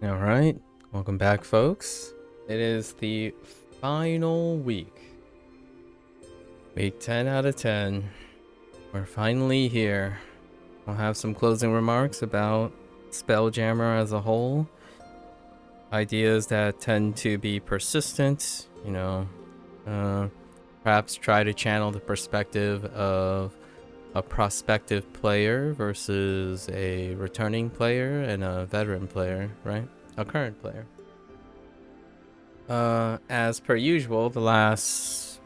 Alright, welcome back, folks. It is the final week. Week 10 out of 10. We're finally here. We'll have some closing remarks about Spelljammer as a whole. Ideas that tend to be persistent, perhaps try to channel the perspective of a prospective player versus a returning player and a veteran player, right? A current player. As per usual, the last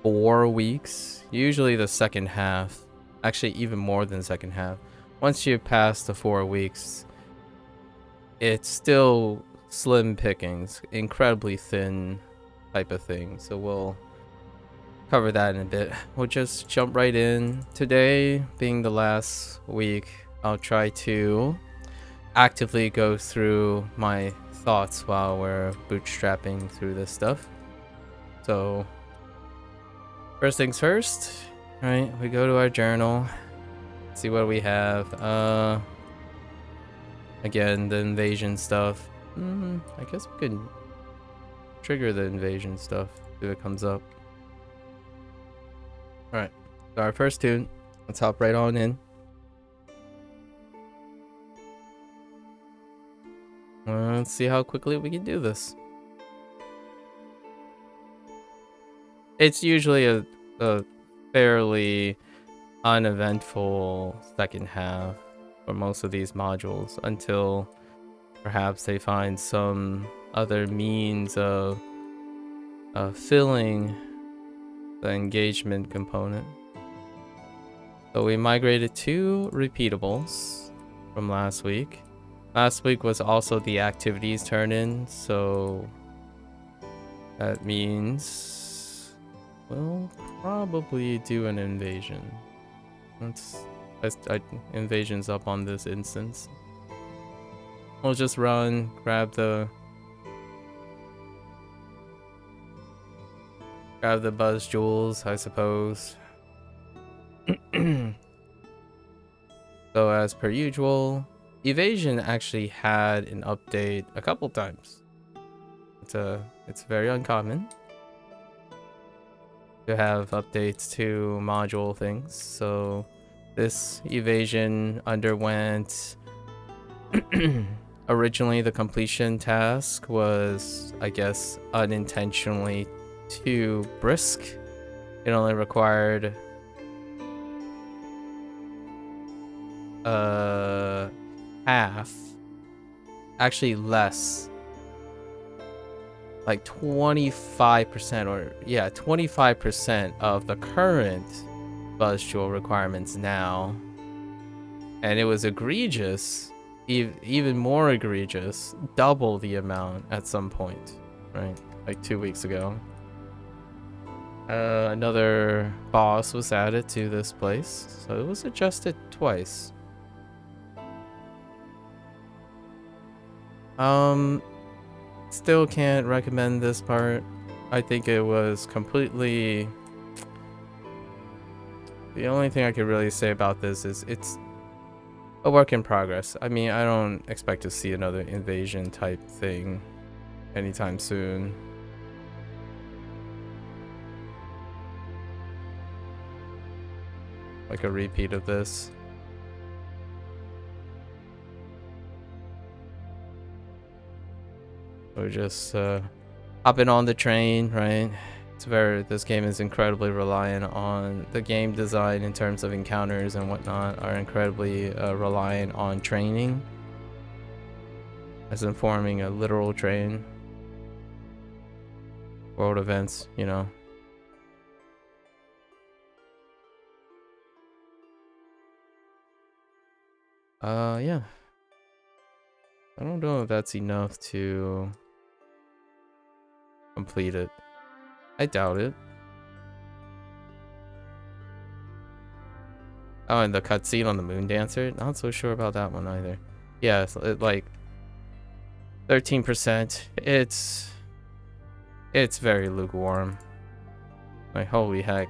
4 weeks, usually the second half, actually even more than the second half, once you pass the 4 weeks, it's still slim pickings, incredibly thin type of thing. So we'll cover that in a bit. We'll just jump right in. Today, being the last week, I'll try to actively go through my thoughts while we're bootstrapping through this stuff. So first things first, right? We go to our journal, see what we have. Again, the invasion stuff. I guess we could trigger the invasion stuff if it comes up. All right, so our first tune. Let's hop right on in. Let's see how quickly we can do this. It's usually a fairly uneventful second half for most of these modules until perhaps they find some other means of filling the engagement component. So we migrated 2 repeatables from last week. Last week was also the activities turn in, so that means we'll probably do an invasion. Invasion's up on this instance. We'll just run, grab the buzz jewels, I suppose. So as per usual, evasion actually had an update a couple times. It's very uncommon to have updates to module things. So this evasion underwent originally the completion task was, I guess, unintentionally too brisk. It only required half, actually less, like 25%, or yeah, 25% of the current buzz jewel requirements now, and it was egregious, even more egregious, double the amount at some point, right? Like 2 weeks ago. Another boss was added to this place, so it was adjusted twice. Still can't recommend this part. I think it was completely... The only thing I could really say about this is it's a work in progress. I mean, I don't expect to see another invasion type thing anytime soon. Like a repeat of this. We're just hopping on the train, right? This game is incredibly reliant on the game design in terms of encounters and whatnot, are incredibly reliant on training, as in forming a literal train. World events, you know. Yeah. I don't know if that's enough to complete it. I doubt it. Oh, and the cutscene on the Moon Dancer? Not so sure about that one either. Yeah, so like 13%. It's very lukewarm. Like, holy heck.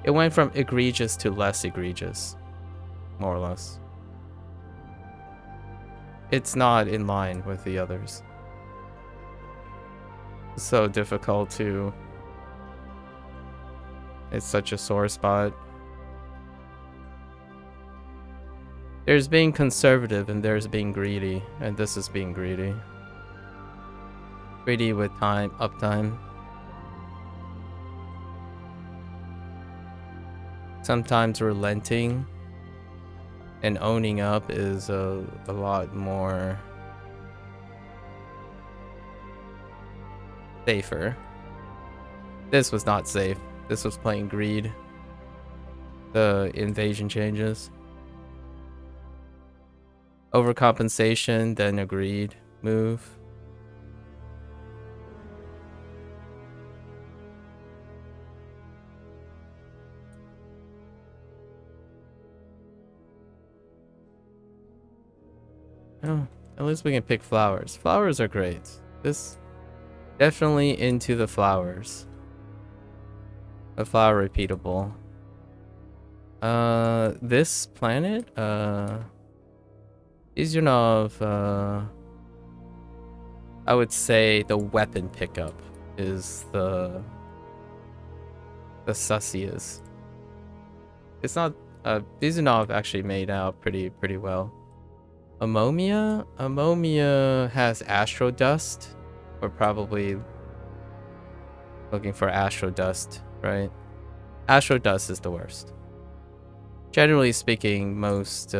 It went from egregious to less egregious, more or less. It's not in line with the others. It's so difficult to... It's such a sore spot. There's being conservative and there's being greedy, and this is being greedy. Greedy with uptime. Sometimes relenting and owning up is a lot more safer. This was not safe. This was playing greed. The invasion changes. Overcompensation, then a greed move. Oh, at least we can pick flowers. Flowers are great. This definitely into the flowers. A flower repeatable. This planet, is I would say the weapon pickup is the sussiest. It's not, Izunov actually made out pretty well. Amomia has Astro Dust. We're probably looking for Astro Dust, right? Astro Dust is the worst. Generally speaking, most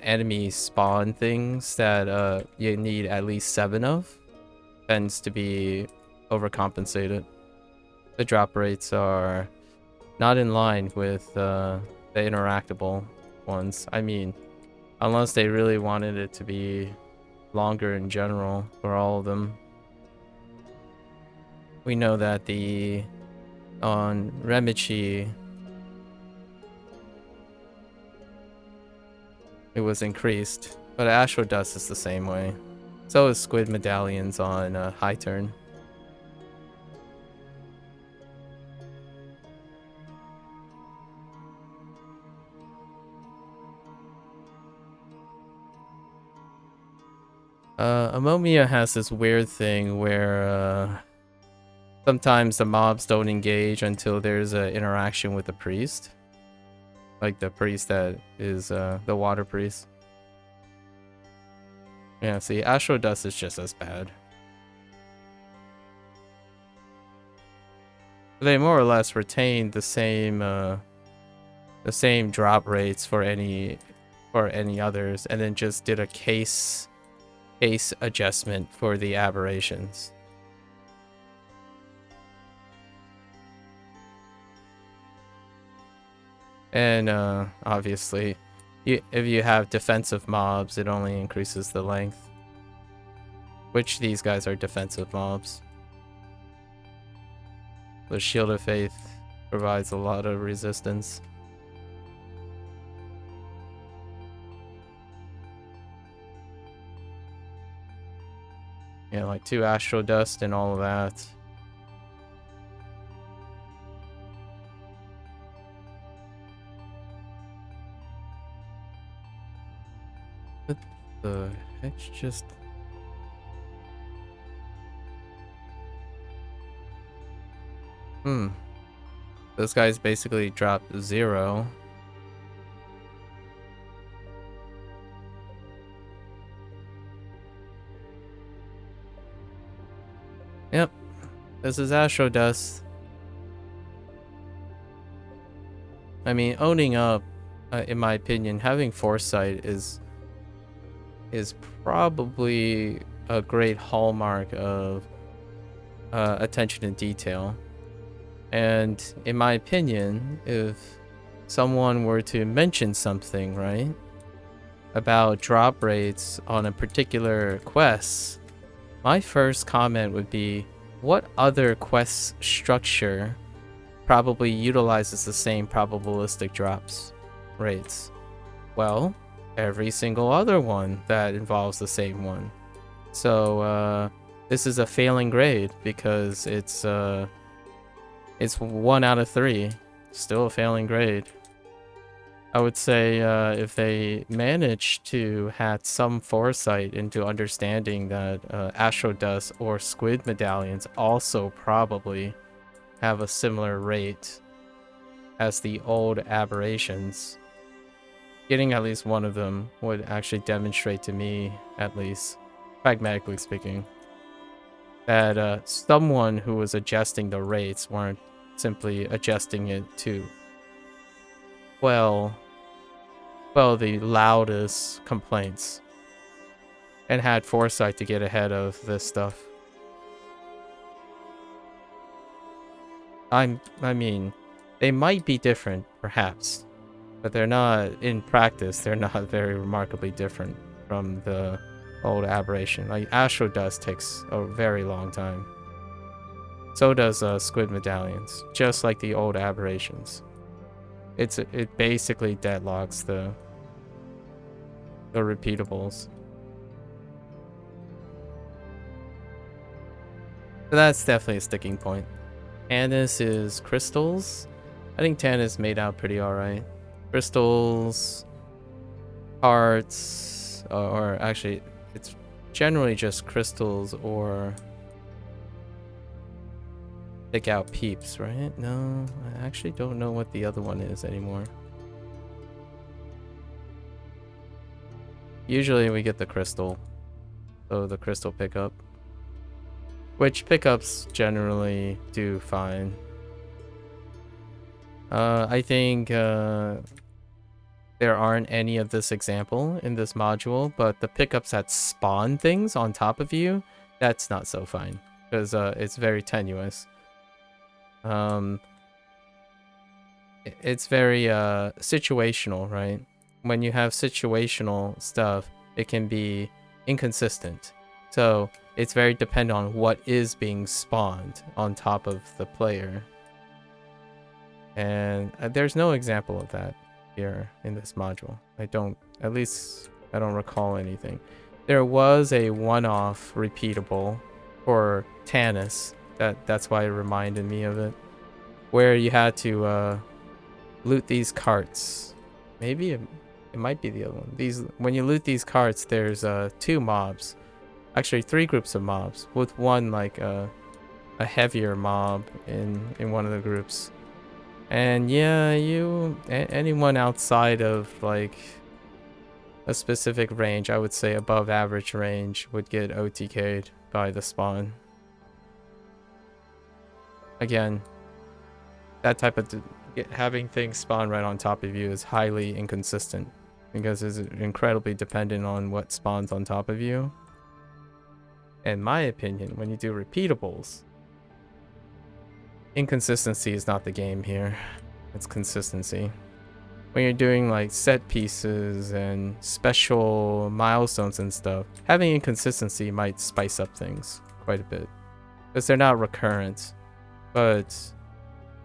enemy spawn things that you need at least 7 of tends to be overcompensated. The drop rates are not in line with the interactable ones. I mean, unless they really wanted it to be longer in general for all of them. We know that on Remichi, it was increased, but Astro Dust is the same way. So is Squid Medallions on High Turn. Amomia has this weird thing where sometimes the mobs don't engage until there's an interaction with the priest. Like the priest that is the water priest. Yeah, see, Astro Dust is just as bad. They more or less retain the same drop rates for any others, and then just did a case adjustment for the aberrations. And obviously, if you have defensive mobs, it only increases the length. Which these guys are defensive mobs. The Shield of Faith provides a lot of resistance. Yeah, like 2 Astro Dust and all of that. What the heck just... Those guys basically dropped 0. Yep, this is Astro Dust. I mean, owning up, in my opinion, having foresight is probably a great hallmark of attention to detail. And in my opinion, if someone were to mention something, right, about drop rates on a particular quest, my first comment would be, what other quest structure probably utilizes the same probabilistic drops rates? Well, every single other one that involves the same one. So this is a failing grade because it's It's 1 out of 3. Still a failing grade. I would say if they manage to have some foresight into understanding that Astro Dust or Squid Medallions also probably have a similar rate as the old aberrations, getting at least one of them would actually demonstrate to me, at least, pragmatically speaking, that someone who was adjusting the rates weren't simply adjusting it to, well, the loudest complaints, and had foresight to get ahead of this stuff. I mean, they might be different, perhaps, but they're not, in practice, they're not very remarkably different from the old aberration. Like, Astro Dust takes a very long time. So does Squid Medallions, just like the old aberrations. It basically deadlocks the repeatables. So that's definitely a sticking point. Tannis is crystals. I think Tannis made out pretty alright. Crystals, hearts, or actually, it's generally just crystals or pick out peeps, right? No, I actually don't know what the other one is anymore. Usually we get the crystal, so the crystal pickup, which pickups generally do fine. I think there aren't any of this example in this module, but the pickups that spawn things on top of you, that's not so fine, because it's very tenuous. It's very situational, right? When you have situational stuff, it can be inconsistent. So it's very dependent on what is being spawned on top of the player. And there's no example of that here in this module. At least I don't recall anything. There was a one-off repeatable for Tannis. That's why it reminded me of it. Where you had to loot these carts. Maybe it might be the other one. When you loot these carts, there's 2 mobs. Actually 3 groups of mobs, with one like a heavier mob in one of the groups. And yeah, anyone outside of like a specific range, I would say above average range, would get OTK'd by the spawn. Again, that type of having things spawn right on top of you is highly inconsistent, because it's incredibly dependent on what spawns on top of you. In my opinion, when you do repeatables, inconsistency is not the game here. It's consistency. When you're doing like set pieces and special milestones and stuff, having inconsistency might spice up things quite a bit, because they're not recurrent, but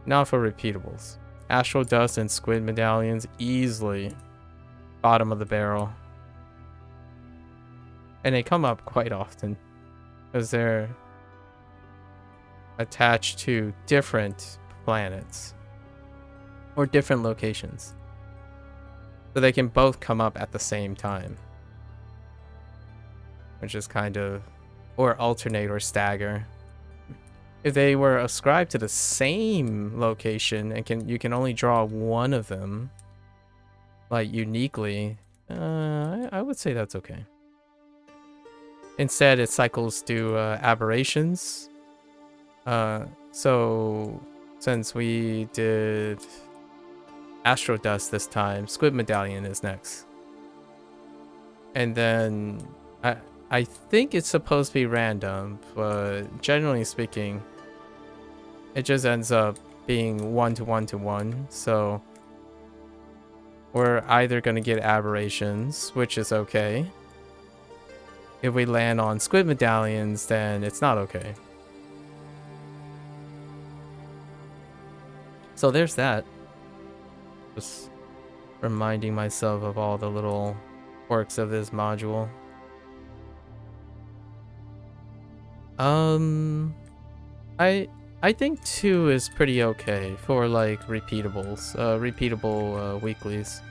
not for repeatables. Astral Dust and Squid Medallions, easily bottom of the barrel. And they come up quite often, because they're attached to different planets or different locations, so they can both come up at the same time, which is kind of, or alternate or stagger. If they were ascribed to the same location and you can only draw one of them like uniquely, I would say that's okay. Instead, it cycles through aberrations. So since we did Astro Dust this time, Squid Medallion is next. And then I think it's supposed to be random, but generally speaking, it just ends up being 1 to 1 to 1. So we're either going to get aberrations, which is okay. If we land on Squid Medallions, then it's not okay. So there's that. Just reminding myself of all the little quirks of this module. I think 2 is pretty okay for like repeatables, repeatable weeklies.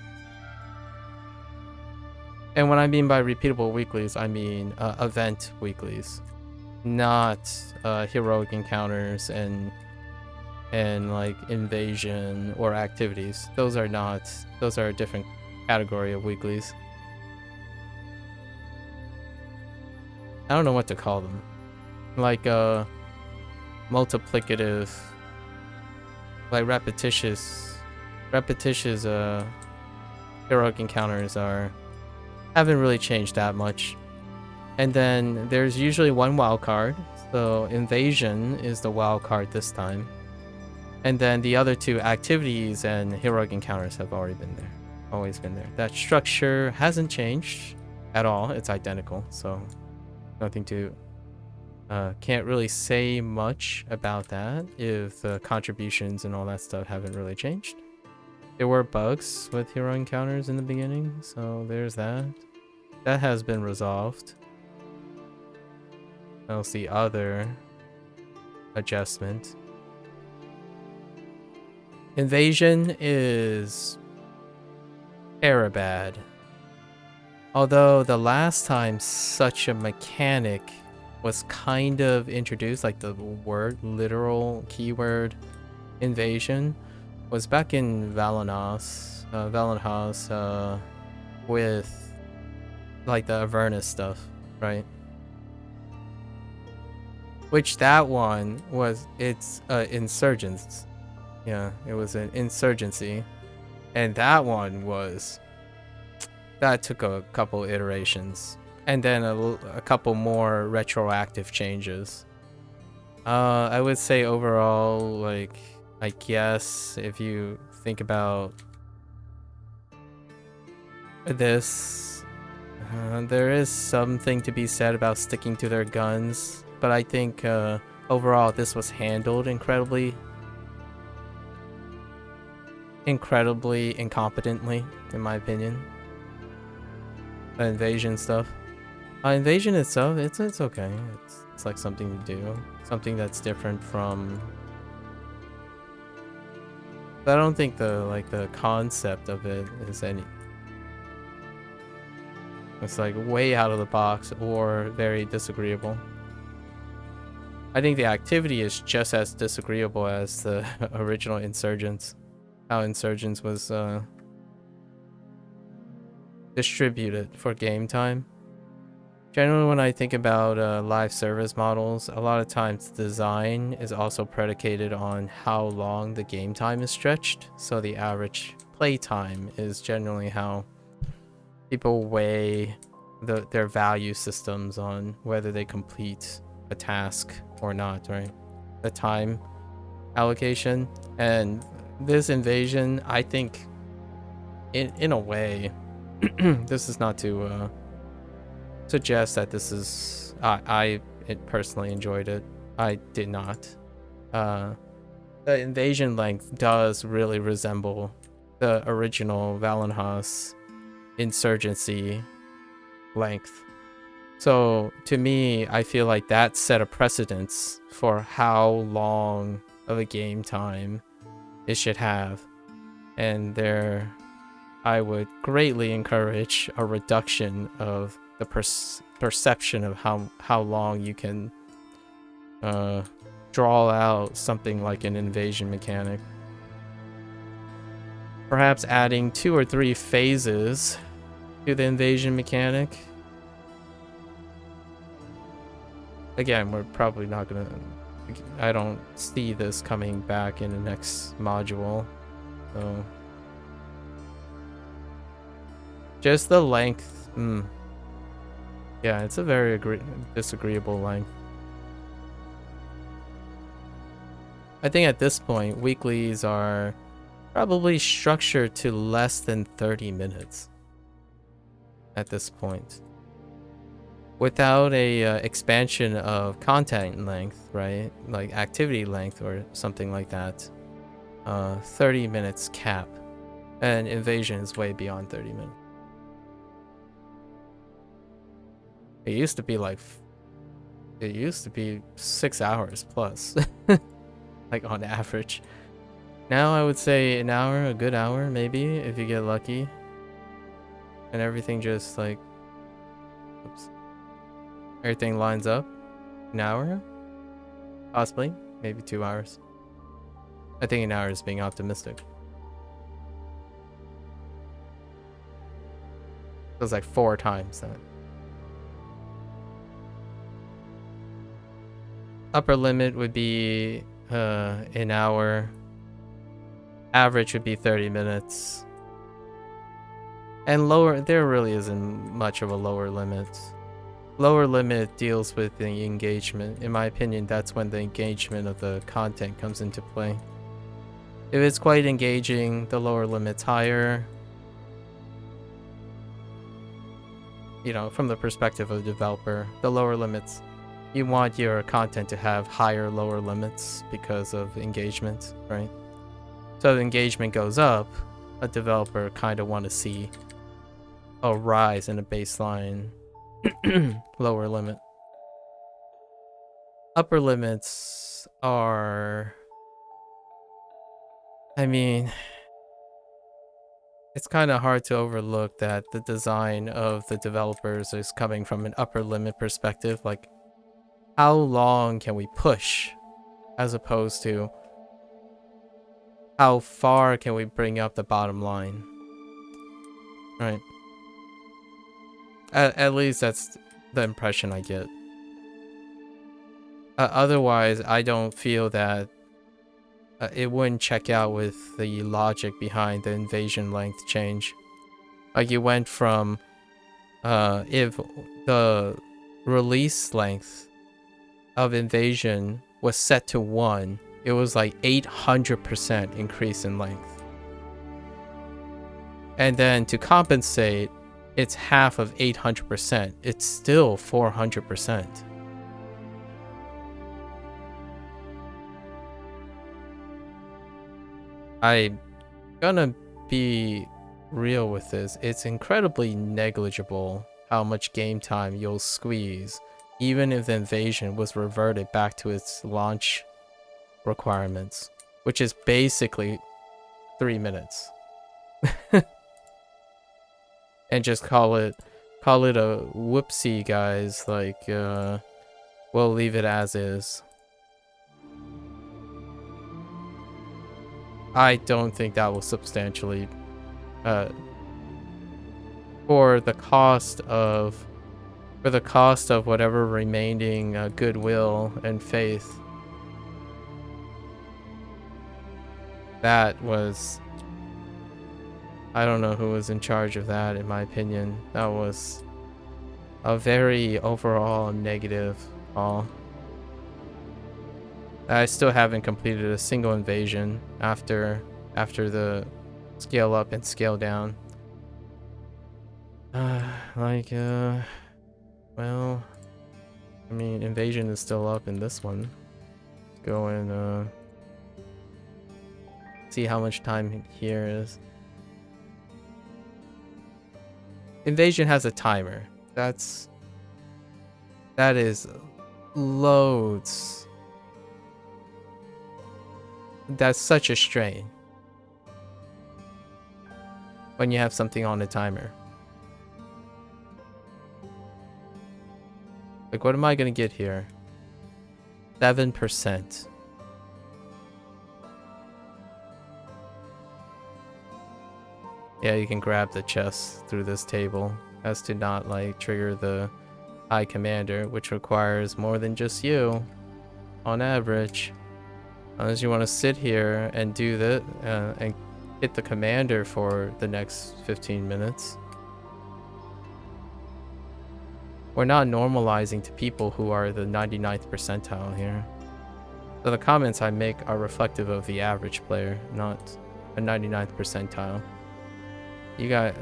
And what I mean by repeatable weeklies, I mean event weeklies, not heroic encounters and like invasion or activities. Those are not. Those are a different category of weeklies. I don't know what to call them. Like multiplicative, like repetitious heroic encounters haven't really changed that much. And then there's usually one wild card. So invasion is the wild card this time. And then the other 2 activities and heroic encounters have already been there. Always been there. That structure hasn't changed at all. It's identical. So nothing to can't really say much about that if the contributions and all that stuff haven't really changed. There were bugs with hero encounters in the beginning, so there's that. That has been resolved. That's the other adjustment. Invasion is bad. Although the last time such a mechanic was kind of introduced, like the word, literal keyword invasion, was back in Valenhouse with like the Avernus stuff, right? Which that one was, it's insurgents. Yeah, it was an insurgency. And that one was, that took a couple iterations. And then a couple more retroactive changes. I would say overall, like, I guess if you think about this, there is something to be said about sticking to their guns. But I think overall this was handled incredibly incompetently, in my opinion. The invasion stuff. Invasion itself, it's okay. It's like something to do, something that's different from. But I don't think the concept of it is any. It's like way out of the box or very disagreeable. I think the activity is just as disagreeable as the original Insurgents. How Insurgents was distributed for game time. Generally, when I think about live service models, a lot of times design is also predicated on how long the game time is stretched. So the average play time is generally how people weigh their value systems on whether they complete a task or not, right? The time allocation. And this invasion, I think, in a way, this is not to suggest that this is I personally enjoyed it. I did not. The invasion length does really resemble the original Valenhouse insurgency length. So to me, I feel like that set a precedence for how long of a game time it should have. And there, I would greatly encourage a reduction of the perception of how long you can draw out something like an invasion mechanic. Perhaps adding 2 or 3 phases to the invasion mechanic. Again, we're probably not gonna. I don't see this coming back in the next module. So just the length. Yeah, it's a very disagreeable length. I think at this point, weeklies are probably structured to less than 30 minutes. At this point. Without a expansion of content length, right? Like activity length or something like that. 30 minutes cap. And invasion is way beyond 30 minutes. It used to be 6 hours plus. like on average. Now I would say an hour, a good hour maybe, if you get lucky. And everything just like, oops, everything lines up. An hour? Possibly. Maybe 2 hours. I think an hour is being optimistic. It was like 4 times that. Upper limit would be an hour. Average would be 30 minutes. And lower, there really isn't much of a lower limit. Lower limit deals with the engagement. In my opinion, that's when the engagement of the content comes into play. If it's quite engaging, the lower limit's higher. You know, from the perspective of the developer, the lower limits, you want your content to have higher lower limits because of engagement, right? So if engagement goes up, a developer kind of want to see a rise in a baseline lower limit. Upper limits are, I mean, it's kind of hard to overlook that the design of the developers is coming from an upper limit perspective. Like, how long can we push as opposed to how far can we bring up the bottom line, right? At least that's the impression I get. Otherwise, I don't feel that it wouldn't check out with the logic behind the invasion length change. Like, you went from if the release length of invasion was set to 1, it was like 800% increase in length. And then to compensate, it's half of 800%. It's still 400%. I'm gonna be real with this. It's incredibly negligible how much game time you'll squeeze, even if the invasion was reverted back to its launch requirements, which is basically 3 minutes. And just call it a whoopsie, guys. Like, we'll leave it as is. I don't think that will substantially, for the cost of whatever remaining goodwill and faith. That was, I don't know who was in charge of that, in my opinion. That was a very overall negative call. I still haven't completed a single invasion after the scale up and scale down. Well, I mean, invasion is still up in this one. Let's go and see how much time here is. Invasion has a timer. That is loads. That's such a strain when you have something on a timer. Like, what am I gonna get here? 7%. Yeah, you can grab the chest through this table as to not like trigger the High Commander, which requires more than just you on average. Unless you want to sit here and do that and hit the commander for the next 15 minutes. We're not normalizing to people who are the 99th percentile here. So the comments I make are reflective of the average player, not a 99th percentile. You got,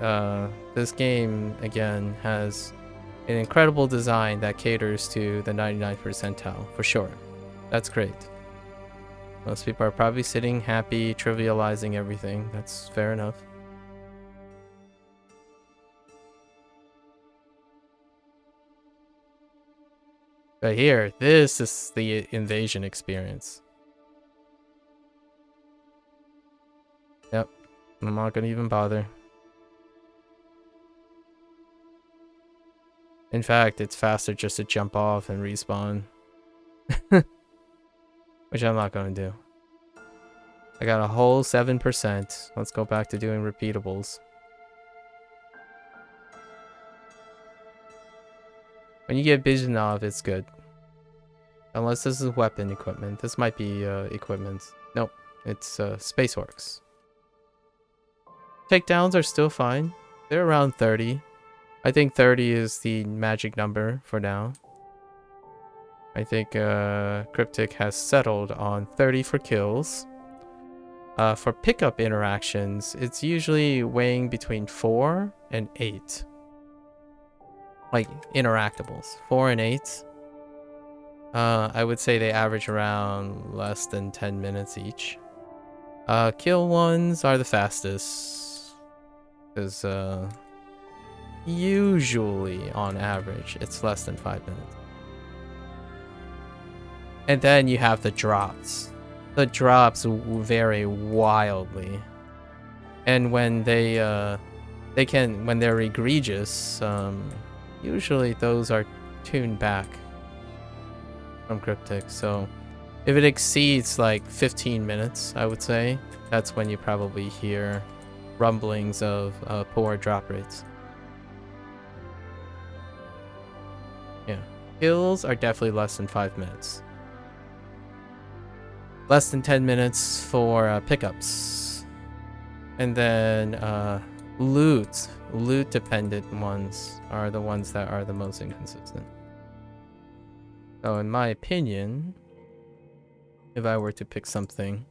this game, again, has an incredible design that caters to the 99th percentile, for sure. That's great. Most people are probably sitting happy, trivializing everything. That's fair enough. But here, this is the invasion experience. I'm not gonna even bother. In fact, it's faster just to jump off and respawn. Which I'm not gonna do. I got a whole 7%. Let's go back to doing repeatables. When you get vision off, it's good. Unless this is weapon equipment. This might be equipment. Nope, it's Spaceworks. Takedowns are still fine. They're around 30. I think 30 is the magic number for now. I think Cryptic has settled on 30 for kills. For pickup interactions, it's usually weighing between 4 and 8. Like interactables, 4 and 8. I would say they average around less than 10 minutes each. Kill ones are the fastest. Because usually, on average, it's less than 5 minutes. And then you have the drops. The drops vary wildly. And when when they're egregious, usually those are tuned back from Cryptic. So if it exceeds like 15 minutes, I would say, that's when you probably hear rumblings of poor drop rates. Yeah, kills are definitely less than 5 minutes. Less than 10 minutes for pickups. And then loot dependent ones are the ones that are the most inconsistent. So in my opinion, if I were to pick something,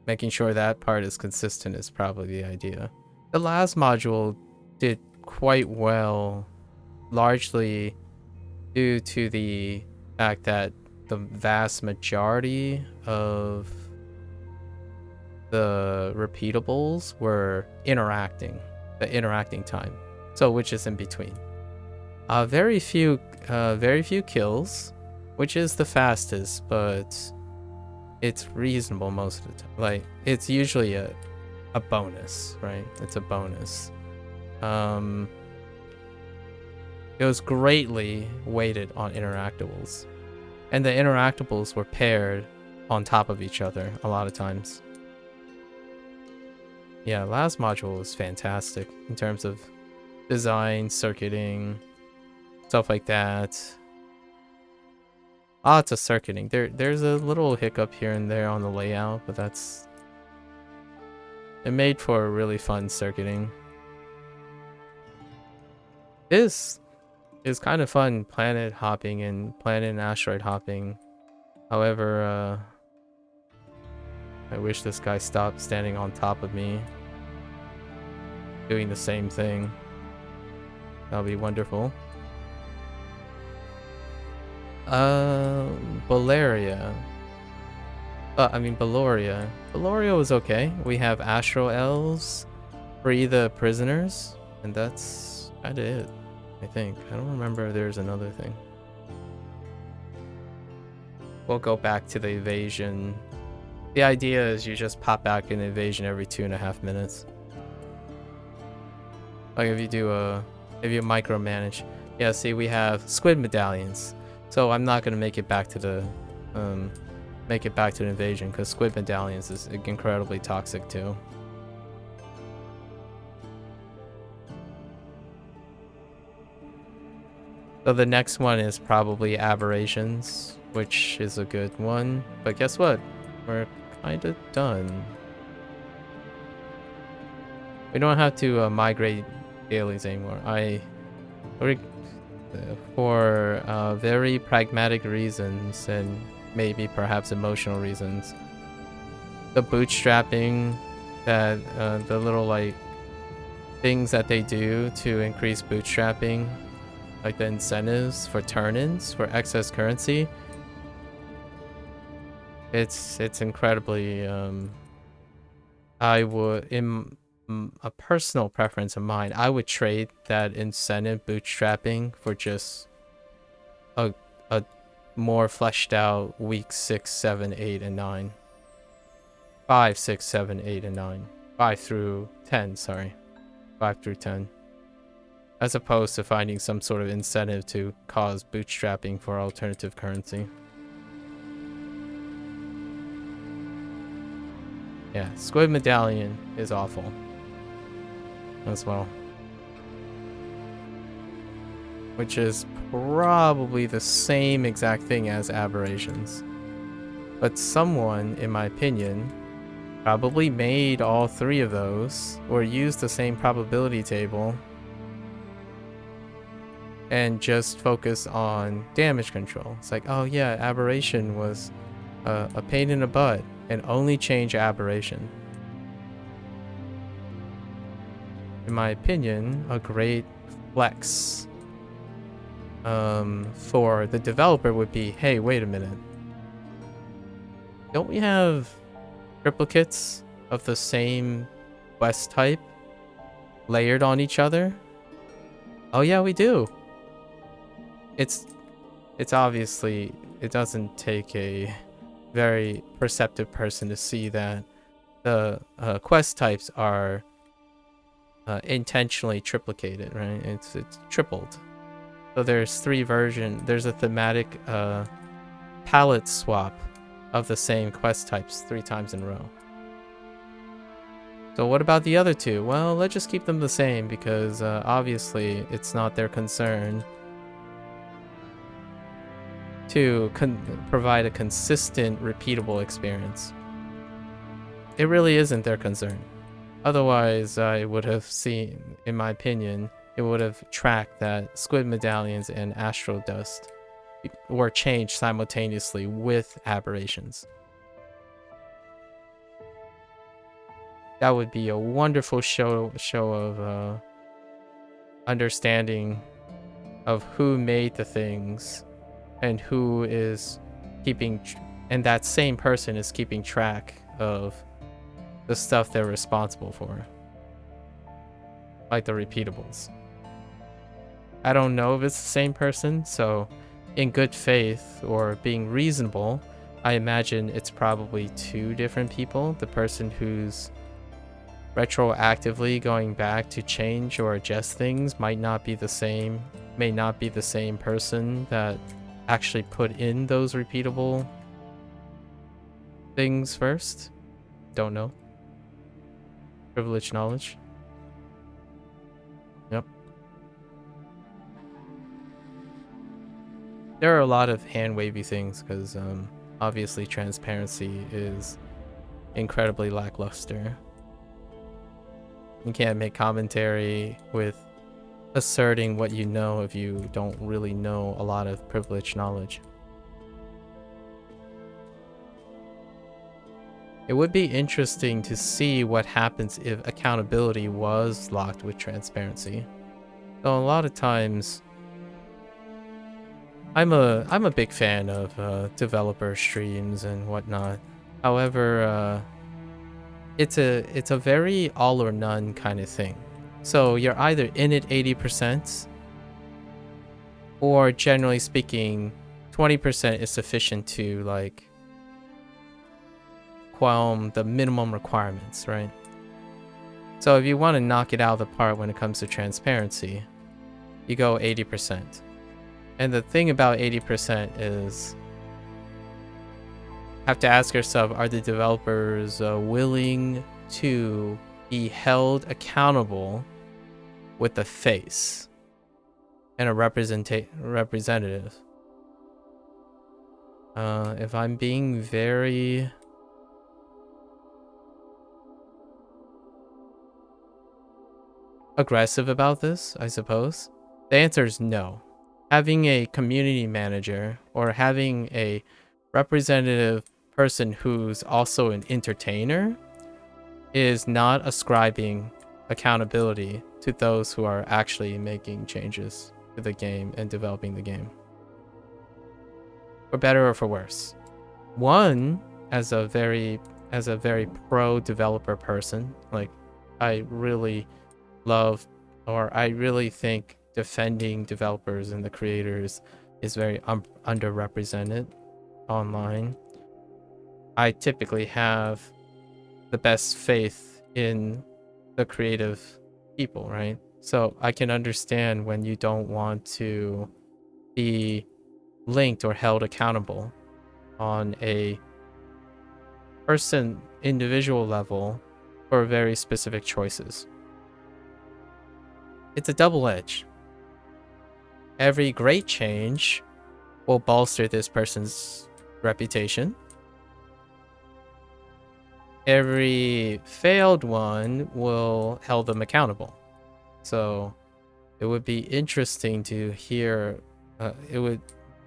making sure that part is consistent is probably the idea. The last module did quite well, largely due to the fact that the vast majority of the repeatables were interacting, the interacting time. So which is in between. Very few kills, which is the fastest, but it's reasonable most of the time. Like, it's usually a bonus, right? It's a bonus. It was greatly weighted on interactables. And the interactables were paired on top of each other a lot of times. Yeah, last module was fantastic in terms of design, circuiting, stuff like that. Lots of circuiting. There's a little hiccup here and there on the layout, but it made for a really fun circuiting. This is kind of fun planet hopping and planet and asteroid hopping. However, I wish this guy stopped standing on top of me, doing the same thing. That would be wonderful. Baleria. Baloria. Baloria was okay. We have Astral Elves, free the prisoners, and that's kind of it, I think. I don't remember if there's another thing. We'll go back to the evasion. The idea is you just pop back in evasion every 2.5 minutes. Like if you micromanage. Yeah, see, we have squid medallions. So I'm not gonna make it back to the invasion because squid medallions is incredibly toxic too. So the next one is probably aberrations, which is a good one. But guess what? We're kind of done. We don't have to migrate dailies anymore. For very pragmatic reasons and maybe perhaps emotional reasons, the bootstrapping, that the little like things that they do to increase bootstrapping, like the incentives for turn-ins for excess currency, it's incredibly I would, in a personal preference of mine, I would trade that incentive bootstrapping for just a more fleshed out week 6, 7, 8, and 9. 5, 6, 7, 8, and 9. 5 through 10, sorry. 5 through 10. As opposed to finding some sort of incentive to cause bootstrapping for alternative currency. Yeah, Squid Medallion is awful as well. Which is probably the same exact thing as Aberrations. But someone, in my opinion, probably made all three of those, or used the same probability table, and just focus on damage control. It's like, oh yeah, Aberration was a pain in the butt, and only change Aberration. In my opinion, a great flex for the developer would be, hey, wait a minute. Don't we have triplicates of the same quest type layered on each other? Oh yeah, we do. It's obviously, it doesn't take a very perceptive person to see that the quest types are intentionally triplicated, right? It's tripled. So there's there's a thematic palette swap of the same quest types 3 times in a row. So what about the other 2? Well, let's just keep them the same because obviously it's not their concern to provide a consistent, repeatable experience. It really isn't their concern. Otherwise, I would have seen, in my opinion, it would have tracked that Squid Medallions and Astral Dust were changed simultaneously with Aberrations. That would be a wonderful show of understanding of who made the things and who is keeping, and that same person is keeping track of the stuff they're responsible for, like the repeatables. I don't know if it's the same person, so in good faith or being reasonable, I imagine it's probably 2 different people. The person who's retroactively going back to change or adjust things may not be the same person that actually put in those repeatable things first. Don't know. Privileged knowledge. Yep. There are a lot of hand-wavy things because obviously transparency is incredibly lackluster. You can't make commentary with asserting what you know if you don't really know a lot of privileged knowledge. It would be interesting to see what happens if accountability was locked with transparency. So a lot of times, I'm a big fan of developer streams and whatnot. However, it's a very all or none kind of thing. So you're either in it 80%, or generally speaking, 20% is sufficient to like qualm the minimum requirements, right? So if you want to knock it out of the park when it comes to transparency, you go 80%. And the thing about 80% is, have to ask yourself, are the developers willing to be held accountable with a face and a representative? If I'm being very aggressive about this, I suppose, the answer is no. Having a community manager or having a representative person who's also an entertainer is not ascribing accountability to those who are actually making changes to the game and developing the game. For better or for worse. One, as a very pro developer person, like I really love, or I really think defending developers and the creators is very underrepresented online. I typically have the best faith in the creative people, right? So I can understand when you don't want to be linked or held accountable on a person individual level for very specific choices. It's a double edge. Every great change will bolster this person's reputation. Every failed one will hold them accountable. So it would be interesting to hear, it would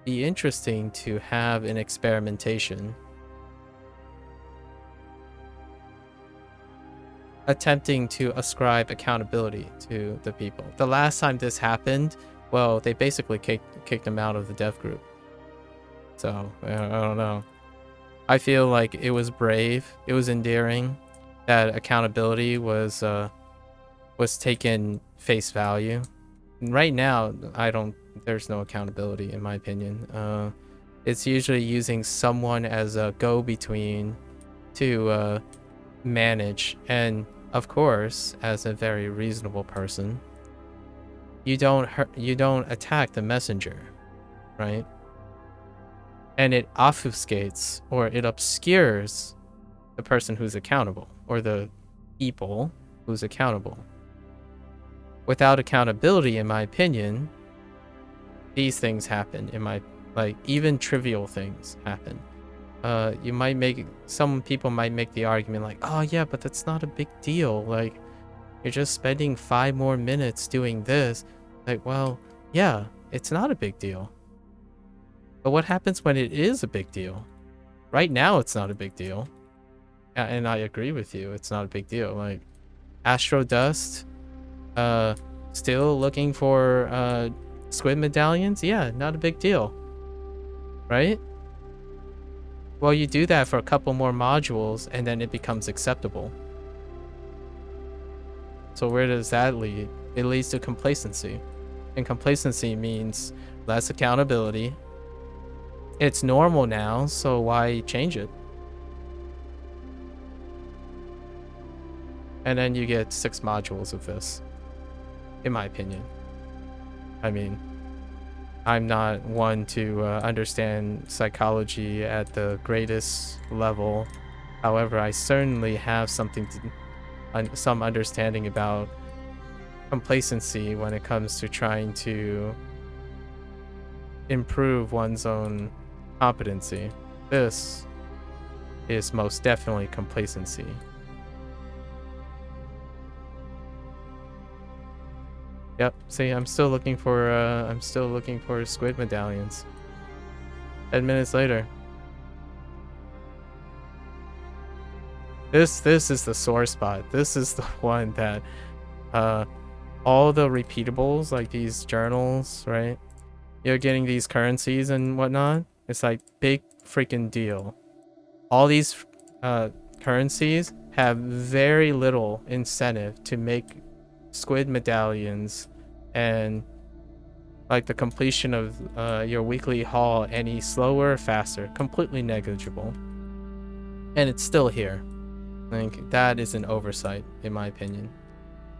be interesting to have an experimentation attempting to ascribe accountability to the people. The last time this happened, well, they basically kicked them out of the dev group. So, I don't know. I feel like it was brave, it was endearing, that accountability was taken face value. And right now, there's no accountability in my opinion. It's usually using someone as a go-between to manage, and of course, as a very reasonable person, you don't attack the messenger, right? And it obfuscates or it obscures the person who's accountable, or the people who's accountable. Without accountability, in my opinion, these things happen. Even trivial things happen. Some people might make the argument like, oh yeah, but that's not a big deal. Like, you're just spending 5 more minutes doing this. Like, well, yeah, it's not a big deal. But what happens when it is a big deal? Right now, it's not a big deal. And I agree with you. It's not a big deal. Like, Astro Dust, still looking for squid medallions? Yeah, not a big deal. Right? Well, you do that for a couple more modules, and then it becomes acceptable. So where does that lead? It leads to complacency. And complacency means less accountability. It's normal now, so why change it? And then you get 6 modules of this, in my opinion. I mean, I'm not one to understand psychology at the greatest level. However, I certainly have some understanding about complacency when it comes to trying to improve one's own competency. This is most definitely complacency. Yep, see, I'm still looking for squid medallions. 10 minutes later. This is the sore spot. This is the one that all the repeatables, like these journals, right? You're getting these currencies and whatnot. It's like big freaking deal. All these currencies have very little incentive to make squid medallions and like the completion of your weekly haul any slower or faster. Completely negligible. And it's still here. I think that is an oversight, in my opinion.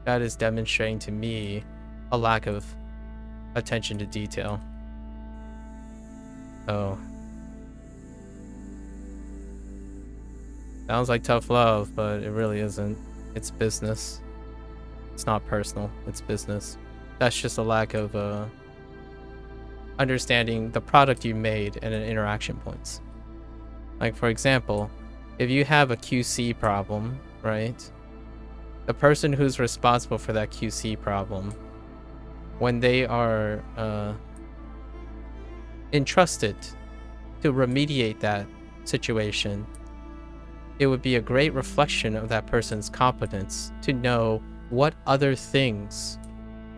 That is demonstrating to me a lack of attention to detail. So, sounds like tough love, but it really isn't. It's business. It's not personal, it's business. That's just a lack of understanding the product you made and an interaction points. Like, for example, if you have a QC problem, right? The person who's responsible for that QC problem, when they are entrusted to remediate that situation, it would be a great reflection of that person's competence to know what other things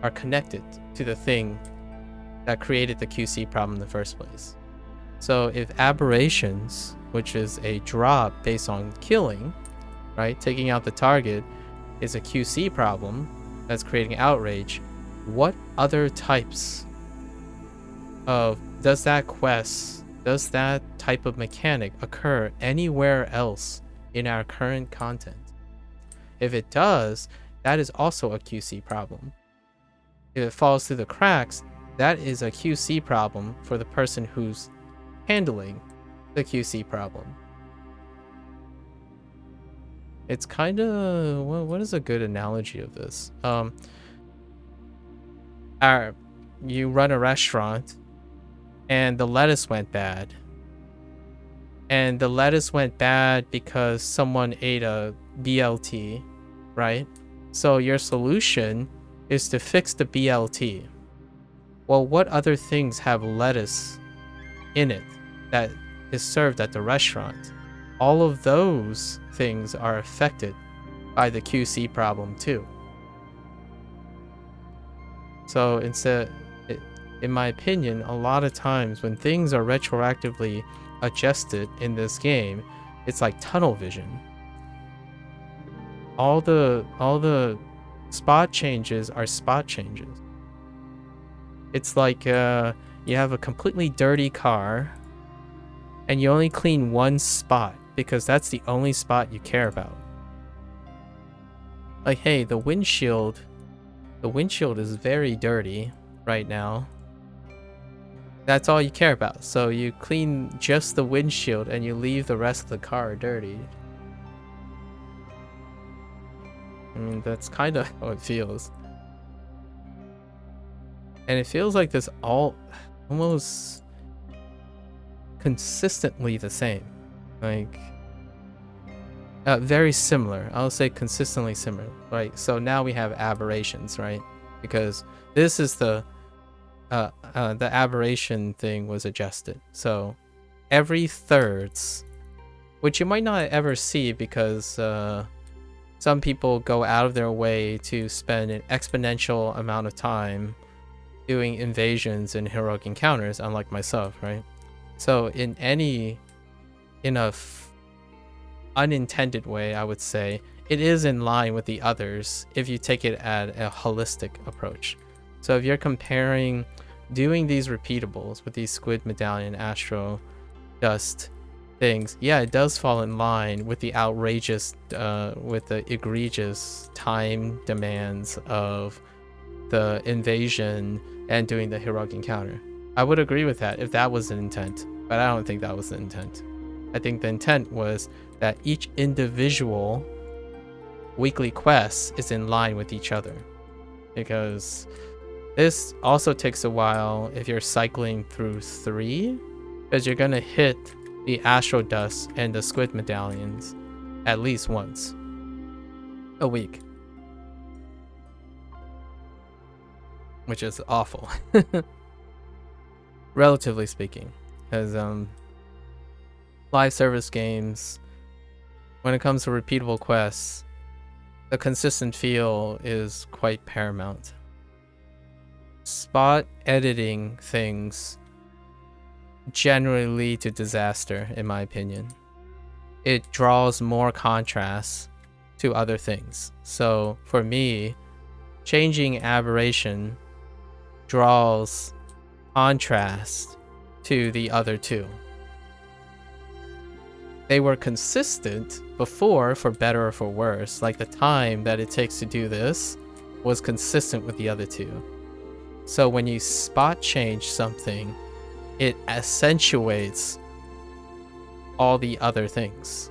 are connected to the thing that created the QC problem in the first place. So if aberrations, which is a drop based on killing, right, taking out the target, is a QC problem that's creating outrage, what other types of does that type of mechanic occur anywhere else in our current content? If it does, that is also a QC problem. If it falls through the cracks, that is a QC problem for the person who's handling the QC problem. It's kind of, what is a good analogy of this? You run a restaurant and the lettuce went bad. And the lettuce went bad because someone ate a BLT, right? So your solution is to fix the BLT. Well, what other things have lettuce in it that is served at the restaurant? All of those things are affected by the QC problem too. So instead, in my opinion, a lot of times when things are retroactively adjusted in this game, it's like tunnel vision. All the spot changes are spot changes. It's like you have a completely dirty car and you only clean one spot because that's the only spot you care about. Like, hey, the windshield is very dirty right now. That's all you care about. So you clean just the windshield and you leave the rest of the car dirty. I mean, that's kind of how it feels. And it feels like this almost consistently the same. Like, very similar. I'll say consistently similar. Right? So now we have aberrations, right? Because this is the aberration thing was adjusted. So every thirds, which you might not ever see because some people go out of their way to spend an exponential amount of time doing invasions and heroic encounters, unlike myself, right? So in a unintended way, I would say, it is in line with the others if you take it at a holistic approach. So if you're comparing doing these repeatables with these Squid Medallion, Astro Dust things, yeah, it does fall in line with the outrageous, with the egregious time demands of the invasion and doing the heroic encounter. I would agree with that if that was the intent, but I don't think that was the intent. I think the intent was that each individual weekly quest is in line with each other, because this also takes a while if you're cycling through 3, because you're gonna hit the Astro Dust and the Squid Medallions at least once a week, which is awful, relatively speaking, because live service games, when it comes to repeatable quests, the consistent feel is quite paramount. Spot editing things generally lead to disaster, in my opinion. It draws more contrast to other things. So for me, changing aberration draws contrast to the other two. They were consistent before, for better or for worse. Like the time that it takes to do this was consistent with the other two. So when you spot change something, it accentuates all the other things.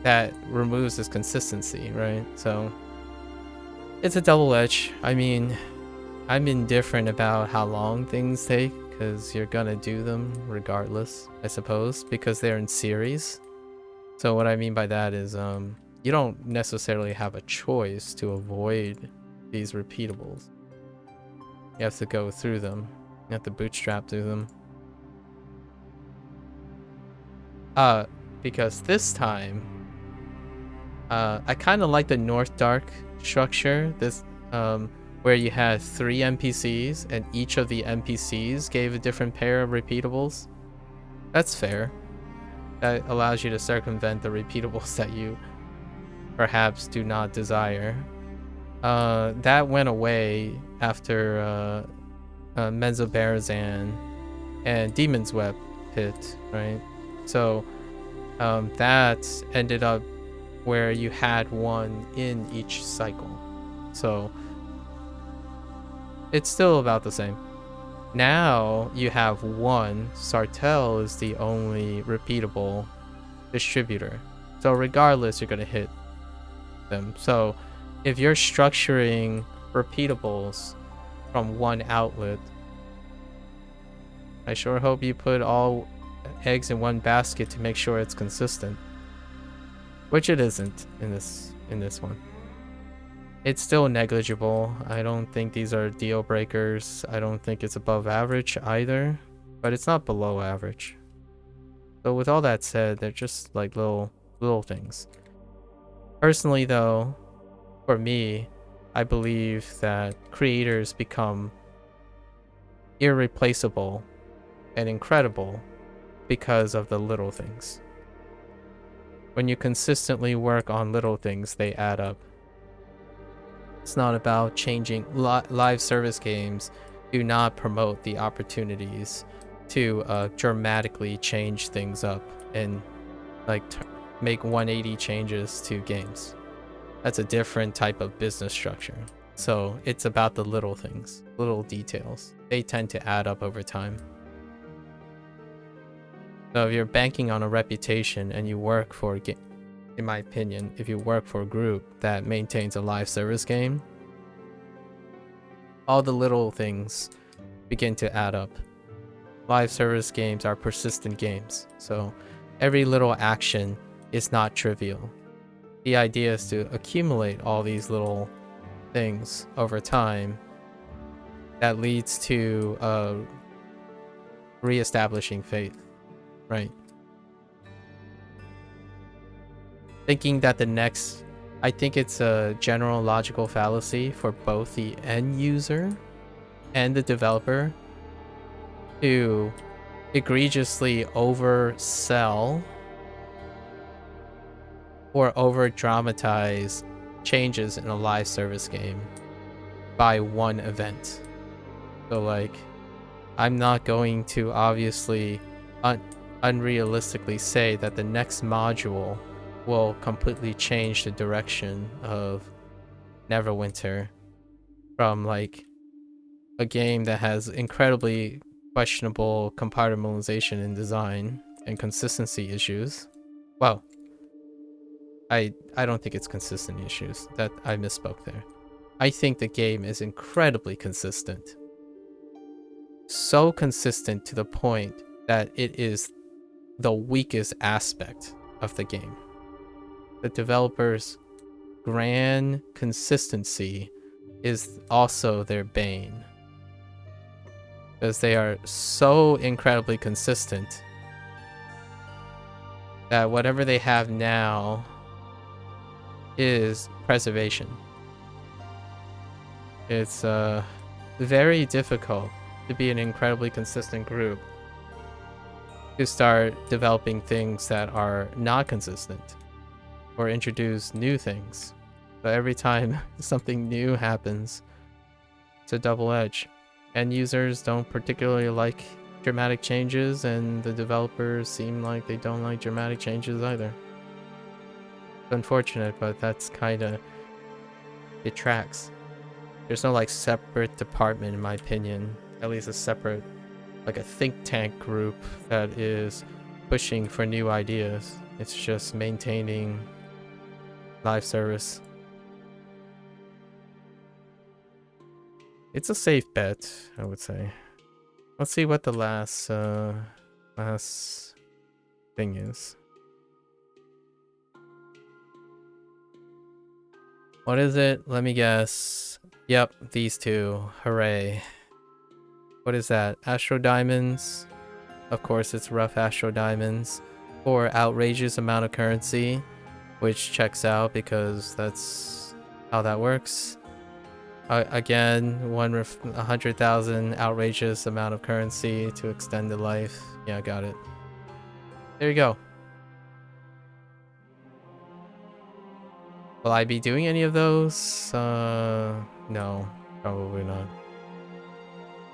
That removes this consistency, right? So it's a double edge. I mean, I'm indifferent about how long things take, because you're gonna do them regardless, I suppose, because they're in series. So what I mean by that is you don't necessarily have a choice to avoid these repeatables. You have to go through them. You have to bootstrap through them. Because this time, I kind of like the North Dark structure. This where you had 3 NPCs and each of the NPCs gave a different pair of repeatables. That's fair. That allows you to circumvent the repeatables that you perhaps do not desire. That went away after Menzoberranzan and Demon's Web hit, right? So that ended up where you had one in each cycle. So it's still about the same. Now you have one. Sartell is the only repeatable distributor. So regardless, you're going to hit them. So if you're structuring repeatables from one outlet, I sure hope you put all eggs in one basket to make sure it's consistent. Which it isn't in this one. It's still negligible. I don't think these are deal breakers. I don't think it's above average either, but it's not below average. So with all that said, they're just like little things. Personally though, for me, I believe that creators become irreplaceable and incredible because of the little things. When you consistently work on little things, they add up. It's not about changing. Live service games do not promote the opportunities to dramatically change things up and like make 180 changes to games. That's a different type of business structure. So it's about the little things, little details. They tend to add up over time. So if you're banking on a reputation and you work for a game, in my opinion, if you work for a group that maintains a live service game, all the little things begin to add up. Live service games are persistent games, so every little action is not trivial. The idea is to accumulate all these little things over time that leads to reestablishing faith, right? Thinking that I think it's a general logical fallacy for both the end user and the developer to egregiously oversell or over dramatize changes in a live service game by one event. So like, I'm not going to obviously unrealistically say that the next module will completely change the direction of Neverwinter from like a game that has incredibly questionable compartmentalization in design and consistency issues. Well, I don't think it's consistent issues. That I misspoke there. I think the game is incredibly consistent. So consistent to the point that it is the weakest aspect of the game. The developers' grand consistency is also their bane, because they are so incredibly consistent that whatever they have now is preservation. It's very difficult to be an incredibly consistent group to start developing things that are not consistent or introduce new things. But every time something new happens, it's a double edge. End users don't particularly like dramatic changes, and the developers seem like they don't like dramatic changes either. It's unfortunate, but that's kind of, it tracks. There's no like separate department, in my opinion, at least a separate, like a think tank group that is pushing for new ideas. It's just maintaining live service. It's a safe bet, I would say. Let's see what the last thing is. What is it? Let me guess. Yep, these two. Hooray. What is that? Astro Diamonds. Of course, it's rough Astro Diamonds. For outrageous amount of currency, which checks out because that's how that works. Again, 100,000 outrageous amount of currency to extend the life. Yeah, got it. There you go. Will I be doing any of those? No, probably not.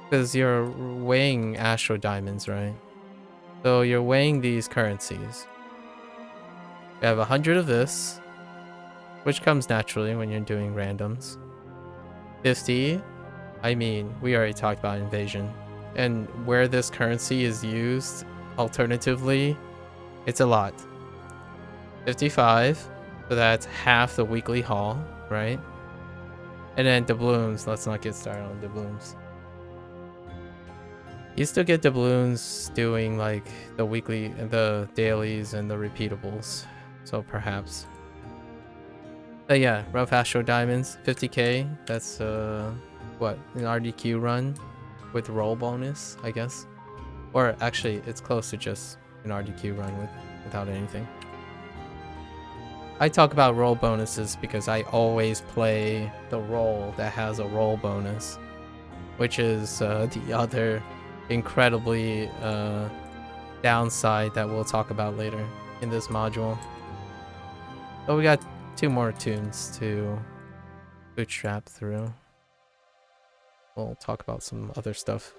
Because you're weighing Astro Diamonds, right? So you're weighing these currencies. We have 100 of this, which comes naturally when you're doing randoms. 50, I mean, we already talked about invasion. And where this currency is used alternatively, it's a lot. 55, so that's half the weekly haul, right? And then doubloons, let's not get started on doubloons. You still get doubloons doing like the weekly, the dailies, and the repeatables. So perhaps. But yeah, rough astro diamonds, 50k. That's what, an RDQ run with roll bonus, I guess. Or actually, it's close to just an RDQ run without anything. I talk about roll bonuses because I always play the roll that has a roll bonus, which is the other incredibly downside that we'll talk about later in this module. But we got 2 more tunes to bootstrap through. We'll talk about some other stuff.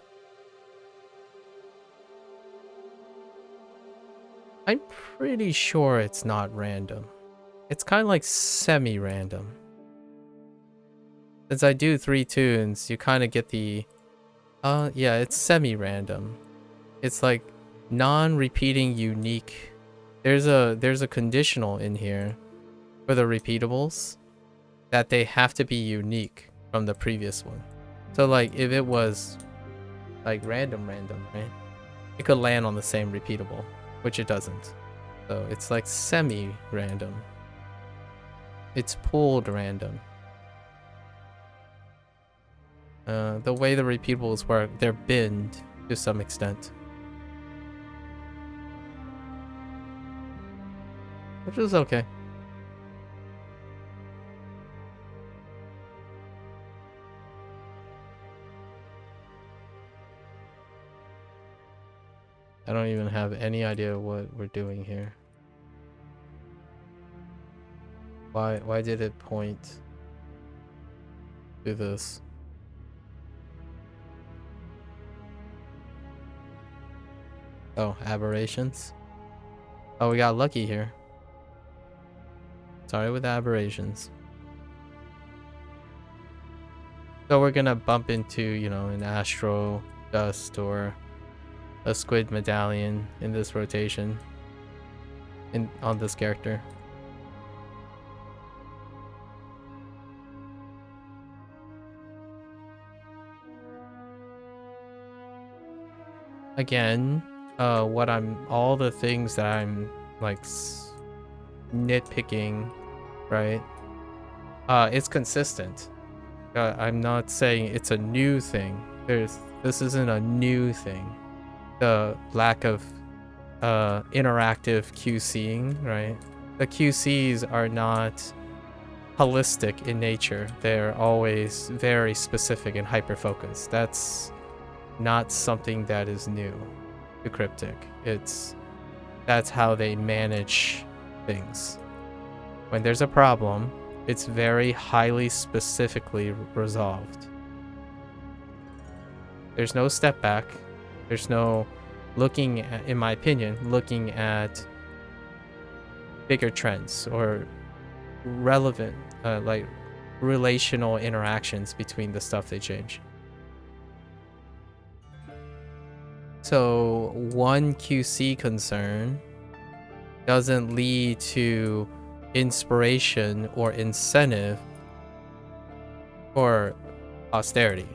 I'm pretty sure it's not random. It's kind of like semi-random. Since I do 3 tunes, you kind of get the... yeah, it's semi-random. It's like non-repeating unique. There's a conditional in here for the repeatables that they have to be unique from the previous one. So like if it was like random, right? It could land on the same repeatable, which it doesn't. So it's like semi-random. It's pooled random. The way the repeatables work, they're binned to some extent. Which is okay. I don't even have any idea what we're doing here. Why did it point to this? Oh, aberrations? Oh, we got lucky here. Sorry with aberrations. So we're gonna bump into, you know, an astro dust or a squid medallion in this rotation on this character. Again, all the things that I'm like nitpicking, right? It's consistent. I'm not saying it's a new thing. This isn't a new thing. The lack of interactive QCing, right? The QCs are not holistic in nature. They're always very specific and hyper-focused. That's not something that is new to Cryptic. That's how they manage things. When there's a problem, it's very highly specifically resolved. There's no step back. There's no looking at, in my opinion, looking at bigger trends or relevant, like relational interactions between the stuff they change. So one QC concern doesn't lead to inspiration or incentive for austerity.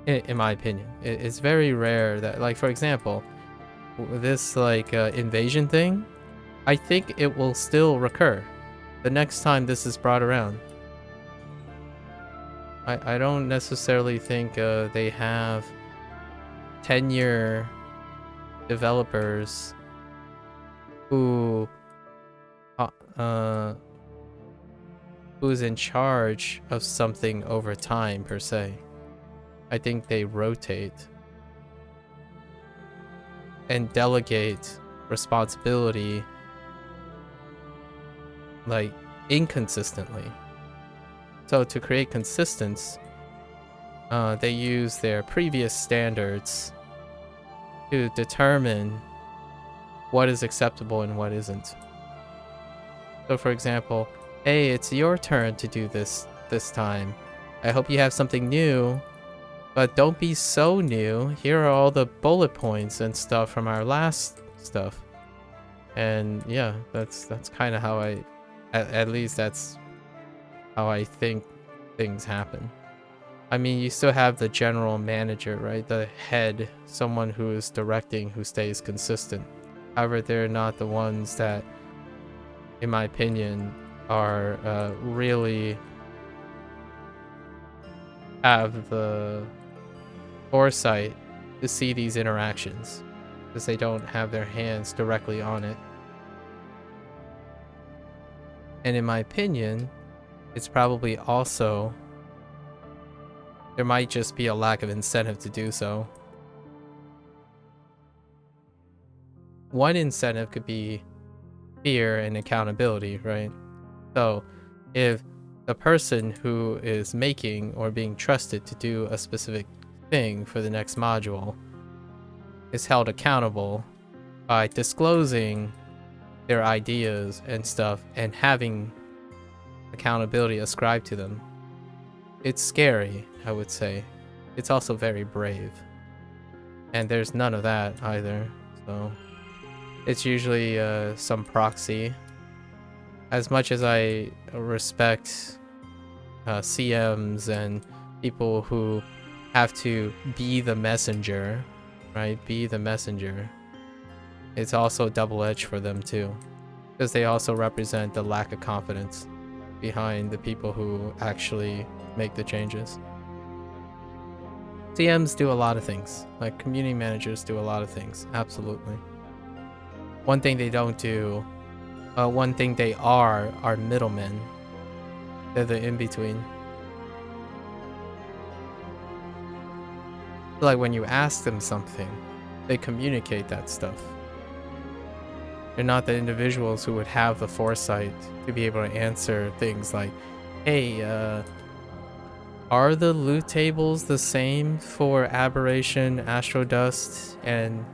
In my opinion, it's very rare that, like, for example, this like invasion thing, I think it will still recur the next time this is brought around. I don't necessarily think they have tenure developers who's in charge of something over time per se. I think they rotate and delegate responsibility like inconsistently. So to create consistency, they use their previous standards to determine what is acceptable and what isn't. So for example, hey, it's your turn to do this time. I hope you have something new, but don't be so new. Here are all the bullet points and stuff from our last stuff. And yeah, that's kind of how at least that's how I think things happen. I mean, you still have the general manager, right? The head, someone who is directing, who stays consistent. However, they're not the ones that, in my opinion, are really have the foresight to see these interactions, because they don't have their hands directly on it. And in my opinion, it's probably also, there might just be a lack of incentive to do so. One incentive could be fear and accountability, right? So if the person who is making or being trusted to do a specific thing for the next module is held accountable by disclosing their ideas and stuff and having accountability ascribed to them, it's scary, I would say. It's also very brave. And there's none of that either, so it's usually some proxy. As much as I respect CMs and people who have to be the messenger, right? Be the messenger. It's also double-edged for them too, because they also represent the lack of confidence behind the people who actually make the changes. CMs do a lot of things, like community managers do a lot of things, absolutely. One thing they don't do, one thing they are middlemen. They're the in-between. Like when you ask them something, they communicate that stuff. They're not the individuals who would have the foresight to be able to answer things like, hey, are the loot tables the same for Aberration, Astro Dust, and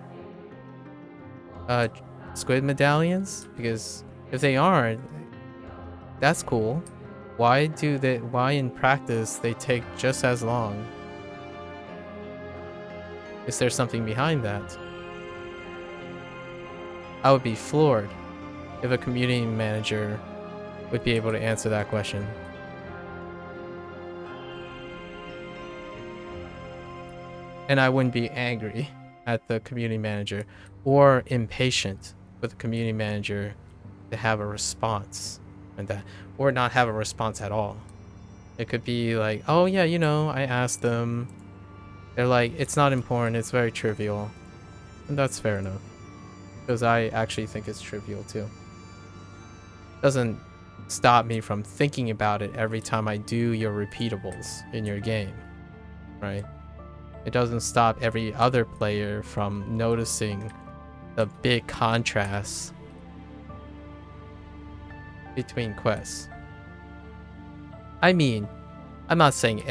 Squid Medallions? Because if they aren't, that's cool. Why in practice they take just as long? Is there something behind that? I would be floored if a community manager would be able to answer that question. And I wouldn't be angry at the community manager or impatient with the community manager to have a response and that, or not have a response at all. It could be like, oh yeah, you know, I asked them. They're like, it's not important, it's very trivial. And that's fair enough, because I actually think it's trivial too. Doesn't stop me from thinking about it every time I do your repeatables in your game, right? It doesn't stop every other player from noticing the big contrast between quests. I mean, I'm not saying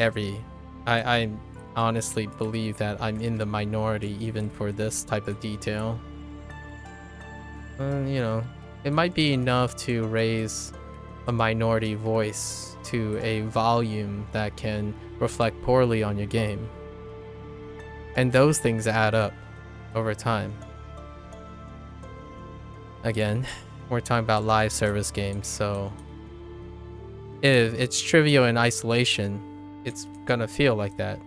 I honestly believe that I'm in the minority even for this type of detail. You know, it might be enough to raise a minority voice to a volume that can reflect poorly on your game. And those things add up over time. Again, we're talking about live service games, so if it's trivial in isolation, it's gonna feel like that.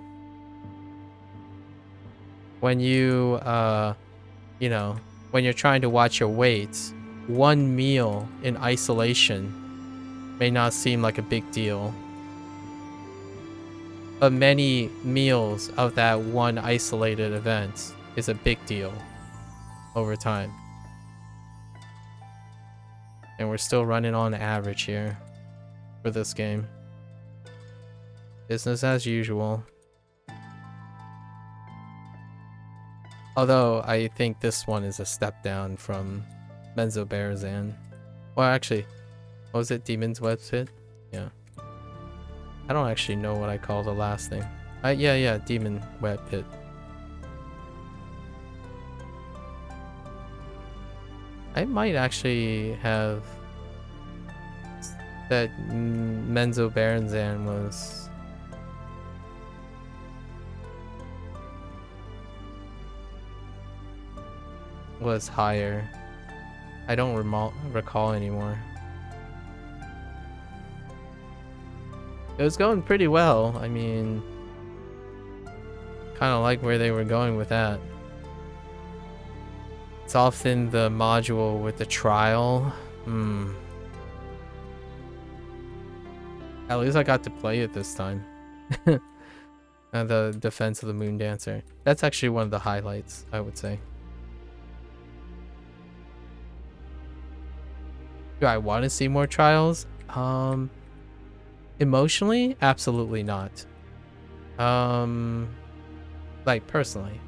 When you, you know, when you're trying to watch your weight, one meal in isolation may not seem like a big deal. But many meals of that one isolated event is a big deal over time. And we're still running on average here for this game. Business as usual. Although I think this one is a step down from Menzoberranzan. Well, actually, what was it? Demon's Web Pit? Yeah. I don't actually know what I call the last thing. Yeah, Demon Web Pit. I might actually have that Menzo Baranzan was higher. I don't recall anymore. It was going pretty well. I mean, kind of like where they were going with that. It's often the module with the trial. At least I got to play it this time. The Defense of the Moon Dancer. That's actually one of the highlights, I would say. Do I want to see more trials? Emotionally, absolutely not. Like personally,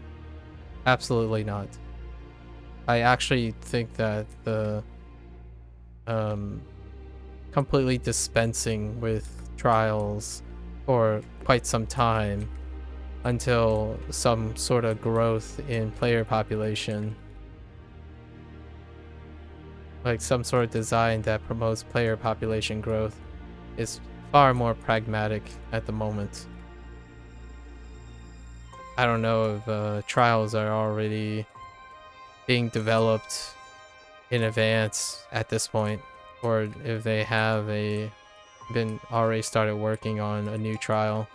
absolutely not. I actually think that the completely dispensing with trials for quite some time until some sort of growth in player population, like some sort of design that promotes player population growth, is far more pragmatic at the moment. I don't know if trials are already being developed in advance at this point, or if they have been already started working on a new trial,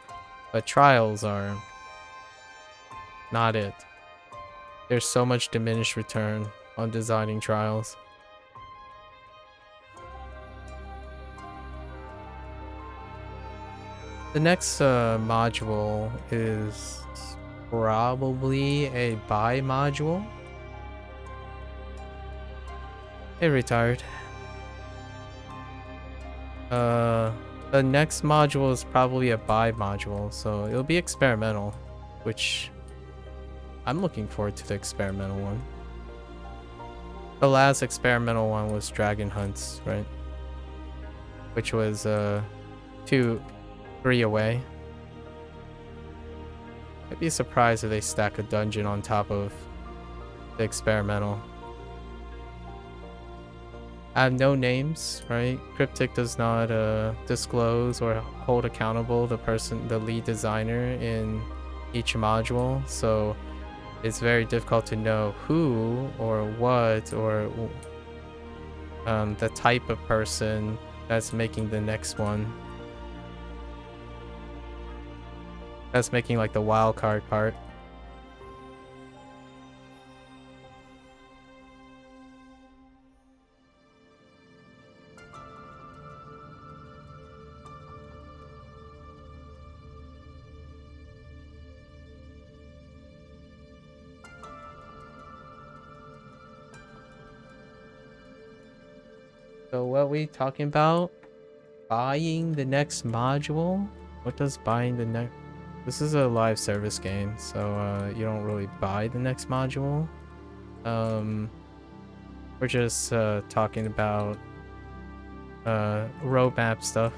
but trials are not it. There's so much diminished return on designing trials. The next module is probably a buy module. Hey, retired. The next module is probably a buy module, so it'll be experimental, which I'm looking forward to the experimental one. The last experimental one was Dragon Hunts, right? Which was 2-3 away. I'd be surprised if they stack a dungeon on top of the experimental. I have no names, right? Cryptic does not disclose or hold accountable the lead designer in each module, so it's very difficult to know who or what or the type of person that's making the next one. That's making like the wild card part. So what we talking about? Buying the next module? What does buying the next... This is a live service game, so you don't really buy the next module. We're just talking about roadmap stuff,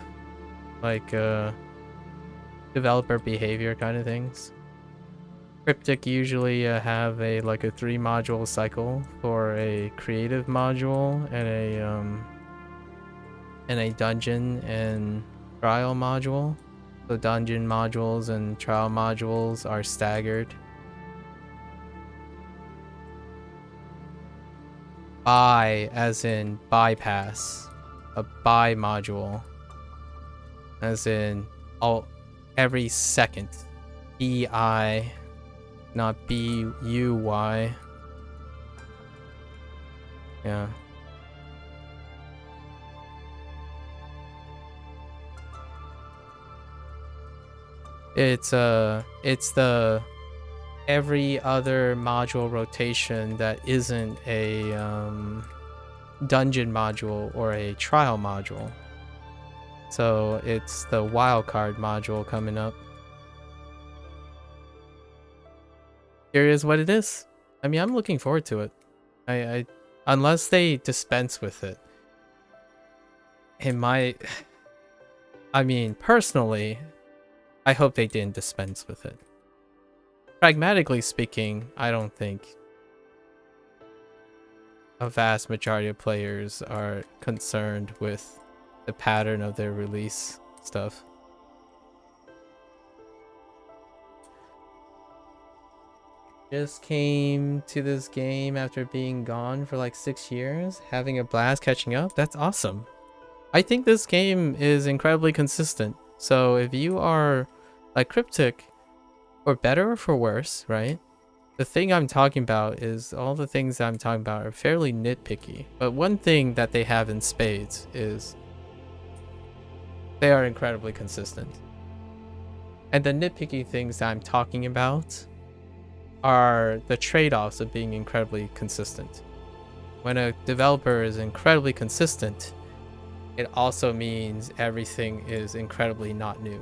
like developer behavior kind of things. Cryptic usually have a 3-module cycle for a creative module and a dungeon and trial module. The dungeon modules and trial modules are staggered. Buy as in bypass. A buy module as in every second. BI, not BUY. Yeah. It's the every other module rotation that isn't a dungeon module or a trial module. So it's the wildcard module coming up. Curious what it is. I mean, I'm looking forward to it. I unless they dispense with it. It might... I mean, personally, I hope they didn't dispense with it. Pragmatically speaking, I don't think a vast majority of players are concerned with the pattern of their release stuff. Just came to this game after being gone for like 6 years, having a blast catching up. That's awesome. I think this game is incredibly consistent. So if you are like Cryptic, for better or for worse, right? The thing I'm talking about is all the things I'm talking about are fairly nitpicky. But one thing that they have in spades is they are incredibly consistent. And the nitpicky things that I'm talking about are the trade-offs of being incredibly consistent. When a developer is incredibly consistent, it also means everything is incredibly not new.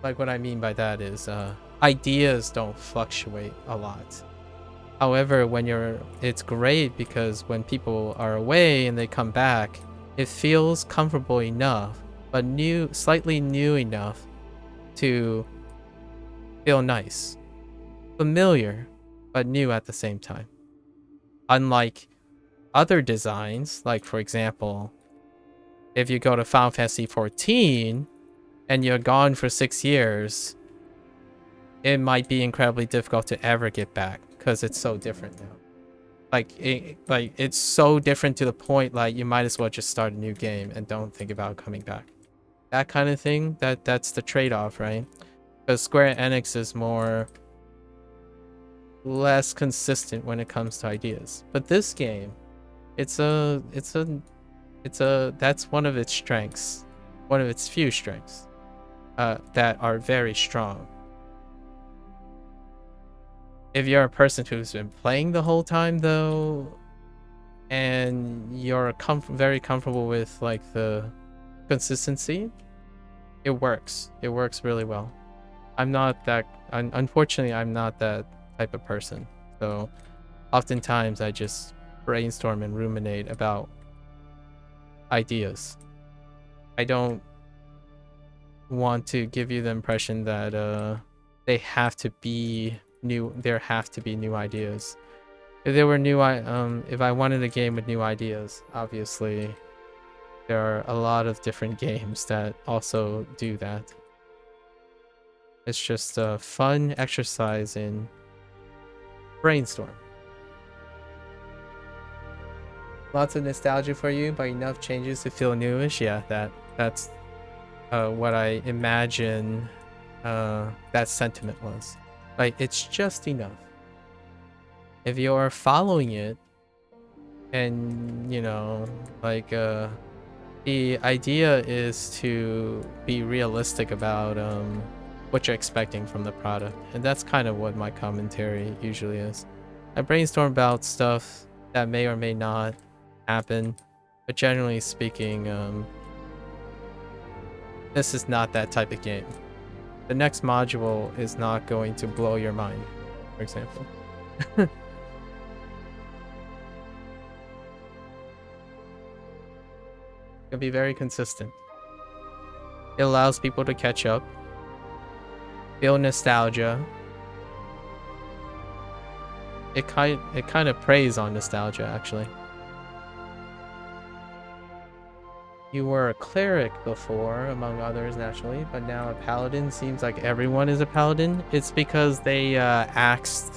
Like what I mean by that is ideas don't fluctuate a lot. However, it's great because when people are away and they come back, it feels comfortable enough, but slightly new enough to feel nice. Familiar, but new at the same time. Unlike other designs, like for example, if you go to Final Fantasy XIV and you're gone for 6 years, it might be incredibly difficult to ever get back because it's so different now. It's so different to the point like you might as well just start a new game and don't think about coming back. That kind of thing, that's the trade-off, right? Because Square Enix is less consistent when it comes to ideas. But this game, that's one of its strengths, one of its few strengths that are very strong. If you're a person who's been playing the whole time though, and you're very comfortable with like the consistency, it works. It works really well. Unfortunately, I'm not that type of person. So oftentimes I just brainstorm and ruminate about ideas. I don't want to give you the impression that they have to be new. There have to be new ideas. If there were if I wanted a game with new ideas, obviously there are a lot of different games that also do that. It's just a fun exercise in brainstorm. Lots of nostalgia for you, but enough changes to feel newish. Yeah, that's what I imagine that sentiment was. Like, it's just enough. If you're following it, and you know, like the idea is to be realistic about what you're expecting from the product, and that's kind of what my commentary usually is. I brainstorm about stuff that may or may not happen, but generally speaking, this is not that type of game. The next module is not going to blow your mind, for example. It'll be very consistent. It allows people to catch up, feel nostalgia. It kind of preys on nostalgia, actually. You were a cleric before, among others, naturally, but now a paladin. Seems like everyone is a paladin. It's because they axed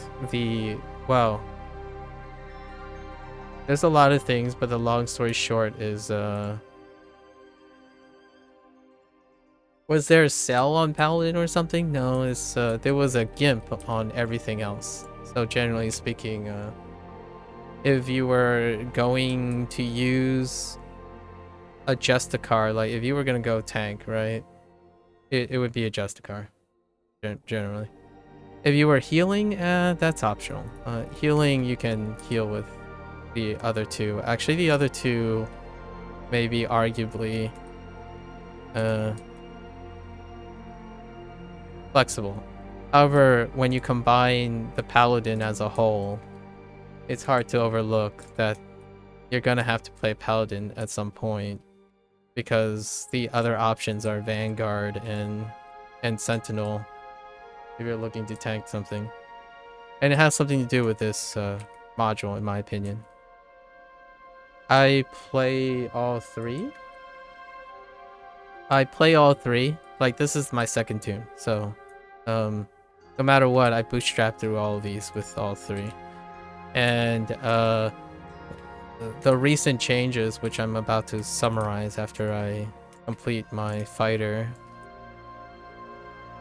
well, there's a lot of things, but the long story short is was there a sale on Paladin or something? No, there was a GIMP on everything else. So generally speaking, if you were going to use a Justicar, like if you were gonna go tank, right? It would be a Justicar, generally. If you were healing, that's optional. Healing, you can heal with the other two. Actually, the other two may be arguably flexible. However, when you combine the Paladin as a whole, it's hard to overlook that you're gonna have to play Paladin at some point, because the other options are Vanguard and Sentinel if you're looking to tank something. And it has something to do with this module, in my opinion. I play all three. Like, this is my second tune, so no matter what, I bootstrap through all of these with all three. And the recent changes, which I'm about to summarize after I complete my fighter,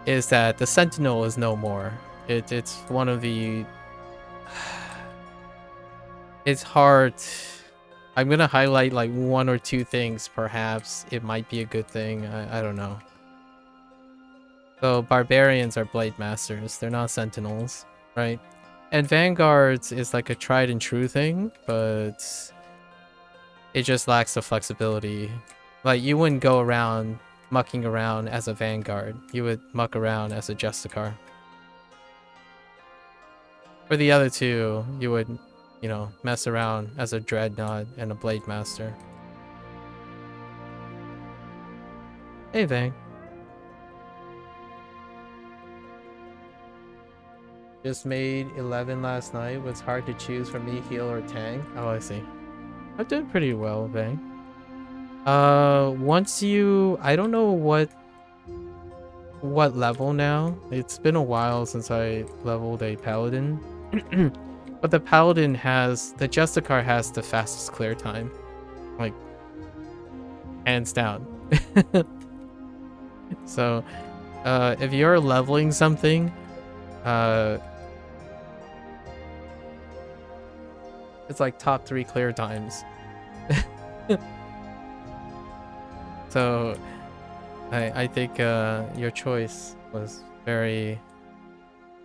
is that the Sentinel is no more. It's one of the... It's hard. I'm gonna highlight like one or two things, perhaps. It might be a good thing. I don't know. So barbarians are blade masters. They're not sentinels, right? And vanguards is like a tried and true thing, but it just lacks the flexibility. Like, you wouldn't go around mucking around as a vanguard. You would muck around as a Justicar. For the other two, you would, you know, mess around as a dreadnought and a blade master. Hey, Vang. Just made 11 last night. Was hard to choose for me, heal or tank. Oh, I see. I've done pretty well, Vang. Once you... I don't know what level now. It's been a while since I leveled a paladin. But the paladin has... The Justicar has the fastest clear time. Like, hands down. So, if you're leveling something, it's like top 3 clear times. So, I think your choice was very...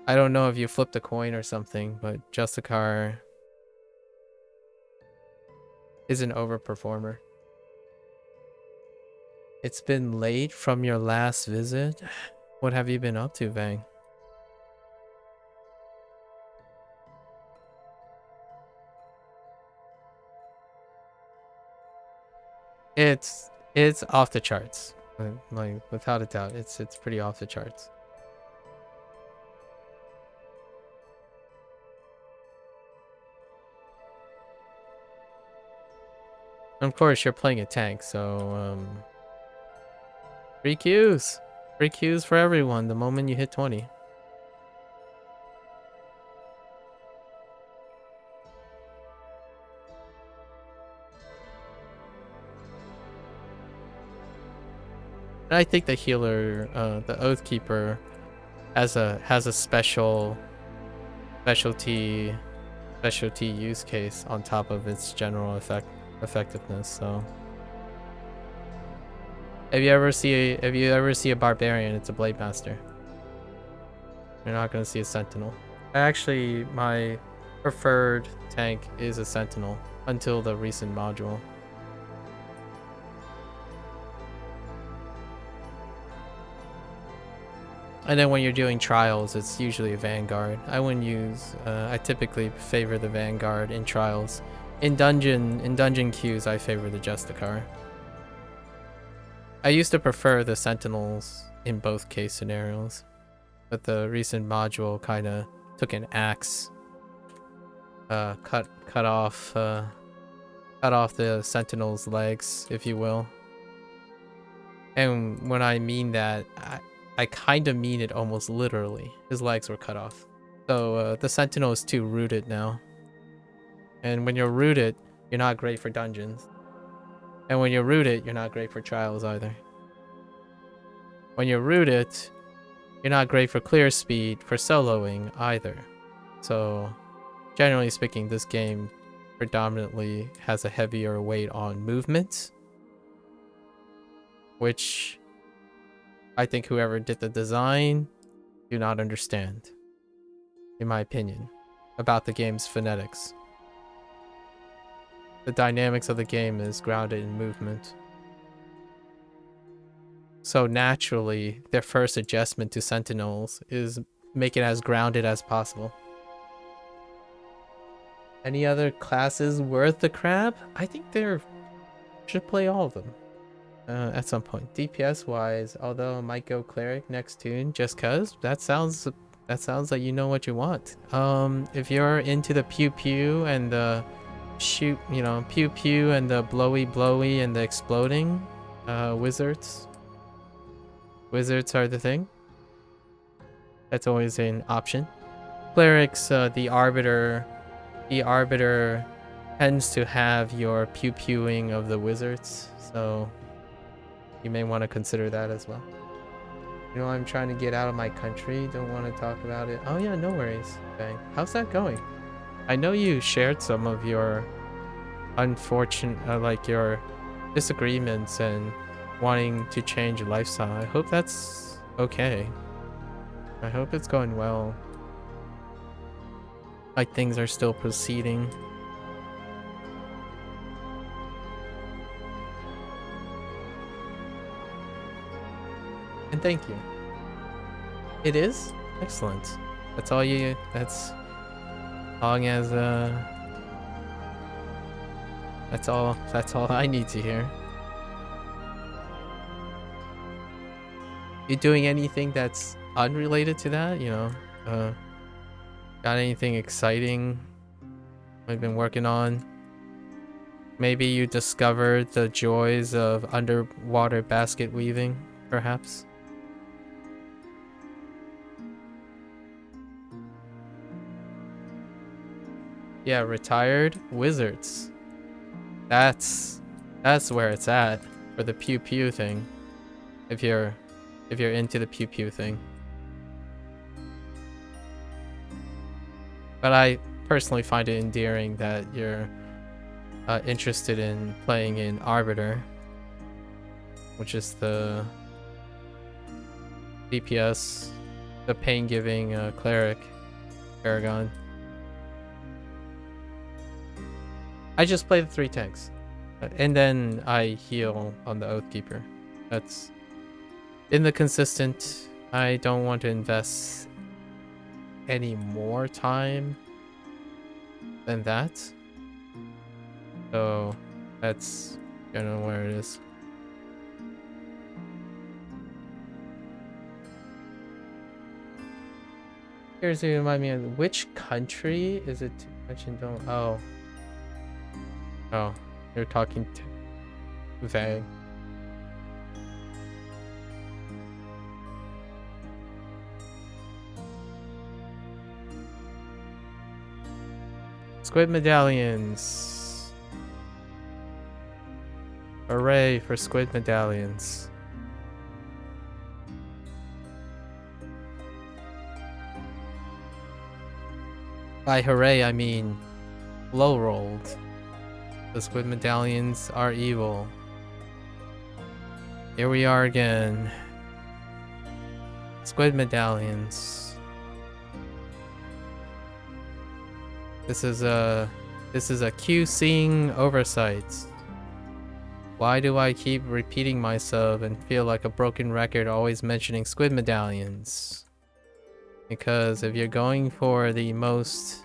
I don't know if you flipped a coin or something, but Justicar is an overperformer. It's been late from your last visit. What have you been up to, Vang? It's off the charts. Like, without a doubt, it's pretty off the charts. Of course, you're playing a tank, so free Qs. Free Qs for everyone the moment you hit 20. And I think the healer, the Oathkeeper, has a specialty use case on top of its general effectiveness. So if you ever see a barbarian, it's a blade master. You're not gonna see a sentinel. Actually, my preferred tank is a sentinel until the recent module. And then when you're doing trials, it's usually a vanguard. I wouldn't use... I typically favor the vanguard in trials. In dungeon queues, I favor the Justicar. I used to prefer the sentinels in both case scenarios, but the recent module kind of took an axe, cut off the sentinel's legs, if you will. And when I mean that, I kind of mean it almost literally. His legs were cut off. So the sentinel is too rooted now. And when you're rooted, you're not great for dungeons. And when you're rooted, you're not great for trials either. When you're rooted, you're not great for clear speed, for soloing either. So generally speaking, this game predominantly has a heavier weight on movement, which I think whoever did the design do not understand, in my opinion, about the game's phonetics. The dynamics of the game is grounded in movement. So naturally, their first adjustment to Sentinels is make it as grounded as possible. Any other classes worth the crap? I think should play all of them. At some point. DPS wise, although I might go cleric next tune just cause that sounds like you know what you want. If you're into the pew pew and the shoot, you know, pew pew and the blowy blowy and the exploding wizards. Wizards are the thing. That's always an option. Clerics, the arbiter tends to have your pew pewing of the wizards, so you may want to consider that as well. You know, I'm trying to get out of my country. Don't want to talk about it. Oh yeah, no worries. Okay, how's that going? I know you shared some of your unfortunate, like your disagreements and wanting to change your lifestyle. I hope that's okay. I hope it's going well. Like things are still proceeding. And thank you. It is? Excellent. That's all you, that's long as that's all I need to hear. You doing anything that's unrelated to that, you know? Got anything exciting I've been working on? Maybe you discovered the joys of underwater basket weaving, perhaps? Yeah, retired wizards. That's where it's at for the pew pew thing. If you're into the pew pew thing. But I personally find it endearing that you're interested in playing in Arbiter, which is the DPS, the pain-giving cleric paragon. I just play the 3 tanks, and then I heal on the Oathkeeper. That's in the consistent. I don't want to invest any more time than that, so that's generally where it is. Here's to remind me of which country is it too much and don't. Oh, you're talking to vague. Squid medallions. Hooray for squid medallions. By hooray, I mean low rolled. The squid medallions are evil. Here we are again. Squid medallions. This is a QCing oversight. Why do I keep repeating myself and feel like a broken record always mentioning squid medallions? Because if you're going for the most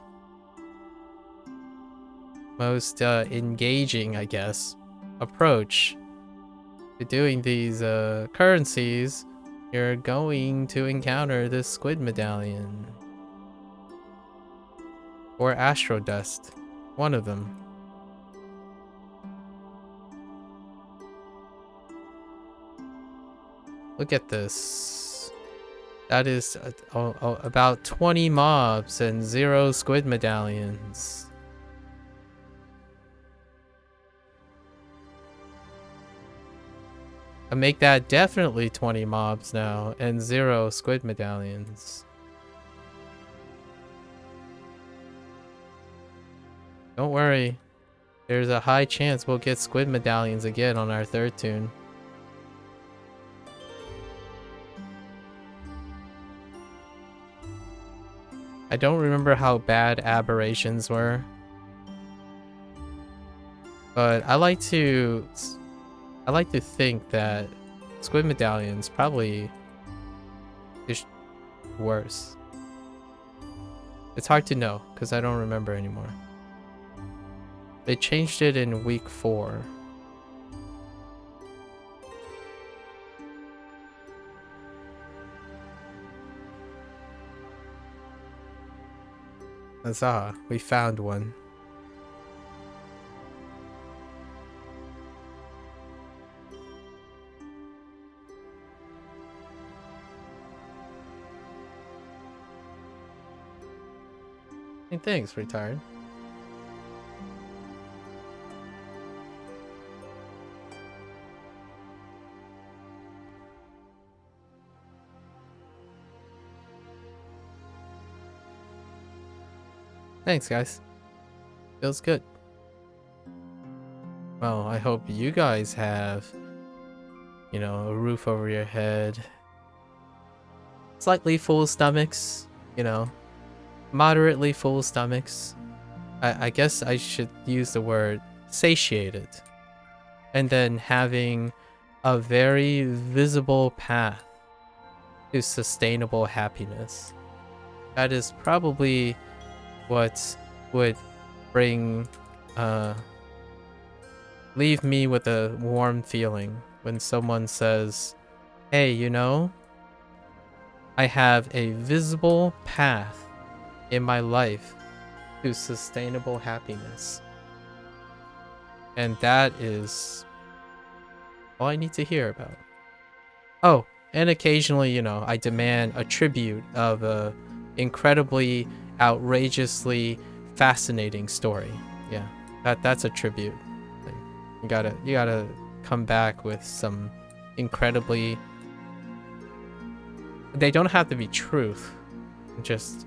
engaging, I guess, approach to doing these currencies, you're going to encounter this squid medallion. Or Astro Dust. One of them. Look at this. That is about 20 mobs and 0 squid medallions. I make that definitely 20 mobs now and 0 squid medallions. Don't worry. There's a high chance we'll get squid medallions again on our 3rd tune. I don't remember how bad aberrations were, but I like to think that squid medallions probably is worse. It's hard to know because I don't remember anymore. They changed it in week 4. Huzzah, we found one. Hey, thanks, retired. Thanks, guys. Feels good. Well, I hope you guys have, you know, a roof over your head, slightly full stomachs, you know, moderately full stomachs. I guess I should use the word satiated. And then having a very visible path to sustainable happiness. That is probably what would bring, leave me with a warm feeling when someone says, hey, you know, I have a visible path in my life to sustainable happiness. And that is all I need to hear about. Oh, and occasionally, you know, I demand a tribute of a incredibly, outrageously fascinating story. Yeah, that's a tribute. You gotta come back with some incredibly. They don't have to be truth. Just,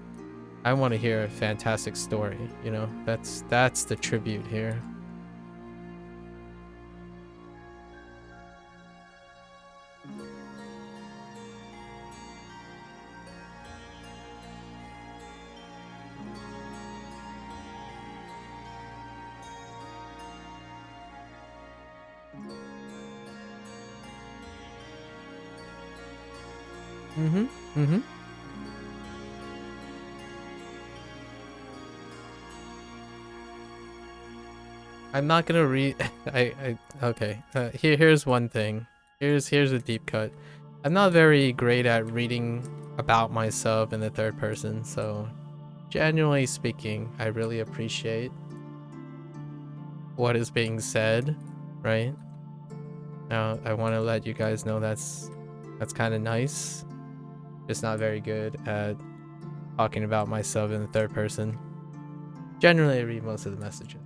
I want to hear a fantastic story. You know, that's the tribute here. Mm-hmm. Mm-hmm. I'm not gonna read. Okay. Here's one thing. Here's a deep cut. I'm not very great at reading about myself in the third person, so genuinely speaking, I really appreciate what is being said, right? Now, I want to let you guys know that's kind of nice. Just not very good at talking about myself in the third person. Generally, I read most of the messages.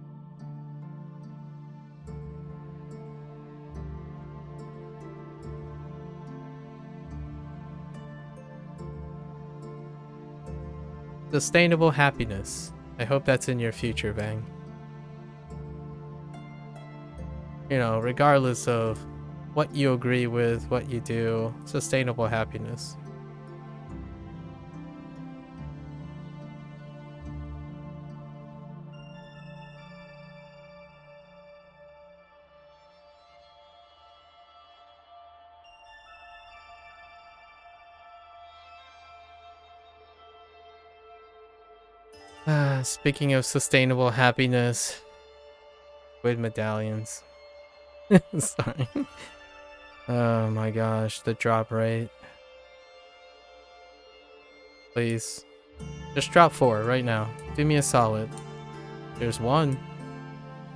Sustainable happiness. I hope that's in your future, Bang. You know, regardless of what you agree with, what you do, sustainable happiness. Speaking of sustainable happiness, with medallions. Sorry. Oh my gosh, the drop rate. Please. Just drop 4 right now. Do me a solid. There's one.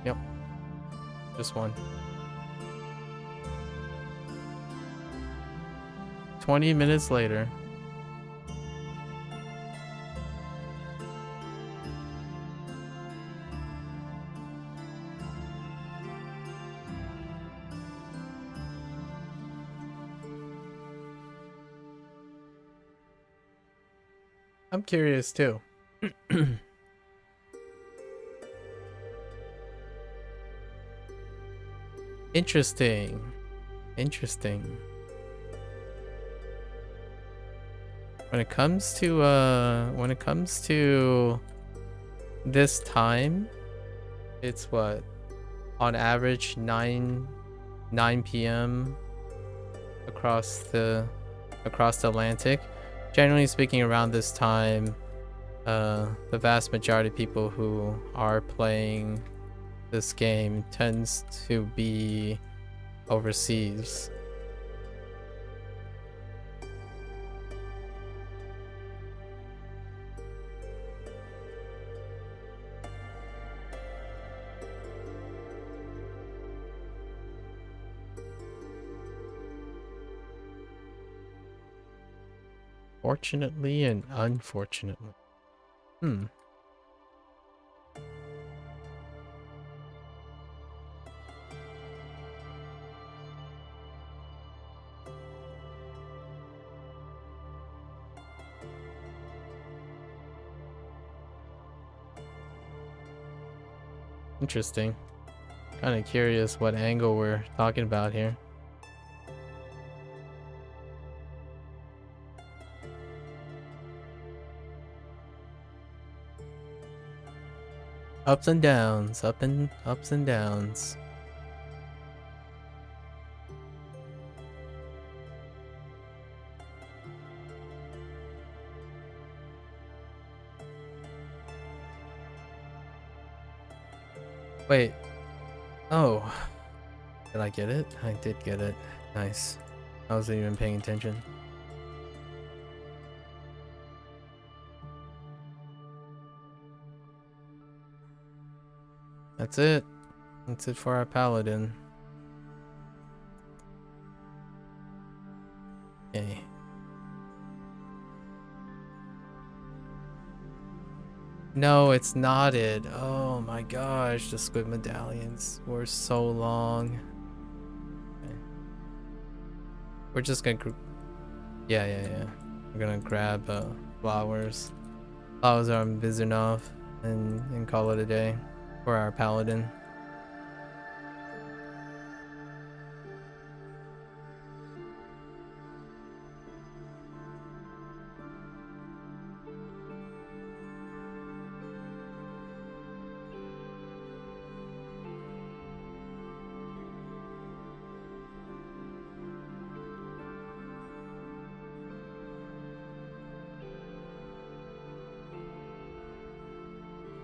Yep. Just one. 20 minutes later. I'm curious too. Interesting. Interesting. When it comes to this time, it's what? On average 9 p.m. across the Atlantic. Generally speaking, around this time, the vast majority of people who are playing this game tends to be overseas. Fortunately and unfortunately. Interesting. Kind of curious what angle we're talking about here. Ups and downs, ups and downs. Wait. Oh. Did I get it? I did get it. Nice. I wasn't even paying attention. That's it. That's it for our paladin. Okay. No, it's not it. Oh my gosh, the squid medallions were so long. Okay. We're just gonna yeah. We're gonna grab flowers. Flowers are Vizernov and call it a day for our paladin.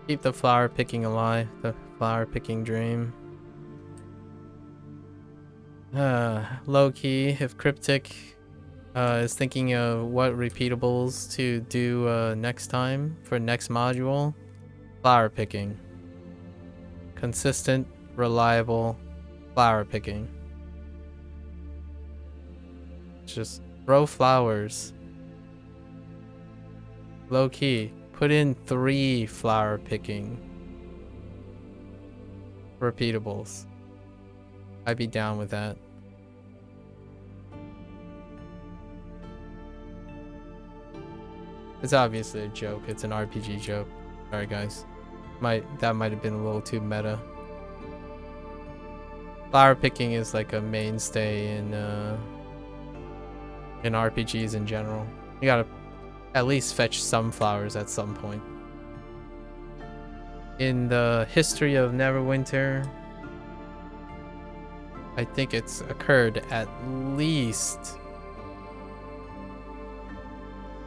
Keep the flower picking alive, the flower picking dream. Low key, if Cryptic is thinking of what repeatables to do next time for next module, flower picking. Consistent, reliable flower picking. Just throw flowers. Low key. Put in 3 flower picking repeatables. I'd be down with that. It's obviously a joke. It's an RPG joke. Sorry guys. That might have been a little too meta. Flower picking is like a mainstay in RPGs in general. You gotta at least fetch some flowers at some point. In the history of Neverwinter, I think it's occurred at least...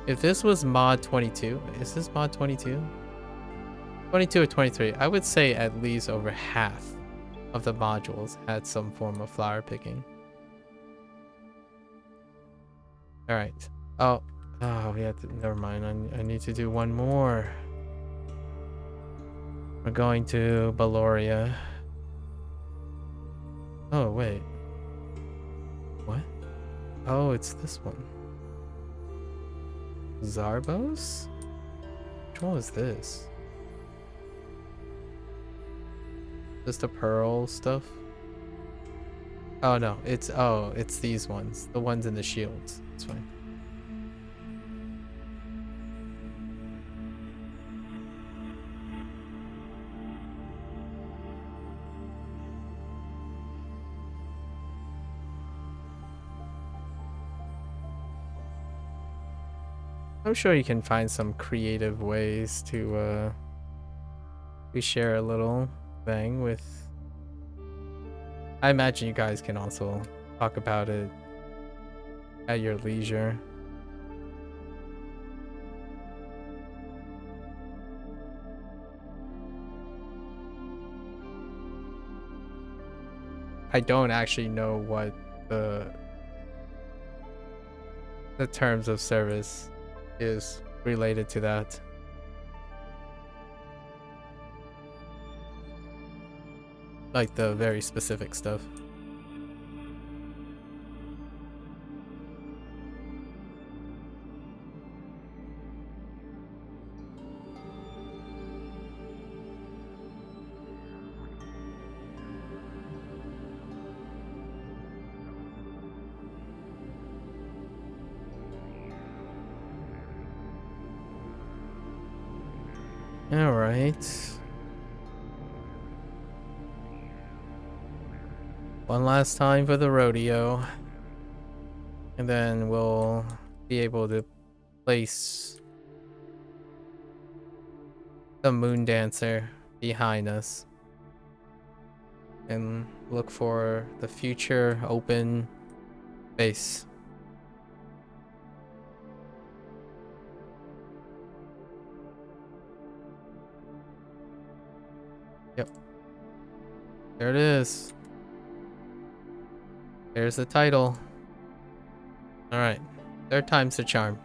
If this was mod 22, is this mod 22? 22 or 23, I would say at least over half of the modules had some form of flower picking. Alright. Oh, we have to, never mind. I need to do one more. We're going to Baloria. Oh, wait. What? Oh, it's this one. Zarbos? Which one was this? Just the pearl stuff? Oh no, it's these ones. The ones in the shields. It's fine. I'm sure you can find some creative ways to share a little thing with. I imagine you guys can also talk about it at your leisure. I don't actually know what the terms of service is related to that. Like the very specific stuff. All right. One last time for the rodeo. And then we'll be able to place the moon dancer behind us. And look for the future open base. Yep. There it is. There's the title. Alright. Third time's the charm.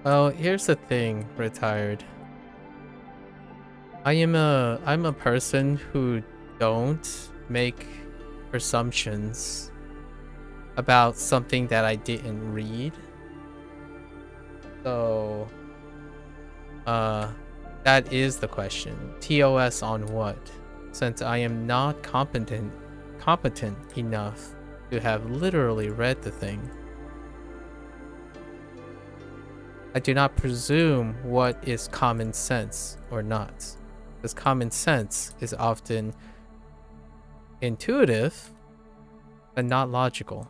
Well, here's the thing, retired. I'm a person who don't make presumptions about something that I didn't read. So that is the question. TOS on what? Since I am not competent enough to have literally read the thing. I do not presume what is common sense or not. Because common sense is often intuitive, but not logical.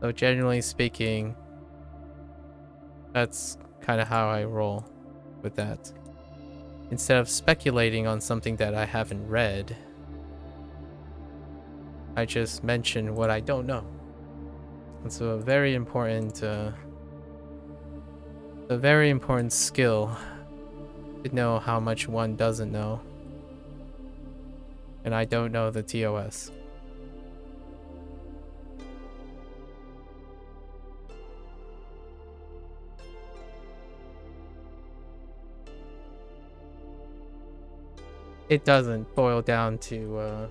So generally speaking, that's kind of how I roll with that. Instead of speculating on something that I haven't read, I just mention what I don't know. It's a very important skill to know how much one doesn't know. And I don't know the TOS. It doesn't boil down to,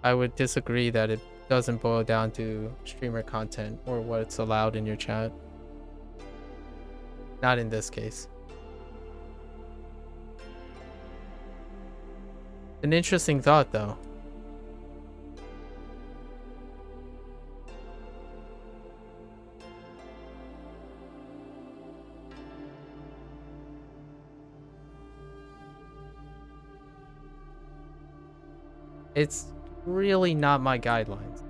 I would disagree that it doesn't boil down to streamer content or what's allowed in your chat. Not in this case. An interesting thought, though. It's really not my guidelines.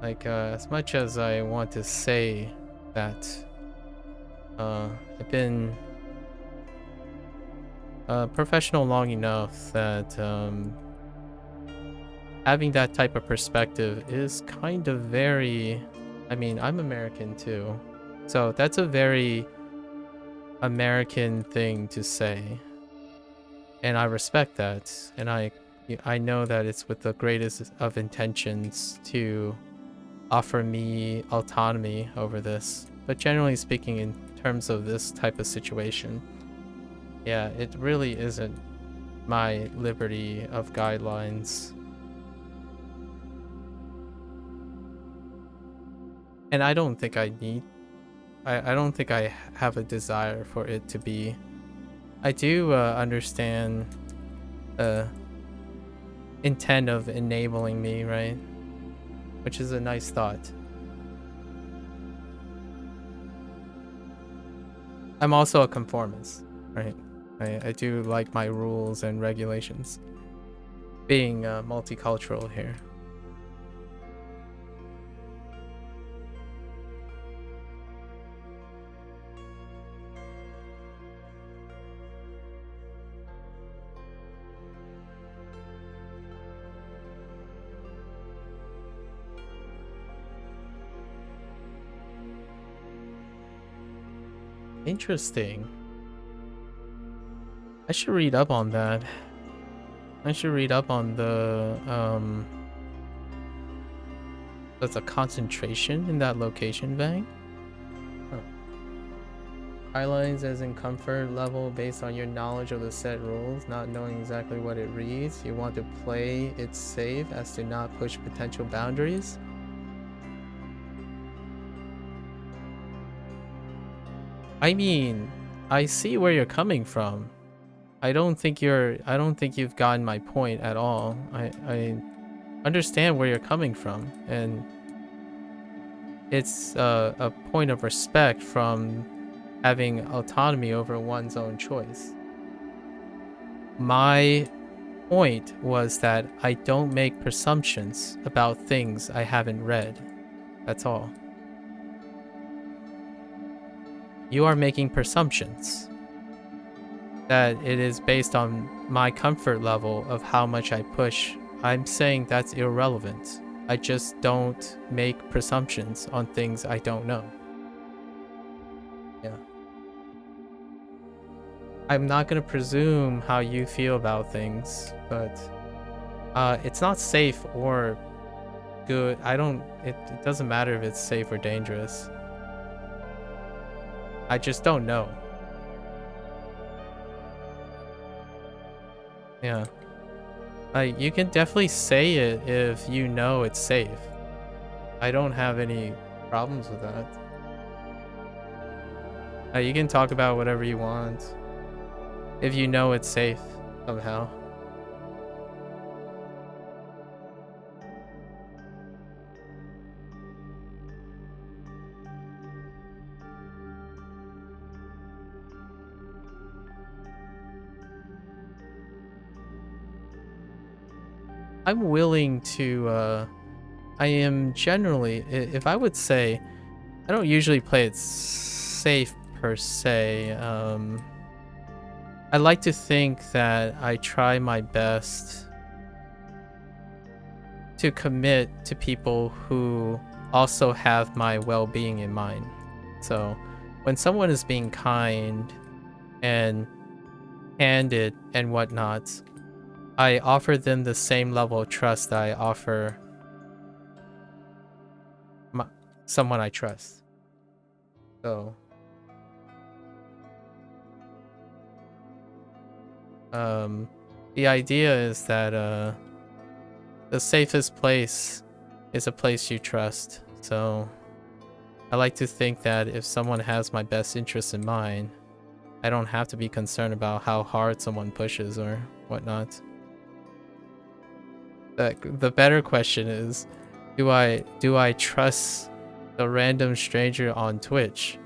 Like, as much as I want to say that I've been professional long enough that having that type of perspective is kind of very... I mean, I'm American too. So that's a very American thing to say. And I respect that. And I know that it's with the greatest of intentions to offer me autonomy over this. But generally speaking, in terms of this type of situation, yeah, it really isn't my liberty of guidelines. And I don't think I need... I don't think I have a desire for it to be. I do understand the intent of enabling me, right? Which is a nice thought. I'm also a conformist, right? I do like my rules and regulations. Being multicultural here. Interesting. I should read up on that. I should read up on the that's a concentration in that location bank. Huh. Guidelines as in comfort level based on your knowledge of the set rules, not knowing exactly what it reads. You want to play it safe as to not push potential boundaries. I mean, I see where you're coming from. I don't think you've gotten my point at all. I understand where you're coming from, and it's a point of respect from having autonomy over one's own choice. My point was that I don't make presumptions about things I haven't read. That's all. You are making presumptions that it is based on my comfort level of how much I push. I'm saying that's irrelevant. I just don't make presumptions on things I don't know. Yeah. I'm not gonna presume how you feel about things, but it's not safe or good. It doesn't matter if it's safe or dangerous. I just don't know. Yeah. You can definitely say it if you know it's safe. I don't have any problems with that. You can talk about whatever you want if you know it's safe somehow. I'm willing to, I am generally, if I would say, I don't usually play it safe per se. I like to think that I try my best to commit to people who also have my well-being in mind. So when someone is being kind and candid and whatnot, I offer them the same level of trust that I offer someone I trust. So the idea is that the safest place is a place you trust. So I like to think that if someone has my best interest in mind, I don't have to be concerned about how hard someone pushes or whatnot. The better question is, do I trust a random stranger on Twitch?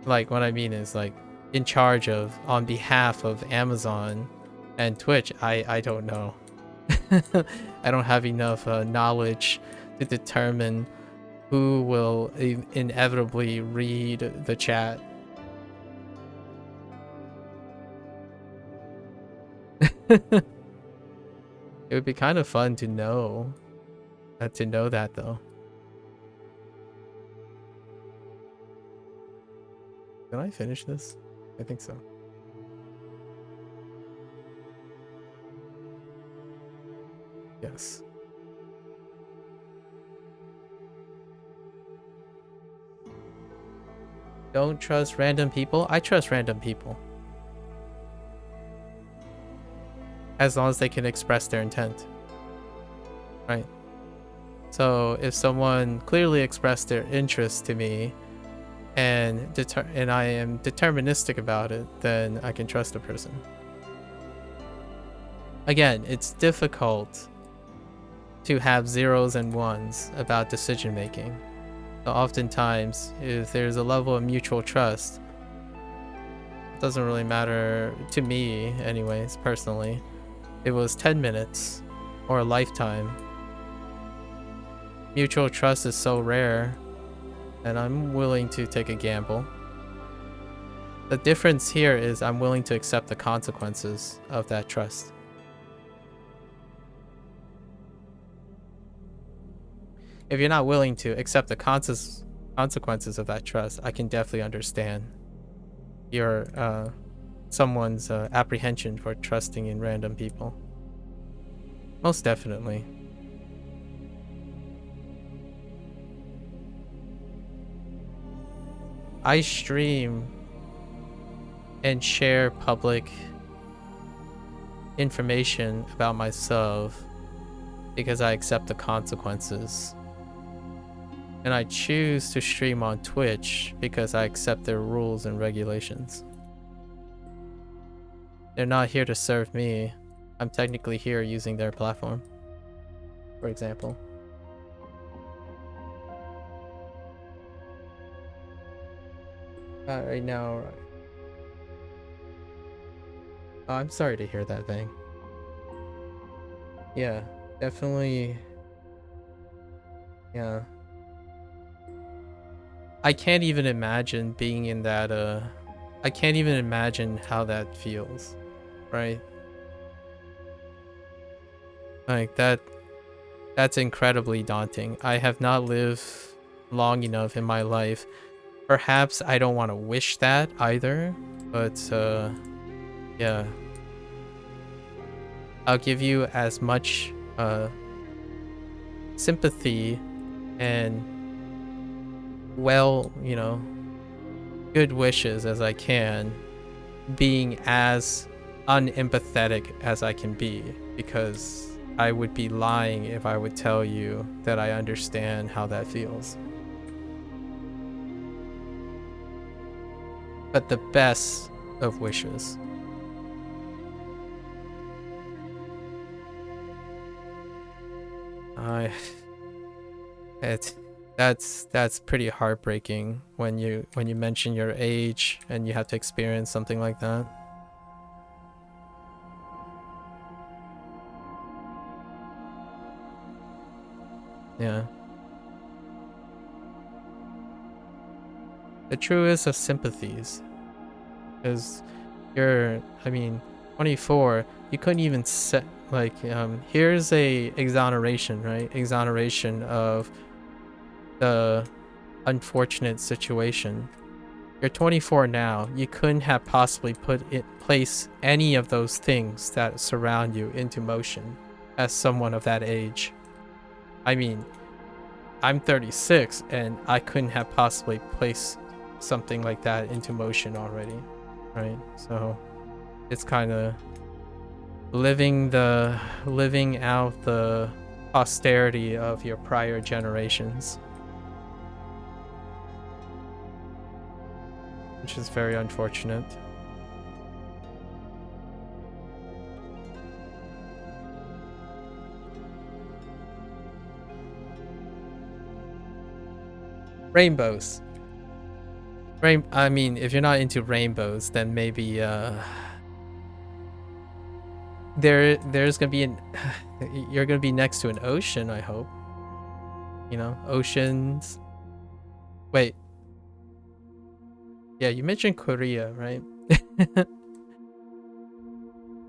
Like, what I mean is, like, in charge of, on behalf of Amazon and Twitch, I don't know. I don't have enough knowledge to determine who will inevitably read the chat. It would be kind of fun to know that though. Did I finish this? I think so. Yes. Don't trust random people. I trust random people. As long as they can express their intent. Right? So if someone clearly expressed their interest to me and I am deterministic about it, then I can trust the person. Again, it's difficult to have zeros and ones about decision making. So oftentimes, if there's a level of mutual trust, it doesn't really matter to me anyways, personally. It was 10 minutes or a lifetime. Mutual trust is so rare, and I'm willing to take a gamble. The difference here is I'm willing to accept the consequences of that trust. If you're not willing to accept the consequences of that trust, I can definitely understand your someone's apprehension for trusting in random people. Most definitely. I stream and share public information about myself because I accept the consequences. And I choose to stream on Twitch because I accept their rules and regulations. They're not here to serve me. I'm technically here using their platform, for example. Right now. Oh, I'm sorry to hear that, Vang. Yeah, definitely. Yeah. I can't even imagine being in that, I can't even imagine how that feels, right? Like, that's incredibly daunting. I have not lived long enough in my life. Perhaps I don't want to wish that either, but, yeah. I'll give you as much, sympathy and, well, you know, good wishes as I can, being as unempathetic as I can be, because I would be lying if I would tell you that I understand how that feels. But the best of wishes. That's pretty heartbreaking when you mention your age and you have to experience something like that. Yeah. The truest of sympathies. Because you're, I mean, 24, you couldn't even set, like, here's a exoneration, right? Exoneration of the unfortunate situation. You're 24 now. You couldn't have possibly place any of those things that surround you into motion as someone of that age. I mean, I'm 36 and I couldn't have possibly placed something like that into motion already, right? So it's kind of living out the posterity of your prior generations, which is very unfortunate. Rainbows. I mean, if you're not into rainbows, then maybe there's gonna be you're gonna be next to an ocean, I hope. You know, oceans. Wait. Yeah, you mentioned Korea, right?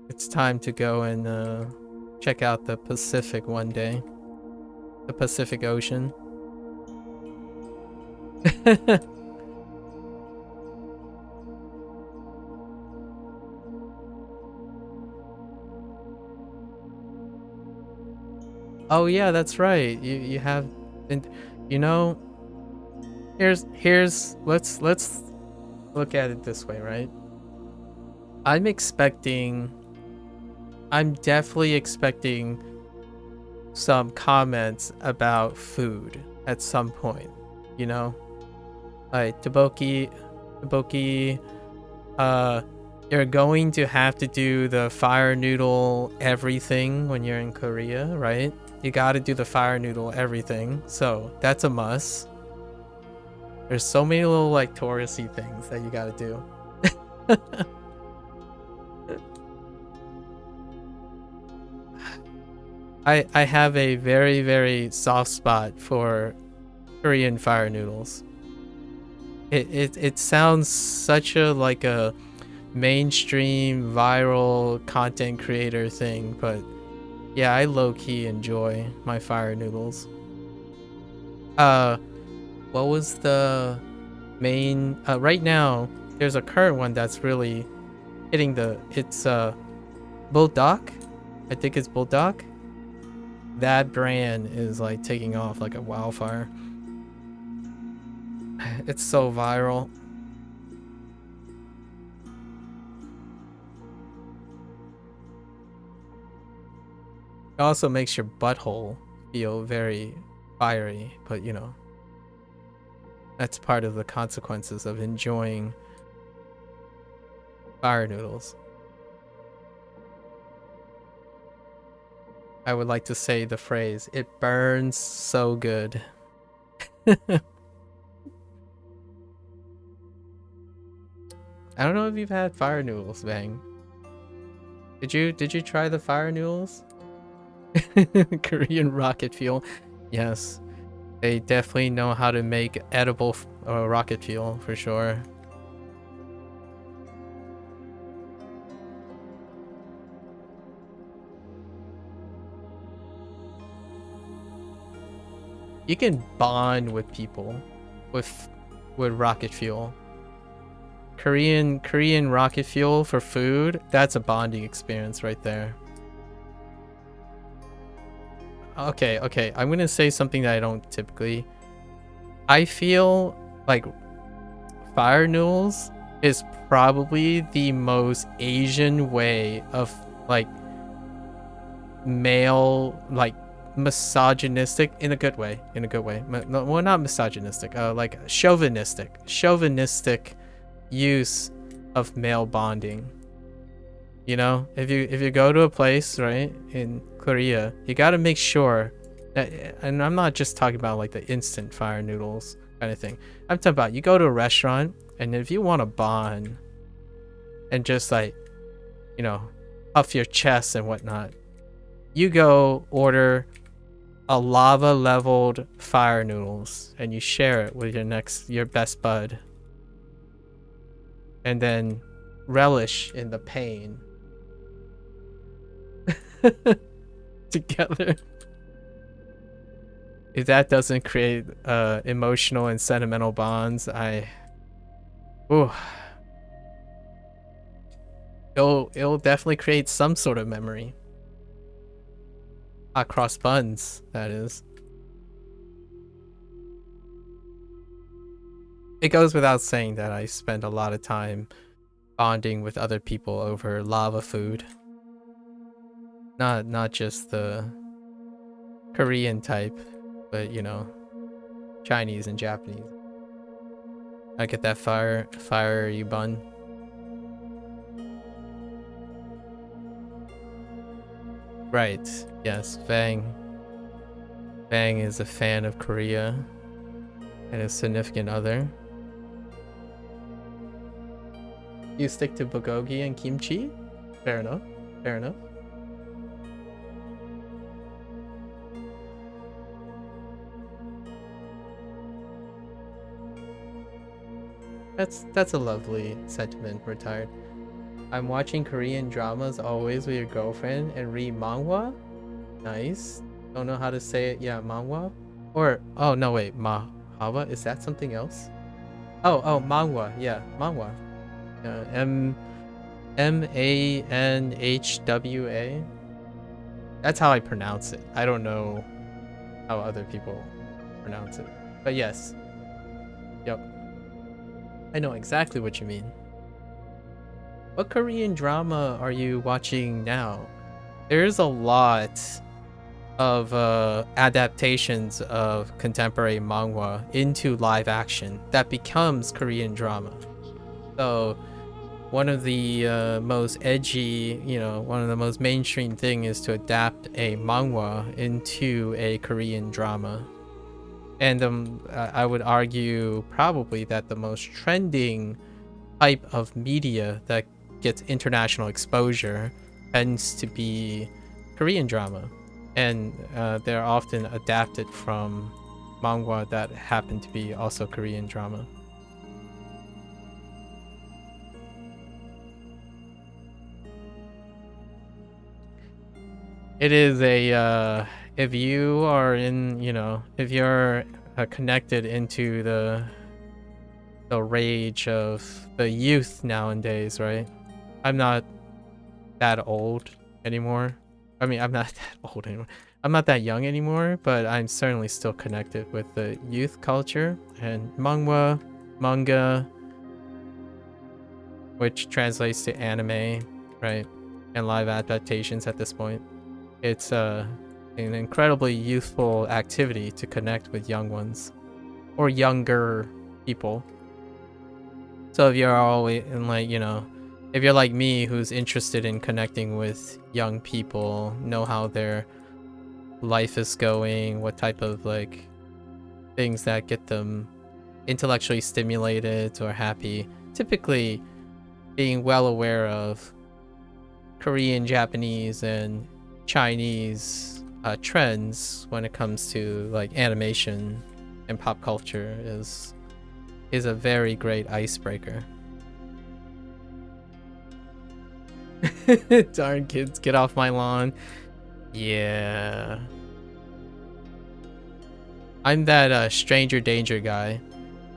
It's time to go and check out the Pacific one day. The Pacific Ocean. Oh yeah, that's right. You have, and you know, let's look at it this way, right? I'm definitely expecting some comments about food at some point, you know? Like Taboki, uh, you're going to have to do the fire noodle everything when you're in Korea, right? You gotta do the fire noodle everything, so that's a must. There's so many little like touristy things that you gotta do. I have a very, very soft spot for Korean fire noodles. It sounds such a like a mainstream viral content creator thing, but yeah, I low-key enjoy my fire noodles. What was the main right now there's a current one that's really hitting it's Bulldog. I think it's Bulldog. That brand is like taking off like a wildfire. It's so viral. It also makes your butthole feel very fiery, but you know, that's part of the consequences of enjoying fire noodles. I would like to say the phrase, it burns so good. I don't know if you've had fire noodles, Bang. Did you try the fire noodles? Korean rocket fuel. Yes. They definitely know how to make edible rocket fuel for sure. You can bond with people with rocket fuel. Korean rocket fuel for food, that's a bonding experience right there. Okay, I'm gonna say something that I don't typically. I feel like fire noodles is probably the most Asian way of like male, like misogynistic in a good way, no, well, not misogynistic, like chauvinistic use of male bonding. You know, if you go to a place, right, in Korea, you got to make sure that, and I'm not just talking about like the instant fire noodles kind of thing. I'm talking about you go to a restaurant, and if you want to bond and just like, you know, puff your chest and whatnot, you go order a lava leveled fire noodles and you share it with your best bud, and then relish in the pain together. If that doesn't create emotional and sentimental bonds, it'll definitely create some sort of memory across buns, that is. It goes without saying that I spend a lot of time bonding with other people over lava food. Not just the Korean type, but you know, Chinese and Japanese. I get that fiery bun. Right. Yes, Bang is a fan of Korea and a significant other. You stick to bulgogi and kimchi? Fair enough. That's a lovely sentiment, retired. I'm watching Korean dramas always with your girlfriend and read manhwa. Nice. Don't know how to say it. Yeah, manhwa. Or oh no, wait, mahwa. Is that something else? Oh, manhwa. Yeah, manhwa. MANHWA. That's how I pronounce it. I don't know how other people pronounce it. But yes. Yep. I know exactly what you mean. What Korean drama are you watching now? There's a lot of adaptations of contemporary manhwa into live action that becomes Korean drama. So one of the most edgy, you know, one of the most mainstream thing is to adapt a manhwa into a Korean drama. And I would argue probably that the most trending type of media that gets international exposure tends to be Korean drama. And they're often adapted from manhwa that happen to be also Korean drama. It is a if you are in, you know, if you're connected into the rage of the youth nowadays, right? I'm not that old anymore. I mean, I'm not that old anymore. I'm not that young anymore, but I'm certainly still connected with the youth culture and manhwa, manga, which translates to anime, right? And live adaptations at this point. It's an incredibly youthful activity to connect with young ones or younger people. So if you're always in, like, you know, if you're like me who's interested in connecting with young people, know how their life is going, what type of like things that get them intellectually stimulated or happy. Typically being well aware of Korean, Japanese, and Chinese trends when it comes to like animation and pop culture is a very great icebreaker. Darn kids, get off my lawn. Yeah. I'm that stranger danger guy.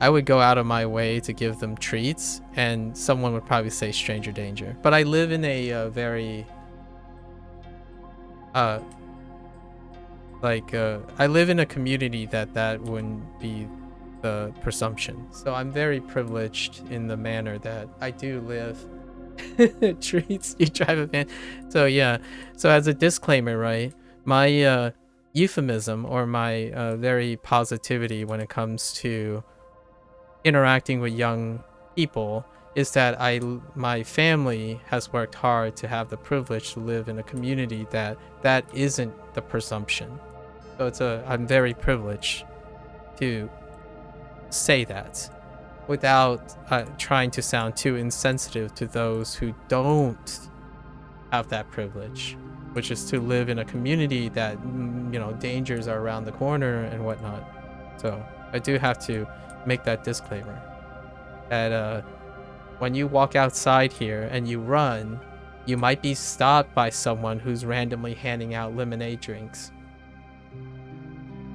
I would go out of my way to give them treats, and someone would probably say stranger danger. But I live in a very... I live in a community that wouldn't be the presumption. So I'm very privileged in the manner that I do live. Treats, you drive a van. So yeah, so as a disclaimer, right, my euphemism or my very positivity when it comes to interacting with young people is that my family has worked hard to have the privilege to live in a community that isn't the presumption. So I'm very privileged to say that without trying to sound too insensitive to those who don't have that privilege, which is to live in a community that, you know, dangers are around the corner and whatnot. So I do have to make that disclaimer that when you walk outside here and you run, you might be stopped by someone who's randomly handing out lemonade drinks,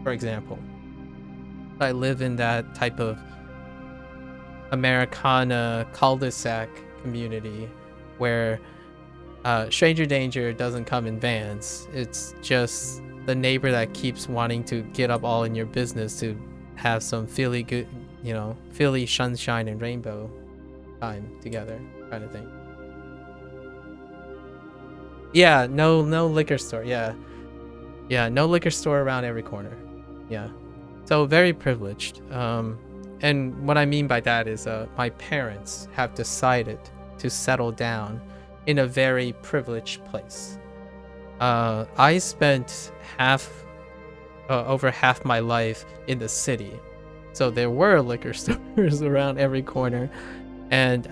for example. I live in that type of Americana cul-de-sac community where stranger danger doesn't come in vans. It's just the neighbor that keeps wanting to get up all in your business to have some Philly good, you know, Philly sunshine and rainbow time together kind of thing. Yeah, no liquor store. Yeah, no liquor store around every corner. Yeah, so very privileged. And what I mean by that is my parents have decided to settle down in a very privileged place. I spent over half my life in the city, so there were liquor stores around every corner, and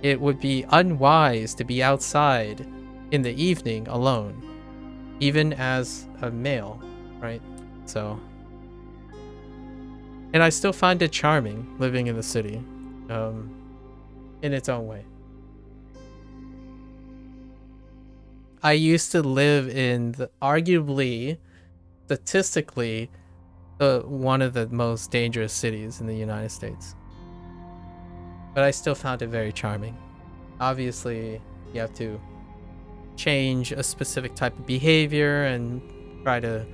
it would be unwise to be outside in the evening alone, even as a male, right? So... and I still find it charming living in the city, in its own way. I used to live in arguably, statistically, one of the most dangerous cities in the United States. But I still found it very charming. Obviously, you have to change a specific type of behavior and try to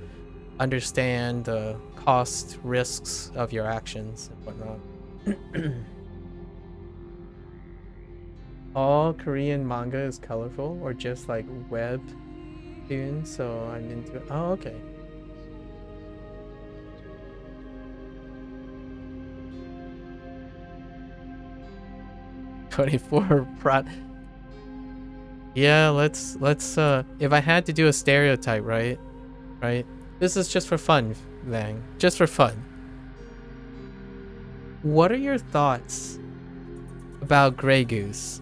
understand the cost risks of your actions and whatnot. All Korean manga is colorful or just like webtoons, so I'm into it. Oh, okay. Yeah, let's if I had to do a stereotype, right? This is just for fun, Vang. Just for fun. What are your thoughts about Grey Goose?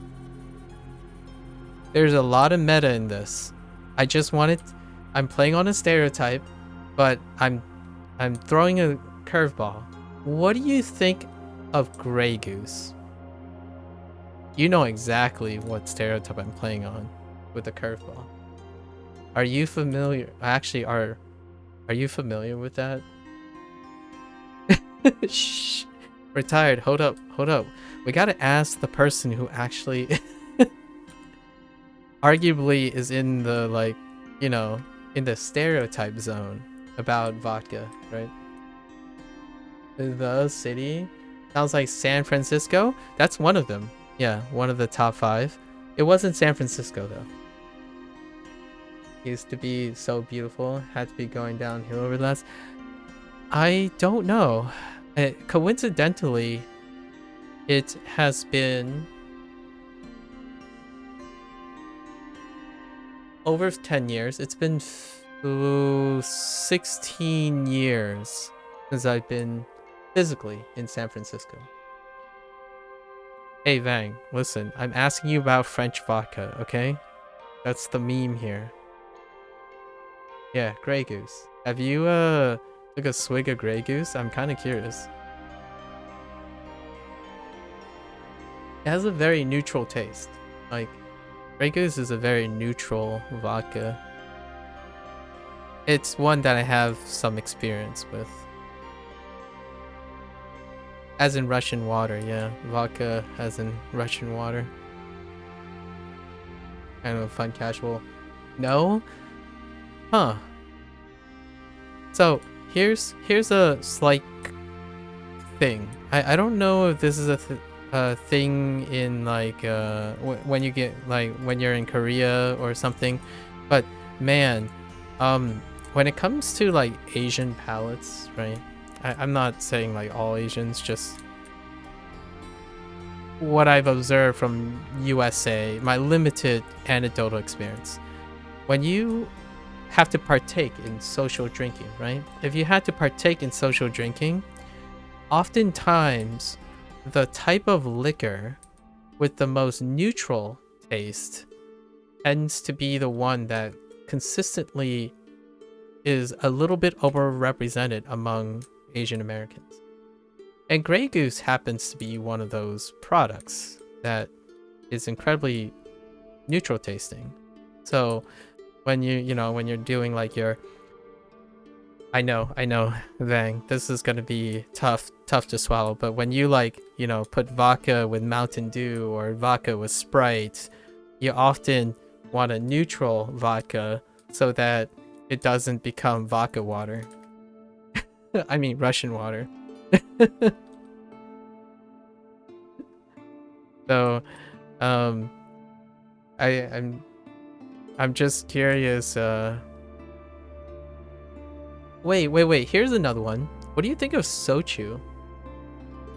There's a lot of meta in this. I'm playing on a stereotype, but I'm throwing a curveball. What do you think of Grey Goose? You know exactly what stereotype I'm playing on with the curveball. Are you familiar? Actually, are you familiar with that? Shh. Retired. Hold up. We gotta ask the person who actually arguably is in the, like, you know, in the stereotype zone about vodka, right? The city sounds like San Francisco. That's one of them. Yeah, one of the top 5. It wasn't San Francisco though. It used to be so beautiful, had to be going downhill over the last... I don't know. Coincidentally, it has been over 10 years. It's been 16 years since I've been physically in San Francisco. Hey Vang, listen, I'm asking you about French vodka, okay? That's the meme here. Yeah, Grey Goose. Have you took a swig of Grey Goose? I'm kind of curious. It has a very neutral taste. Like, Grey Goose is a very neutral vodka. It's one that I have some experience with. As in Russian water, yeah. Vodka as in Russian water. Kind of a fun casual. No? Huh. So, here's a slight thing. I don't know if this is a thing in like when you get like when you're in Korea or something, but man, when it comes to like Asian palates, right? I'm not saying like all Asians, just what I've observed from USA, my limited anecdotal experience. When you have to partake in social drinking, right? If you had to partake in social drinking, oftentimes the type of liquor with the most neutral taste tends to be the one that consistently is a little bit overrepresented among Asian Americans. And Grey Goose happens to be one of those products that is incredibly neutral tasting. So when when you're doing like your I know, Vang, this is gonna be tough to swallow, but when you like, put vodka with Mountain Dew or vodka with Sprite, you often want a neutral vodka so that it doesn't become vodka water. I mean Russian water. So, I'm just curious. Wait. Here's another one. What do you think of soju?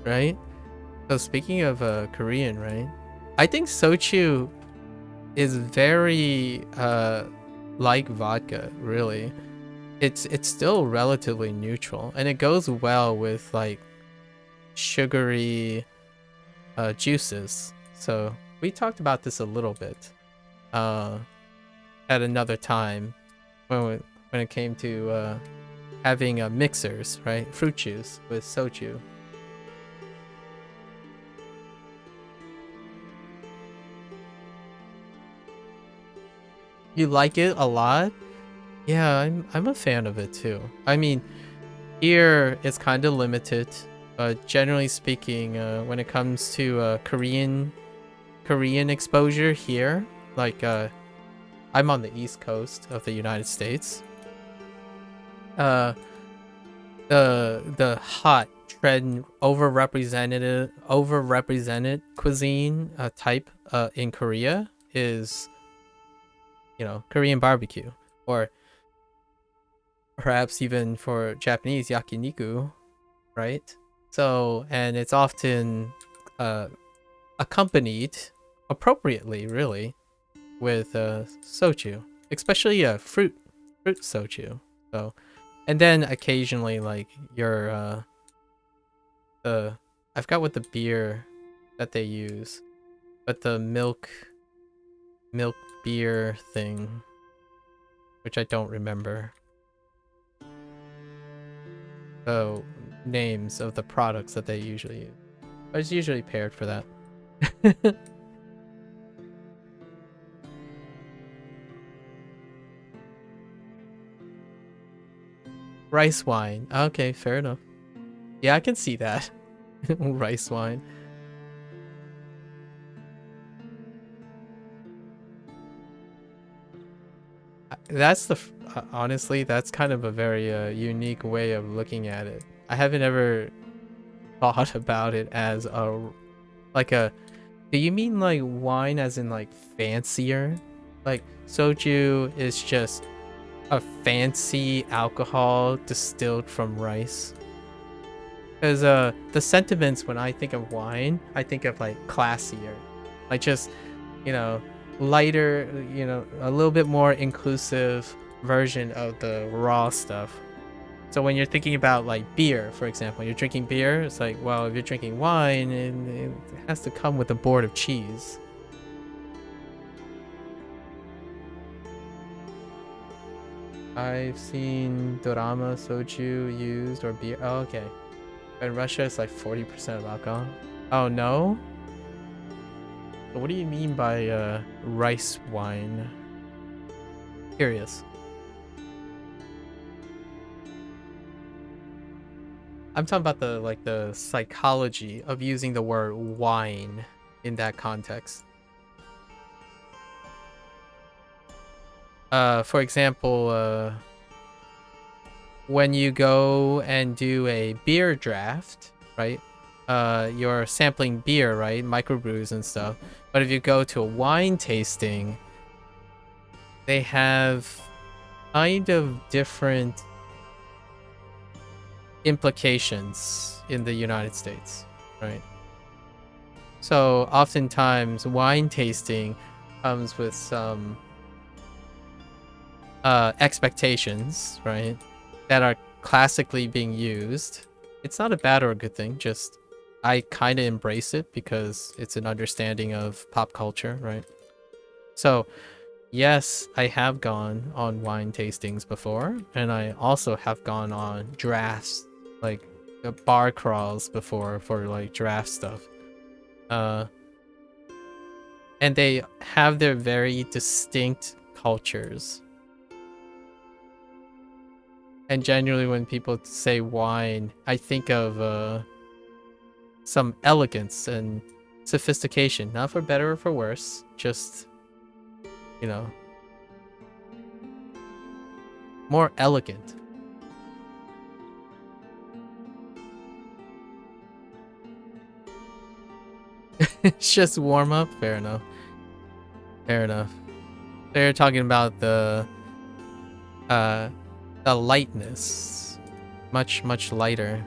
Right. So speaking of Korean, right? I think soju is very like vodka. Really, it's still relatively neutral, and it goes well with like sugary juices. So we talked about this a little bit at another time when it came to having mixers, right? Fruit juice with soju. You like it a lot? Yeah, I'm a fan of it too. I mean, here it's kind of limited, but generally speaking, when it comes to Korean exposure here, like I'm on the East Coast of the United States. The hot trend overrepresented cuisine type in Korea is Korean barbecue, or perhaps even for Japanese yakiniku, right? So, and it's often accompanied appropriately, really, with soju, especially fruit soju. So, and then occasionally like your I forgot what the beer that they use, but the milk beer thing, which I don't remember. So names of the products that they usually use. But it's usually paired for that. Rice wine. Okay, fair enough. Yeah, I can see that. Rice wine. That's honestly, that's kind of a very unique way of looking at it. I haven't ever thought about it as do you mean like wine as in like fancier? Like soju is just a fancy alcohol distilled from rice? Because the sentiments when I think of wine, I think of like classier, like just lighter, a little bit more inclusive, version of the raw stuff. So when you're thinking about like beer, for example, you're drinking beer, it's like, well, if you're drinking wine, it has to come with a board of cheese. I've seen dorama soju used or beer. Oh, okay. In Russia, it's like 40% of alcohol. Oh, no? What do you mean by rice wine? Curious. I'm talking about the psychology of using the word wine in that context. For example, when you go and do a beer draft, right? You're sampling beer, right? Microbrews and stuff. But if you go to a wine tasting, they have kind of different implications in the United States, right? So oftentimes wine tasting comes with some expectations, right, that are classically being used. It's not a bad or a good thing, just I kind of embrace it because it's an understanding of pop culture, right? So yes, I have gone on wine tastings before, and I also have gone on drafts, like bar crawls before for like draft stuff. And they have their very distinct cultures. And generally when people say wine, I think of some elegance and sophistication, not for better or for worse, just, you know, more elegant. It's just warm up. Fair enough. Fair enough. They're talking about the lightness, much lighter.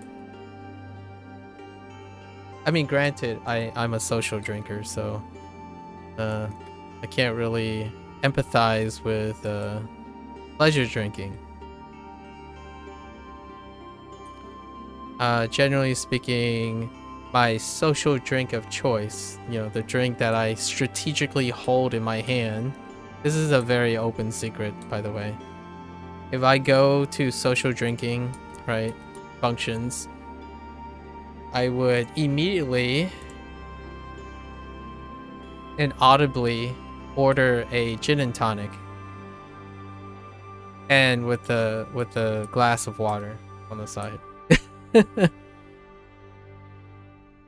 I mean, granted, I'm a social drinker, so I can't really empathize with pleasure drinking. Generally speaking, my social drink of choice, you know, the drink that I strategically hold in my hand. This is a very open secret, by the way. If I go to social drinking, right, functions, I would immediately and audibly order a gin and tonic, and with a glass of water on the side.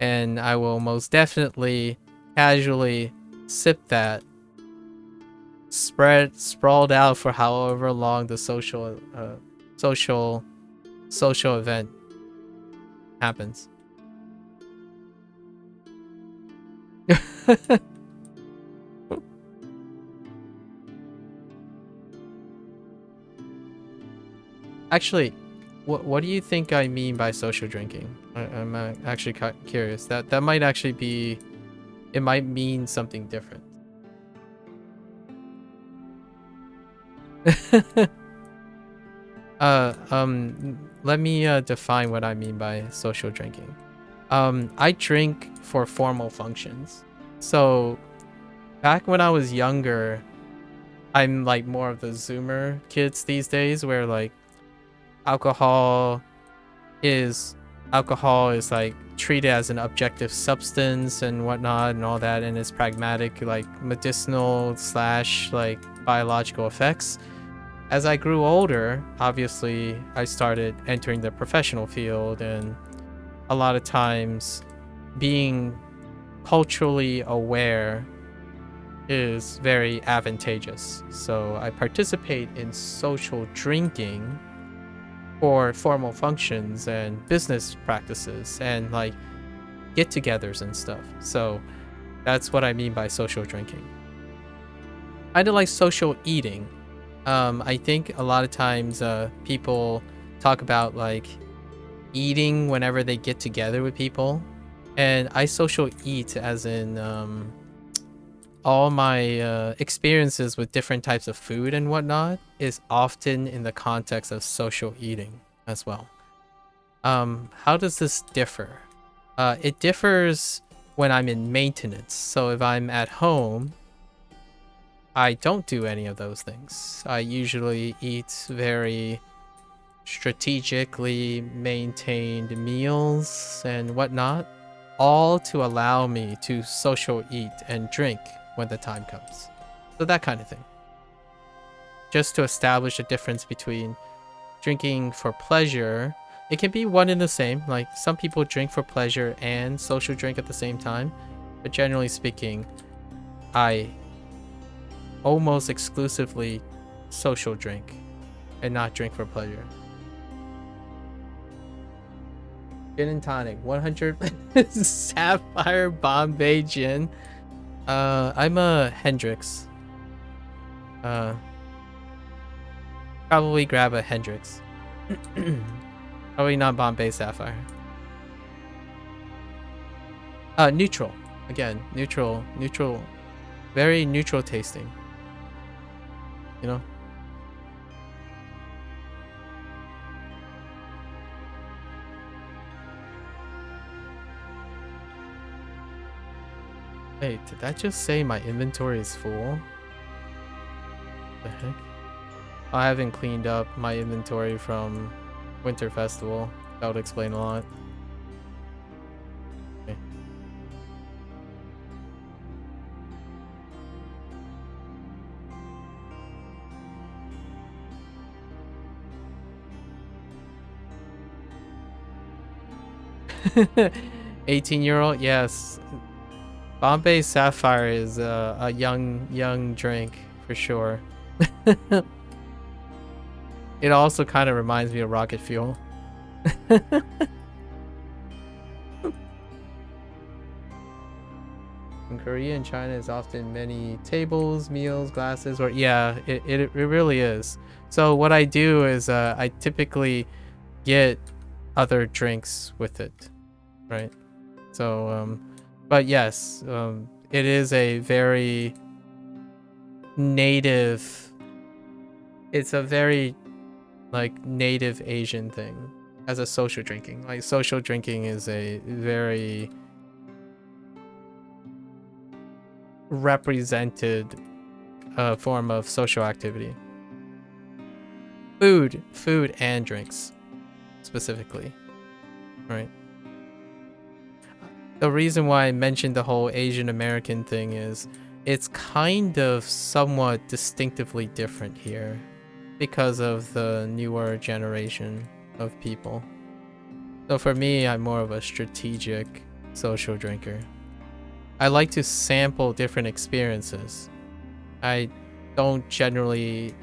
And I will most definitely casually sip that, sprawled out for however long the social event happens. Actually, what do you think I mean by social drinking? I'm actually curious. That might actually be, it might mean something different. Let me define what I mean by social drinking. I drink for formal functions. So back when I was younger, I'm like more of the Zoomer kids these days, where like alcohol is like treated as an objective substance and whatnot and all that, and it's pragmatic, like medicinal / like biological effects. As I grew older, obviously I started entering the professional field, and a lot of times being culturally aware is very advantageous. So I participate in social drinking for formal functions and business practices and like get-togethers and stuff. So that's what I mean by social drinking. Kind of like social eating. I think a lot of times people talk about like eating whenever they get together with people, and I social eat as in all my experiences with different types of food and whatnot is often in the context of social eating as well. How does this differ? It differs when I'm in maintenance. So if I'm at home, I don't do any of those things. I usually eat very strategically maintained meals and whatnot, all to allow me to social eat and drink when the time comes. So that kind of thing. Just to establish a difference between drinking for pleasure. It can be one and the same. Like some people drink for pleasure and social drink at the same time. But generally speaking, I almost exclusively social drink and not drink for pleasure. Gin and tonic, 100 Sapphire Bombay gin. I'm a Hendrix. Probably grab a Hendrix. Probably not Bombay Sapphire. Neutral. Again, neutral. Very neutral tasting. You know? Wait, did that just say my inventory is full? What the heck? I haven't cleaned up my inventory from Winter Festival. That would explain a lot. Okay. 18-year-old? Yes. Bombay Sapphire is a young drink for sure. It also kind of reminds me of rocket fuel. In Korea and China is often many tables, meals, glasses, or yeah, it really is. So what I do is I typically get other drinks with it, right? So but yes, it is a very native, it's a very like native Asian thing as a social drinking. Like social drinking is a very represented form of social activity. Food and drinks specifically, right? The reason why I mentioned the whole Asian American thing is it's kind of somewhat distinctively different here because of the newer generation of people. So for me, I'm more of a strategic social drinker. I like to sample different experiences. I don't generally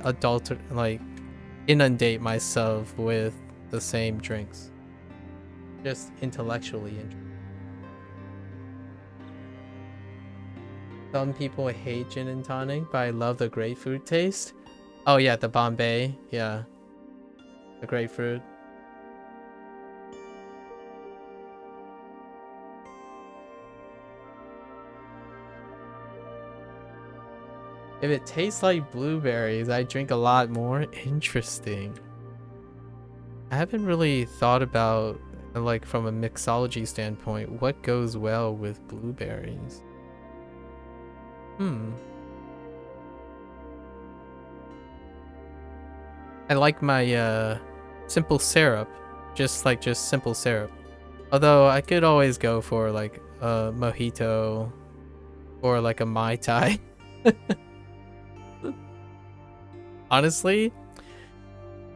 inundate myself with the same drinks. Just intellectually interested. Some people hate gin and tonic, but I love the grapefruit taste. Oh yeah, the Bombay, yeah. The grapefruit. If it tastes like blueberries, I drink a lot more. Interesting. I haven't really thought about, like, from a mixology standpoint, what goes well with blueberries. I like my simple syrup, just simple syrup. Although I could always go for like a mojito or like a Mai Tai. Honestly,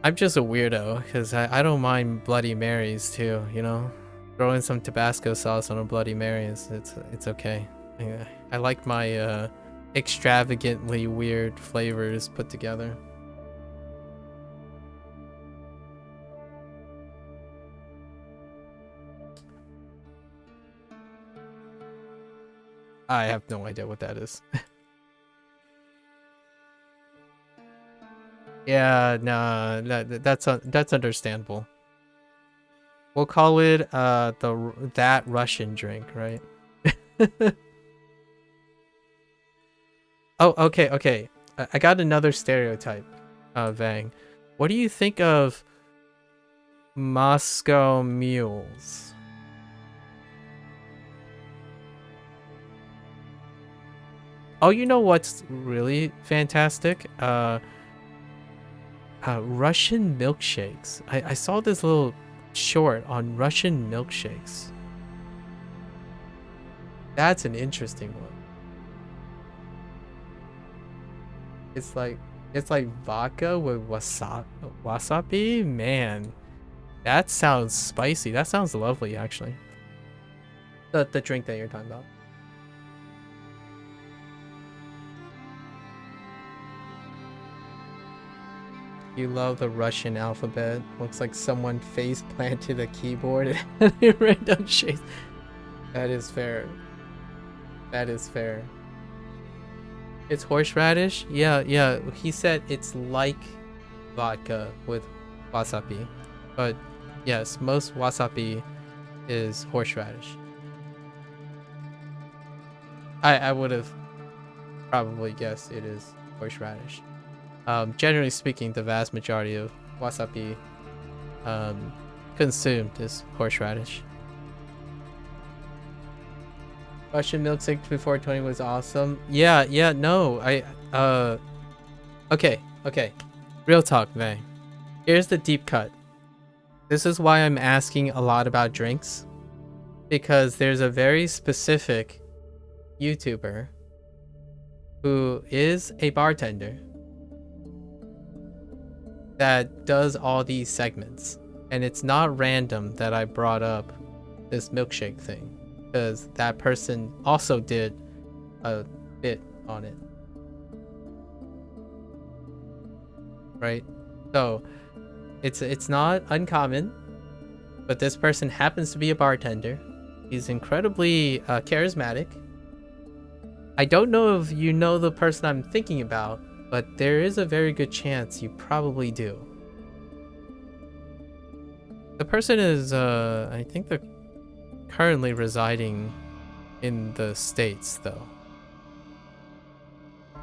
I'm just a weirdo because I don't mind Bloody Marys too, you know? Throwing some Tabasco sauce on a Bloody Mary it's okay. I like my extravagantly weird flavors put together. I have no idea what that is. Yeah, nah, that's understandable. We'll call it that Russian drink, right? Oh, okay. I got another stereotype, Vang. What do you think of Moscow mules? Oh, you know what's really fantastic? Russian milkshakes. I saw this little short on Russian milkshakes. That's an interesting one. It's like vodka with wasabi. Man, that sounds spicy. That sounds lovely, actually. The drink that you're talking about. You love the Russian alphabet. Looks like someone face planted a keyboard and it random shapes. That is fair. That is fair. It's horseradish? Yeah. He said it's like vodka with wasabi. But yes, most wasabi is horseradish. I would have probably guessed it is horseradish. Generally speaking, the vast majority of wasabi consumed is horseradish. Russian milkshake before 20 was awesome. Yeah, no. Okay. Real talk, man. Here's the deep cut. This is why I'm asking a lot about drinks. Because there's a very specific YouTuber who is a bartender that does all these segments. And it's not random that I brought up this milkshake thing. Because that person also did a bit on it. Right? So it's not uncommon, but this person happens to be a bartender. He's incredibly charismatic. I don't know if you know the person I'm thinking about, but there is a very good chance you probably do. The person is I think they're currently residing in the States, though.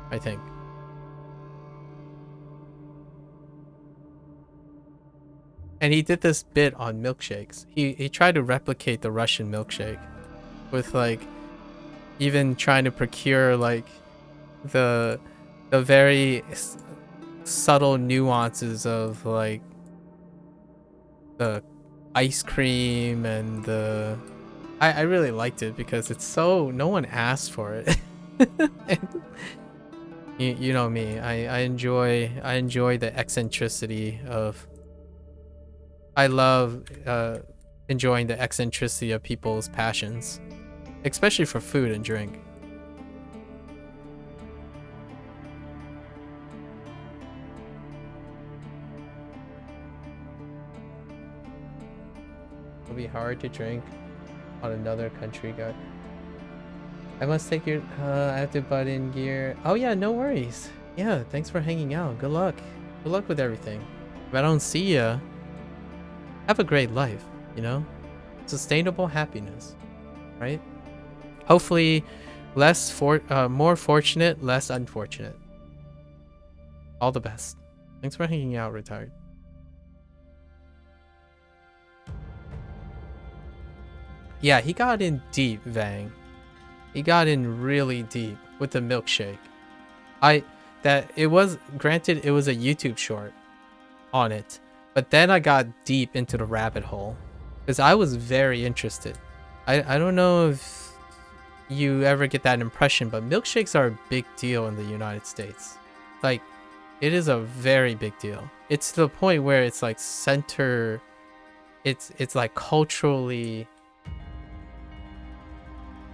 I think. And he did this bit on milkshakes. He tried to replicate the Russian milkshake with like even trying to procure like the very subtle nuances of like the ice cream and the I really liked it because it's so no one asked for it. And you know me, I enjoy the eccentricity of I love enjoying the eccentricity of people's passions, especially for food and drink. It'll be hard to drink on another country guy. I must take your I have to butt in gear. Oh yeah, no worries. Yeah, thanks for hanging out. Good luck. Good luck with everything. If I don't see ya, have a great life, you know? Sustainable happiness, right? Hopefully more fortunate, less unfortunate. All the best. Thanks for hanging out, retired. Yeah, he got in deep, Vang. He got in really deep with the milkshake. It was a YouTube short on it, but then I got deep into the rabbit hole because I was very interested. I don't know if you ever get that impression, but milkshakes are a big deal in the United States. Like, it is a very big deal. It's to the point where it's like it's like culturally,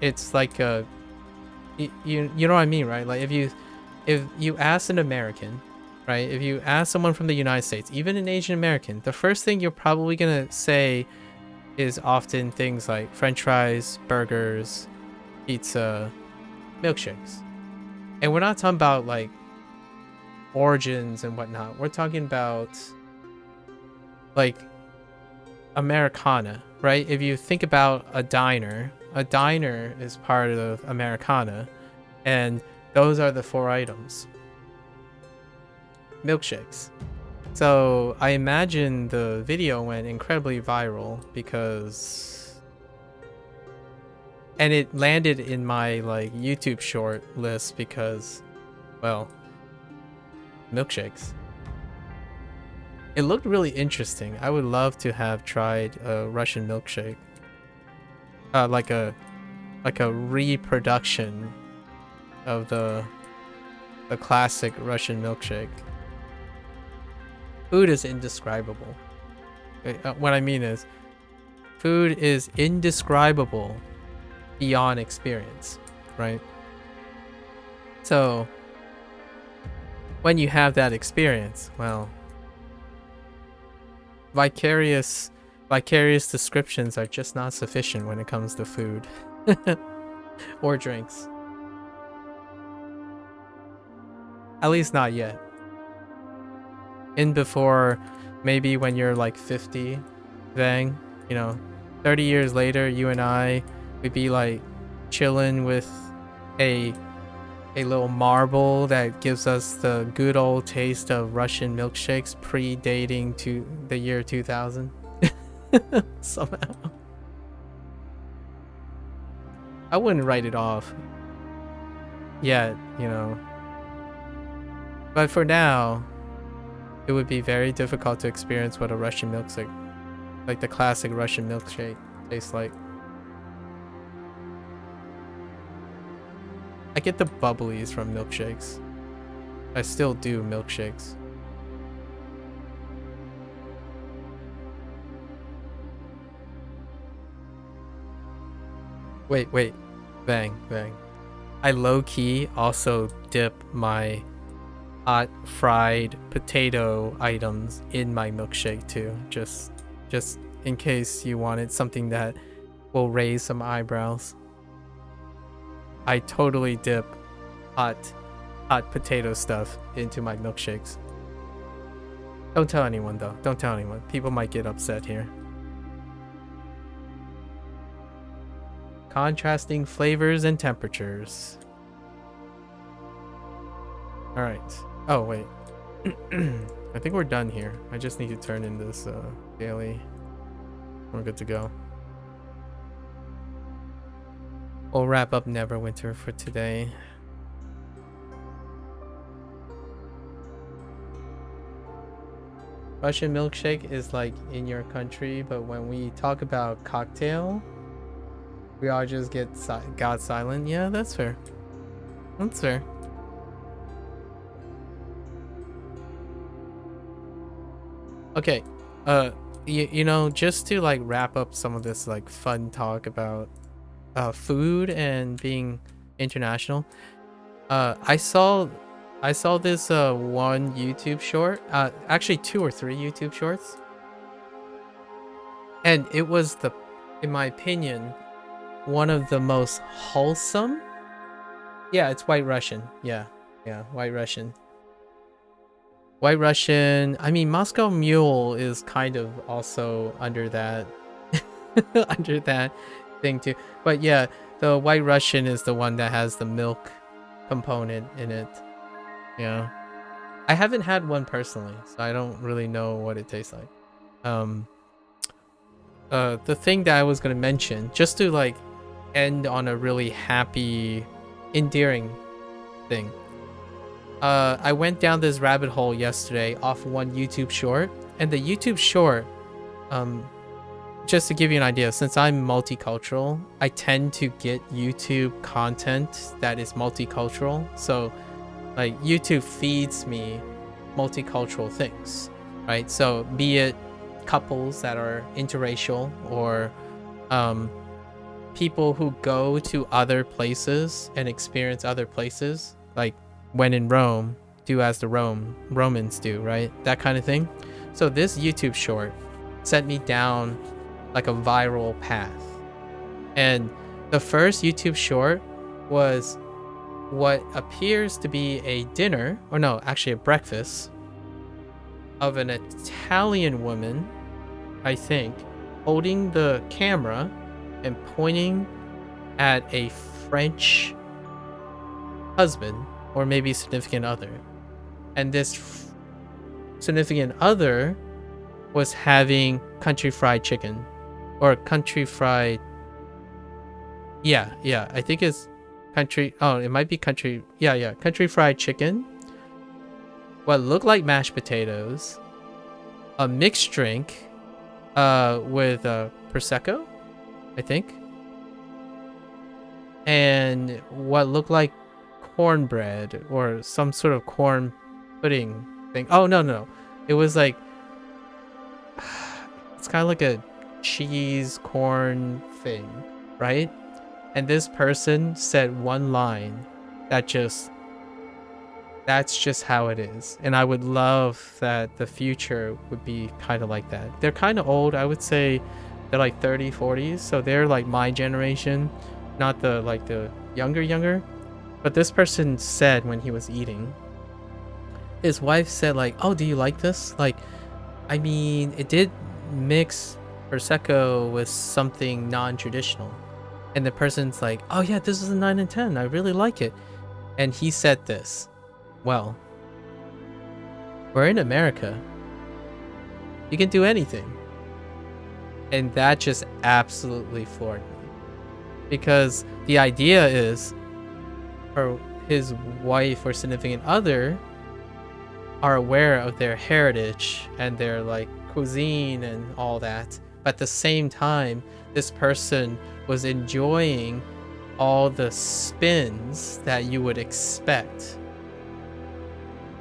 it's like a, you know what I mean, right? Like if you ask an American, right? If you ask someone from the United States, even an Asian American, the first thing you're probably gonna say is often things like French fries, burgers, pizza, milkshakes. And we're not talking about like origins and whatnot. We're talking about like Americana, right? If you think about a diner is part of Americana, and Those are the 4 items. Milkshakes. So I imagine the video went incredibly viral because, and it landed in my like YouTube short list because, well, milkshakes. It looked really interesting. I would love to have tried a Russian milkshake. Like a reproduction of the classic Russian milkshake. Food is indescribable. What I mean is, food is indescribable beyond experience, right? So when you have that experience, well, vicarious descriptions are just not sufficient when it comes to food or drinks. At least not yet. In before, maybe when you're like 50, Vang, you know, 30 years later, you and I would be like chilling with a little marble that gives us the good old taste of Russian milkshakes predating to the year 2000. Somehow. I wouldn't write it off yet, you know. But for now, it would be very difficult to experience what a Russian milkshake, like the classic Russian milkshake, tastes like. I get the bubblies from milkshakes. I still do milkshakes. Wait. Bang. I low-key also dip my hot fried potato items in my milkshake too. Just in case you wanted something that will raise some eyebrows. I totally dip hot potato stuff into my milkshakes. Don't tell anyone though. Don't tell anyone. People might get upset here. Contrasting flavors and temperatures. Alright. Oh, wait. I think we're done here. I just need to turn in this daily. We're good to go. We'll wrap up Neverwinter for today. Russian milkshake is like in your country, but when we talk about cocktail, we all just got silent. Yeah, that's fair. That's fair. Okay, you know, just to like wrap up some of this like fun talk about food and being international, I saw this one YouTube short, actually 2 or 3 YouTube shorts, and it was in my opinion, one of the most wholesome. Yeah, it's White Russian. Yeah, White Russian. White Russian. I mean, Moscow Mule is kind of also under that under that thing too. But yeah, the White Russian is the one that has the milk component in it. Yeah. I haven't had one personally, so I don't really know what it tastes like. The thing that I was gonna mention, just to like end on a really happy, endearing thing. I went down this rabbit hole yesterday off one YouTube short, and the YouTube short, just to give you an idea, since I'm multicultural, I tend to get YouTube content that is multicultural. So like YouTube feeds me multicultural things, right? So be it couples that are interracial, or people who go to other places and experience other places, like when in Rome, do as the Romans do, right? That kind of thing. So this YouTube short sent me down like a viral path. And the first YouTube short was what appears to be a dinner, or no, actually a breakfast, of an Italian woman, I think, holding the camera and pointing at a French husband or maybe significant other. And this significant other was having country fried chicken or country fried. Yeah, I think it's country. Oh, it might be country. Yeah, country fried chicken. What looked like mashed potatoes, a mixed drink, with prosecco, I think, and what looked like cornbread or some sort of corn pudding thing. Oh no, it was like it's kind of like a cheese corn thing, right? And this person said one line that's just how it is. And I would love that the future would be kind of like that. They're kind of old. I would say they're like 30, 40s. So they're like my generation, not the like the younger. But this person said when he was eating, his wife said like, "Oh, do you like this?" Like, I mean, it did mix prosecco with something non-traditional. And the person's like, "Oh yeah, this is a 9 and 10. I really like it." And he said this, "Well, we're in America. You can do anything." And that just absolutely floored me. Because the idea is for his wife or significant other are aware of their heritage and their like cuisine and all that. But at the same time, this person was enjoying all the spins that you would expect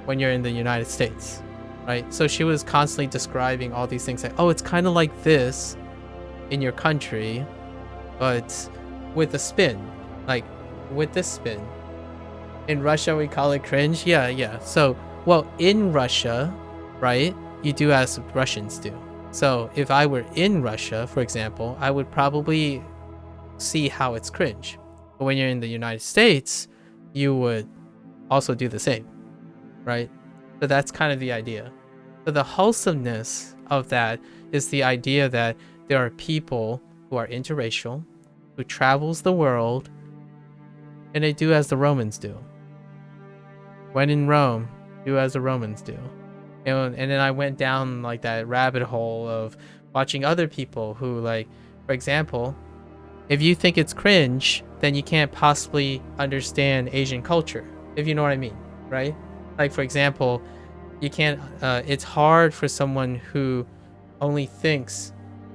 when you're in the United States, right? So she was constantly describing all these things like, oh, it's kind of like this in your country, but with a spin, like with this spin. In Russia, we call it cringe. Yeah. So, well, in Russia, right, you do as Russians do. So if I were in Russia, for example, I would probably see how it's cringe. But when you're in the United States, you would also do the same, right? So that's kind of the idea. So the wholesomeness of that is the idea that there are people who are interracial, who travels the world, and they do as the Romans do. When in Rome, do as the Romans do. And then I went down like that rabbit hole of watching other people who, like, for example, if you think it's cringe, then you can't possibly understand Asian culture, if you know what I mean, right? Like, for example, you can't, it's hard for someone who only thinks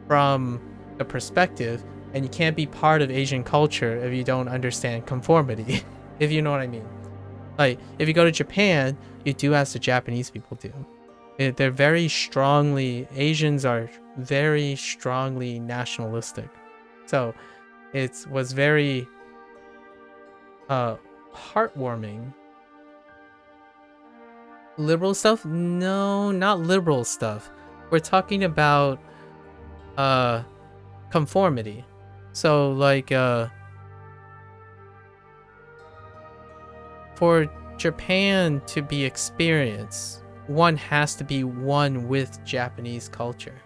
from the perspective, and you can't be part of Asian culture if you don't understand conformity, if you know what I mean. Like, if you go to Japan, you do as the Japanese people do. They're very strongly, Asians are very strongly nationalistic. So it was very heartwarming. Liberal stuff? No, not liberal stuff. We're talking about conformity. So like for Japan to be experienced, one has to be one with Japanese culture.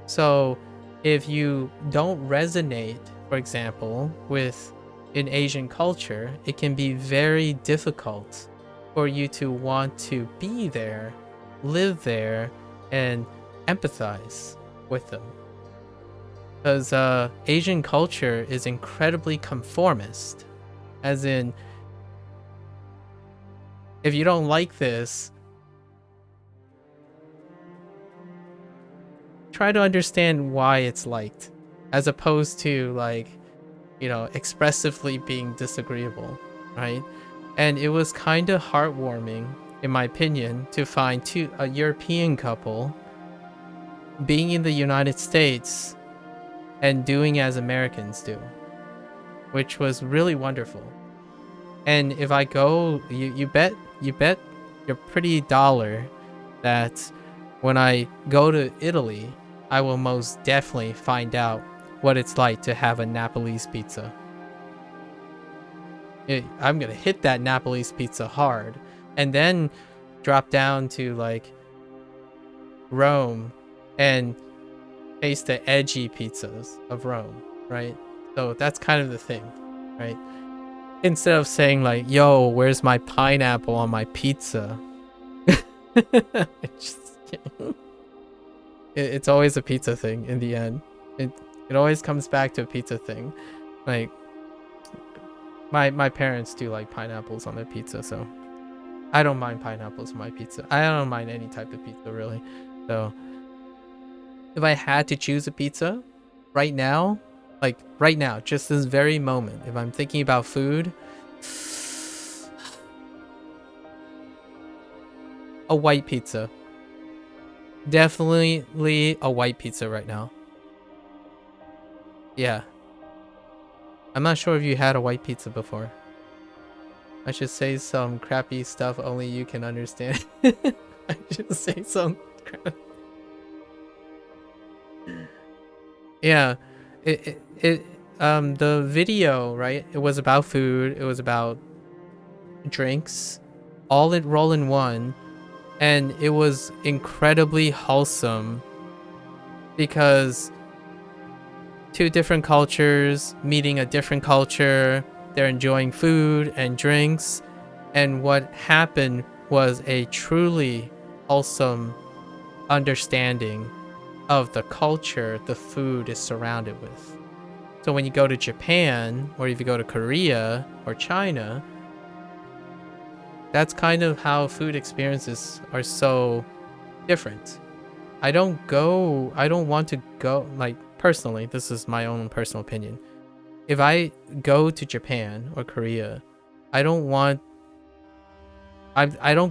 So if you don't resonate, for example, with an Asian culture, it can be very difficult for you to want to be there, live there, and empathize with them. Because Asian culture is incredibly conformist. As in, if you don't like this, try to understand why it's liked, as opposed to, like, you know, expressively being disagreeable, right? And it was kind of heartwarming, in my opinion, to find a European couple being in the United States and doing as Americans do, which was really wonderful. And if I go, you bet your pretty dollar that when I go to Italy, I will most definitely find out what it's like to have a Napoli's pizza. I'm gonna hit that Napoli's pizza hard, and then drop down to like Rome and taste the edgy pizzas of Rome, right? So that's kind of the thing, right? Instead of saying like, yo, where's my pineapple on my pizza? It's always a pizza thing in the end. It always comes back to a pizza thing. Like, my parents do like pineapples on their pizza, so I don't mind pineapples on my pizza. I don't mind any type of pizza, really. So if I had to choose a pizza right now, like right now, just this very moment, if I'm thinking about food, a white pizza. Definitely a white pizza right now. Yeah. I'm not sure if you had a white pizza before. I should say some crappy stuff only you can understand. I should say some crap. Yeah. The video, right? It was about food, it was about drinks, all it roll in one, and it was incredibly wholesome because two different cultures meeting a different culture, they're enjoying food and drinks, and what happened was a truly wholesome understanding of the culture the food is surrounded with. So when you go to Japan, or if you go to Korea or China, that's kind of how food experiences are so different. I don't want to go, like, personally, this is my own personal opinion. If I go to Japan or Korea, I don't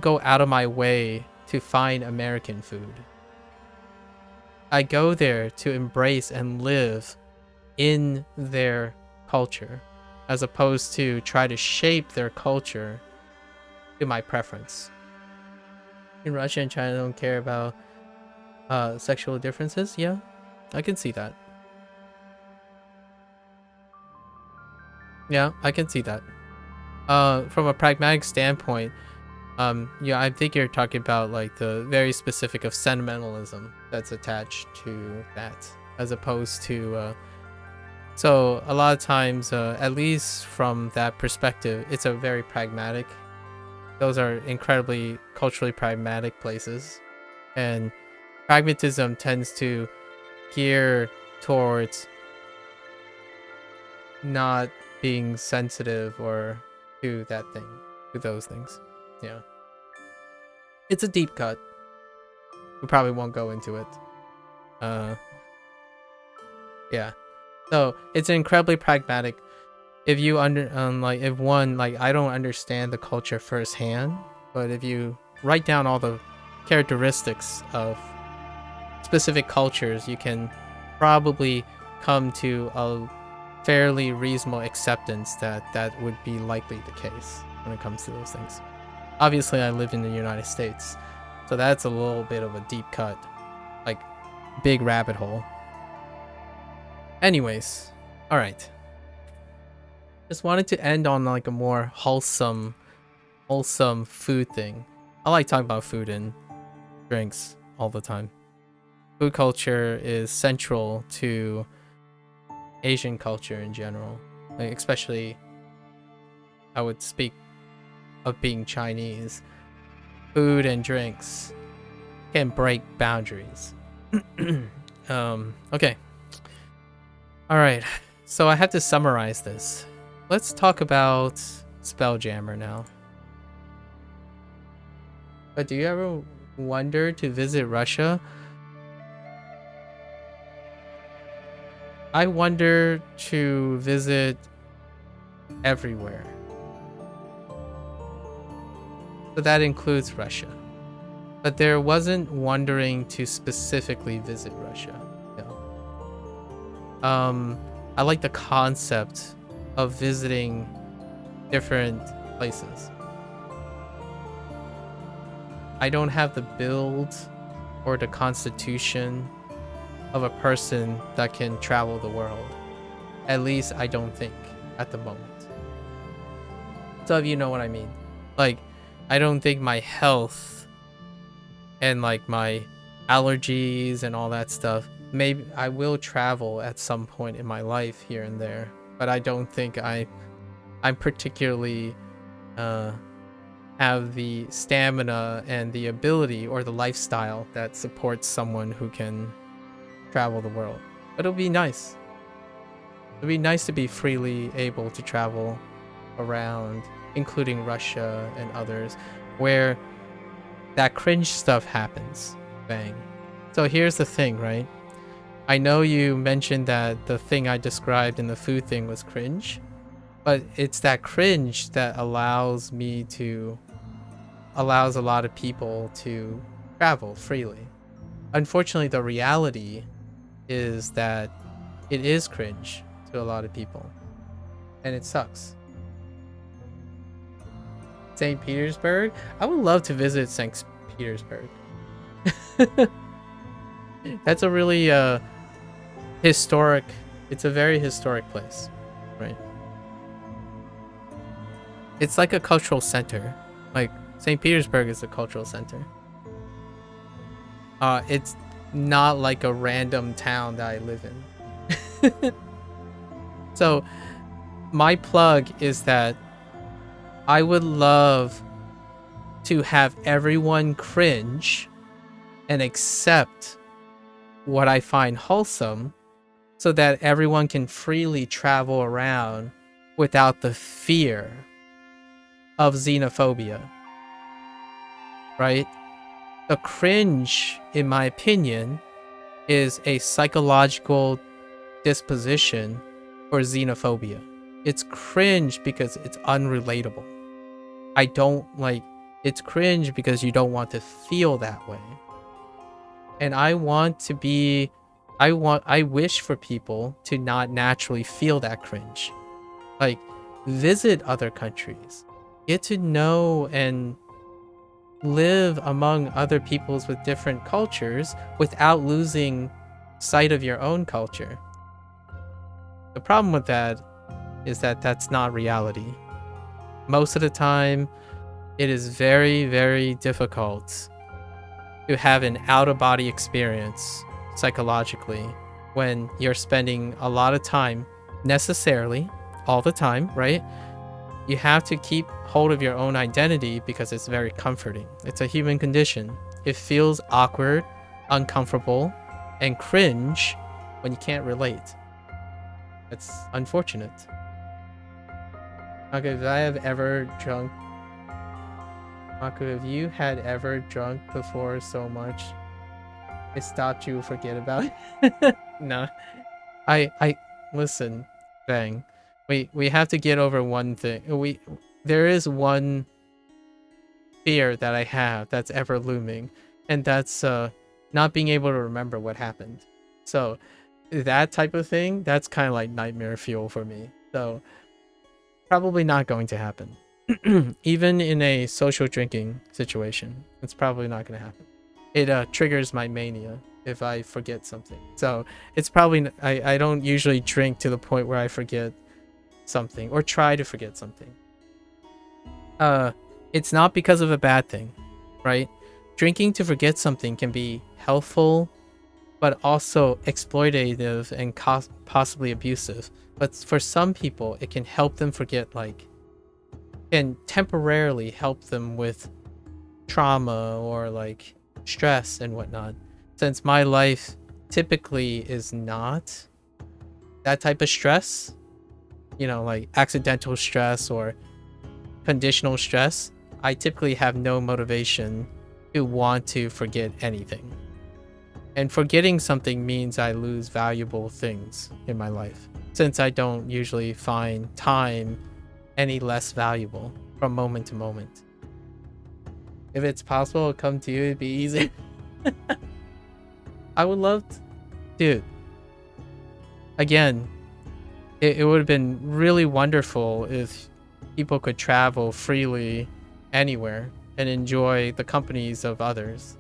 go out of my way to find American food. I go there to embrace and live in their culture, as opposed to try to shape their culture to my preference. In Russia and China don't care about sexual differences. Yeah, I can see that. Yeah, I can see that. From a pragmatic standpoint, yeah, I think you're talking about like the very specific of sentimentalism that's attached to that, as opposed to so a lot of times, at least from that perspective, it's a very pragmatic. Those are incredibly culturally pragmatic places, and pragmatism tends to gear towards not being sensitive or to that thing, to those things. Yeah. It's a deep cut. We probably won't go into it. Yeah. So it's incredibly pragmatic. If you if one, like, I don't understand the culture firsthand, but if you write down all the characteristics of specific cultures, you can probably come to a fairly reasonable acceptance that that would be likely the case when it comes to those things. Obviously, I live in the United States, so that's a little bit of a deep cut, like big rabbit hole. Anyways, all right. Just wanted to end on like a more wholesome food thing. I like talking about food and drinks all the time. Food culture is central to Asian culture in general, like, especially I would speak of being Chinese. Food and drinks can break boundaries. Okay. All right. So I have to summarize this. Let's talk about Spelljammer now. But do you ever wonder to visit Russia? I wonder to visit everywhere. So that includes Russia. But there wasn't wondering to specifically visit Russia. No. I like the concept of visiting different places. I don't have the build or the constitution of a person that can travel the world. At least I don't think at the moment. So if you know what I mean. Like, I don't think my health and like my allergies and all that stuff, maybe I will travel at some point in my life here and there, but I don't think I I'm particularly have the stamina and the ability or the lifestyle that supports someone who can travel the world. But it'll be nice. It'd be nice to be freely able to travel around, including Russia and others, where that cringe stuff happens. Bang. So here's the thing, right? I know you mentioned that the thing I described in the food thing was cringe, but it's that cringe that allows a lot of people to travel freely. Unfortunately, the reality is that it is cringe to a lot of people, and it sucks. St. Petersburg? I would love to visit St. Petersburg. That's a really historic, it's a very historic place, right? It's like a cultural center. Like, St. Petersburg is a cultural center. It's not like a random town that I live in. So, my plug is that I would love to have everyone cringe and accept what I find wholesome so that everyone can freely travel around without the fear of xenophobia, right? The cringe, in my opinion, is a psychological disposition for xenophobia. It's cringe because it's unrelatable. It's cringe because you don't want to feel that way. And I wish for people to not naturally feel that cringe. Like, visit other countries, get to know and live among other peoples with different cultures without losing sight of your own culture. The problem with that is that that's not reality. Most of the time, it is very, very difficult to have an out-of-body experience psychologically when you're spending a lot of time, necessarily, all the time, right? You have to keep hold of your own identity because it's very comforting. It's a human condition. It feels awkward, uncomfortable, and cringe when you can't relate. That's unfortunate. Okay, if I have ever drunk... Maku, have you had ever drunk before so much it stopped you forget about it? No. I listen, Bang. We have to get over one thing. There is one fear that I have that's ever looming, and that's not being able to remember what happened. So that type of thing, that's kind of like nightmare fuel for me. So probably not going to happen. Even in a social drinking situation, it's probably not going to happen. It triggers my mania if I forget something. So it's probably I don't usually drink to the point where I forget something or try to forget something. It's not because of a bad thing, right? Drinking to forget something can be helpful, but also exploitative and possibly abusive. But for some people, it can help them forget, like, can temporarily help them with trauma or like stress and whatnot. Since my life typically is not that type of stress, you know, like accidental stress or conditional stress, I typically have no motivation to want to forget anything. And forgetting something means I lose valuable things in my life, since I don't usually find time any less valuable from moment to moment. If it's possible to come to you, it'd be easy. I would love to. Dude. Again, it would have been really wonderful if people could travel freely anywhere and enjoy the companies of others.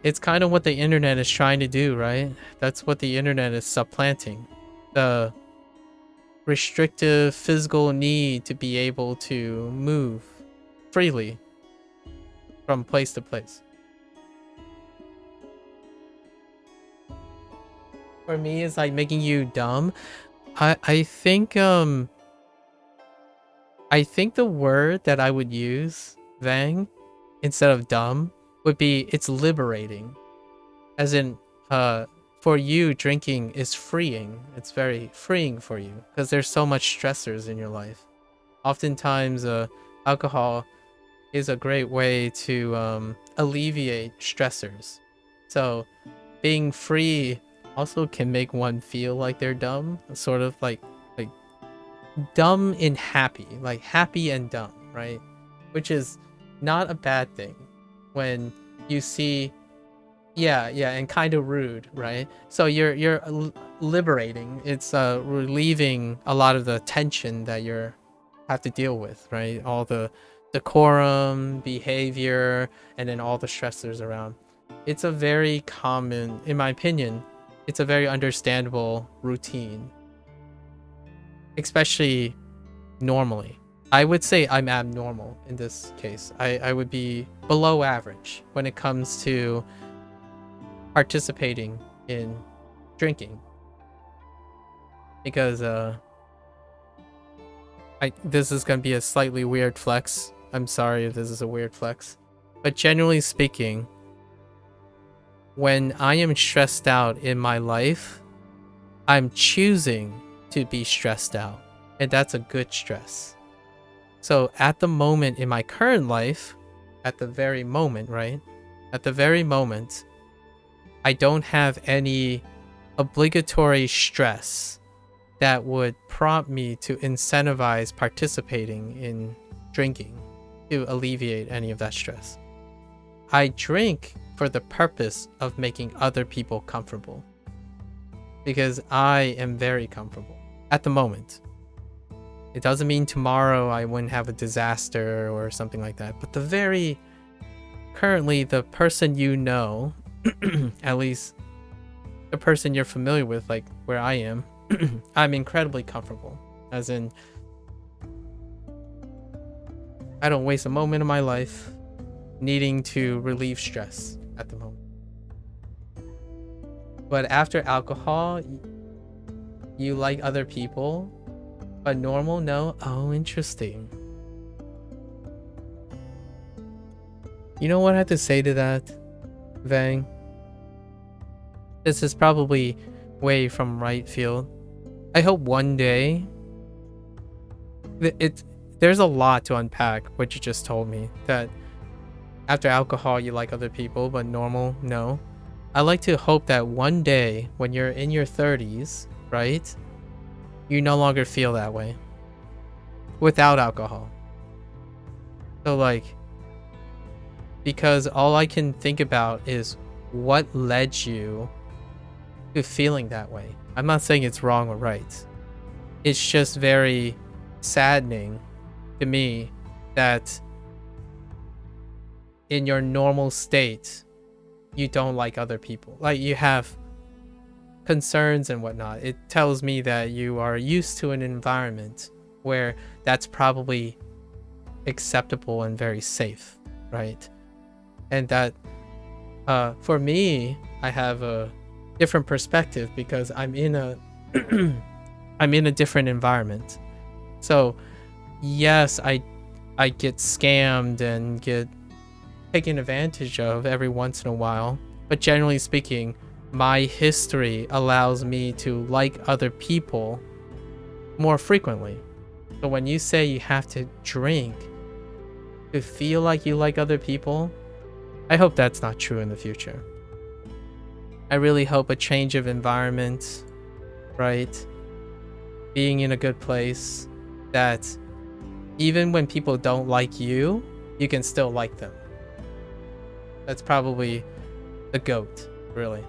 It's kind of what the internet is trying to do, right? That's what the internet is supplanting. The restrictive physical need to be able to move freely from place to place. For me, it's like making you dumb. I think I think the word that I would use, Vang, instead of dumb, would be it's liberating. As in, for you, drinking is freeing. It's very freeing for you because there's so much stressors in your life. Oftentimes, alcohol is a great way to alleviate stressors. So, being free also can make one feel like they're dumb, sort of like dumb and happy, like happy and dumb, right? Which is not a bad thing when you see, yeah, and kind of rude, right? So you're liberating. It's relieving a lot of the tension that you're have to deal with, right? All the decorum, behavior, and then all the stressors around. It's a very common, in my opinion, it's a very understandable routine, especially normally. I would say I'm abnormal in this case. I would be below average when it comes to participating in drinking. Because this is gonna be a slightly weird flex. I'm sorry if this is a weird flex. But generally speaking, when I am stressed out in my life, I'm choosing to be stressed out. And that's a good stress. So at the moment in my current life, at the very moment, right? At the very moment, I don't have any obligatory stress that would prompt me to incentivize participating in drinking to alleviate any of that stress. I drink for the purpose of making other people comfortable because I am very comfortable at the moment. It doesn't mean tomorrow I wouldn't have a disaster or something like that, but currently the person you know, at least the person you're familiar with, like where I am, I'm incredibly comfortable. As in, I don't waste a moment of my life needing to relieve stress at the moment. But after alcohol, you like other people, but normal, no? Oh, interesting. You know what I have to say to that, Vang? This is probably way from right field. I hope one day there's a lot to unpack what you just told me, that after alcohol you like other people but normal no. I like to hope that one day when you're in your 30s, right, you no longer feel that way without alcohol. So like, because all I can think about is what led you to feeling that way. I'm not saying it's wrong or right. It's just very saddening to me that in your normal state, you don't like other people. Like you have concerns and whatnot. It tells me that you are used to an environment where that's probably acceptable and very safe, right? And that for me, I have a different perspective because I'm in a I'm in a different environment. So yes, I get scammed and get taken advantage of every once in a while, but generally speaking, my history allows me to like other people more frequently. So when you say you have to drink to feel like you like other people, I hope that's not true in the future. I really hope a change of environment, right? Being in a good place, that even when people don't like you, you can still like them. That's probably the GOAT, really.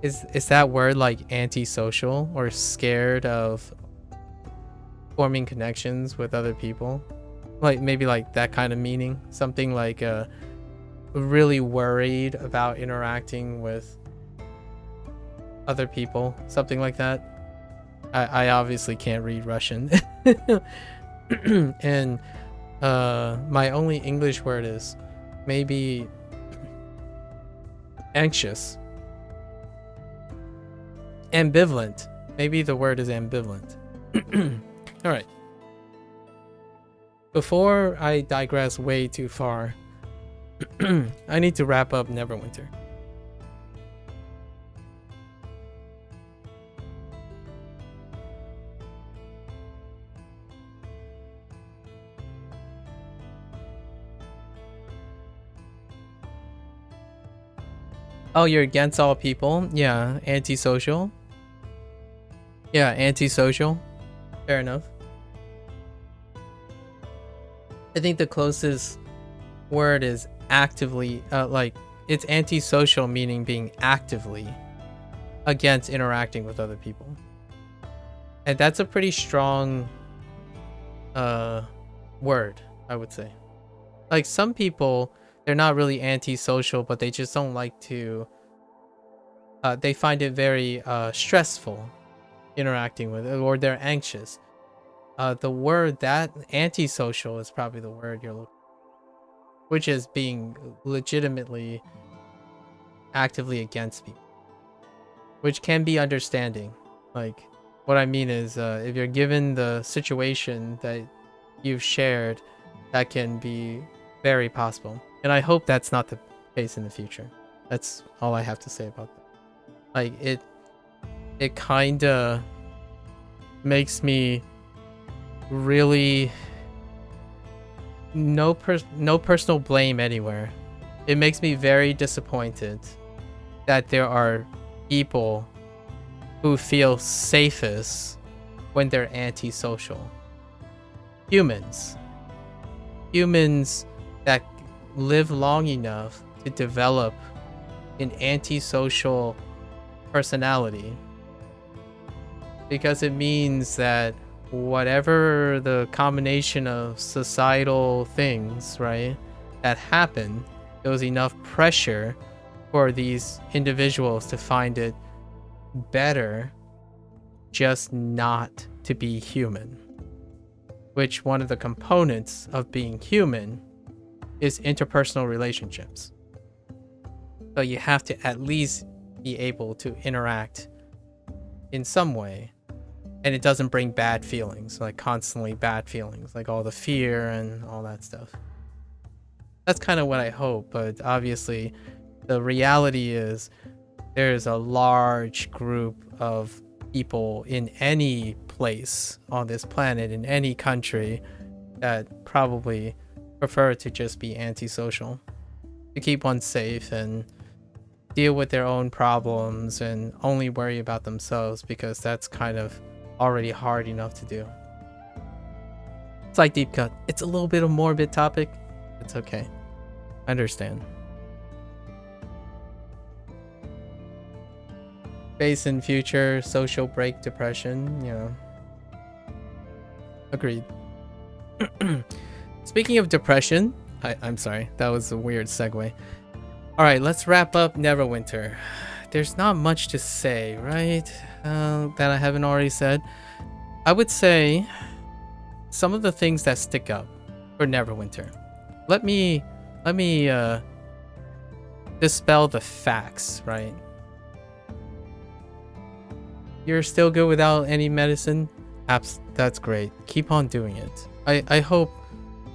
Is that word like antisocial or scared of forming connections with other people? Like maybe like that kind of meaning? Something like really worried about interacting with other people, something like that. I obviously can't read Russian. And my only English word is maybe anxious. Ambivalent. Maybe the word is ambivalent. All right. Before I digress way too far, I need to wrap up Neverwinter. Oh, you're against all people? Yeah, antisocial. Yeah, antisocial. Fair enough. I think the closest word is actively, like, it's antisocial, meaning being actively against interacting with other people. And that's a pretty strong word, I would say. Like, some people, they're not really antisocial, but they just don't like to, they find it very stressful interacting with it, or they're anxious. The word that antisocial is probably the word you're looking, which is being legitimately actively against people, which can be understanding. Like, what I mean is, if you're given the situation that you've shared, that can be very possible. And I hope that's not the case in the future. That's all I have to say about that. Like, it kind of makes me really no personal blame anywhere. It makes me very disappointed that there are people who feel safest when they're antisocial. Humans that live long enough to develop an antisocial personality, because it means that whatever the combination of societal things, right, that happen, there was enough pressure for these individuals to find it better just not to be human. Which one of the components of being human is interpersonal relationships. So you have to at least be able to interact in some way. And it doesn't bring bad feelings, like constantly bad feelings, like all the fear and all that stuff. That's kind of what I hope, but obviously the reality is there's a large group of people in any place on this planet, in any country, that probably prefer to just be antisocial, to keep one safe and deal with their own problems and only worry about themselves, because that's kind of already hard enough to do. It's like Deep Cut. It's a little bit of morbid topic. It's okay. I understand. Face in future, social break, depression, you know. Agreed. Speaking of depression, I'm sorry, that was a weird segue. Alright, let's wrap up Neverwinter. There's not much to say, right? That I haven't already said. I would say some of the things that stick up for Neverwinter. Let me dispel the facts, right? You're still good without any medicine? That's great. Keep on doing it. I hope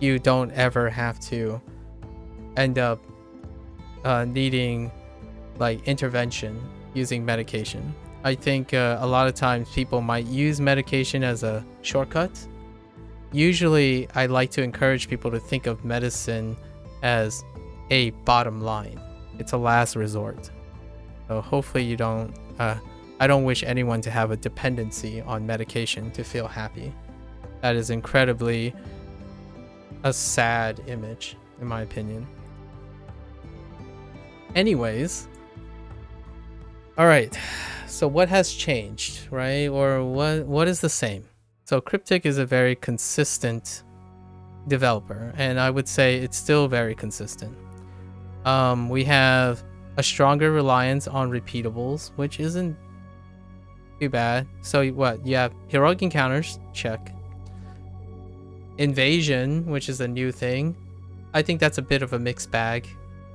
you don't ever have to end up needing like intervention using medication. I think a lot of times people might use medication as a shortcut. Usually I like to encourage people to think of medicine as a bottom line. It's a last resort. So hopefully you don't I don't wish anyone to have a dependency on medication to feel happy. That is incredibly a sad image, in my opinion. Anyways, all right, so what has changed, right? Or what is the same? So Cryptic is a very consistent developer, and I would say it's still very consistent. We have a stronger reliance on repeatables, which isn't too bad. So what? You have heroic encounters, check. Invasion, which is a new thing. I think that's a bit of a mixed bag.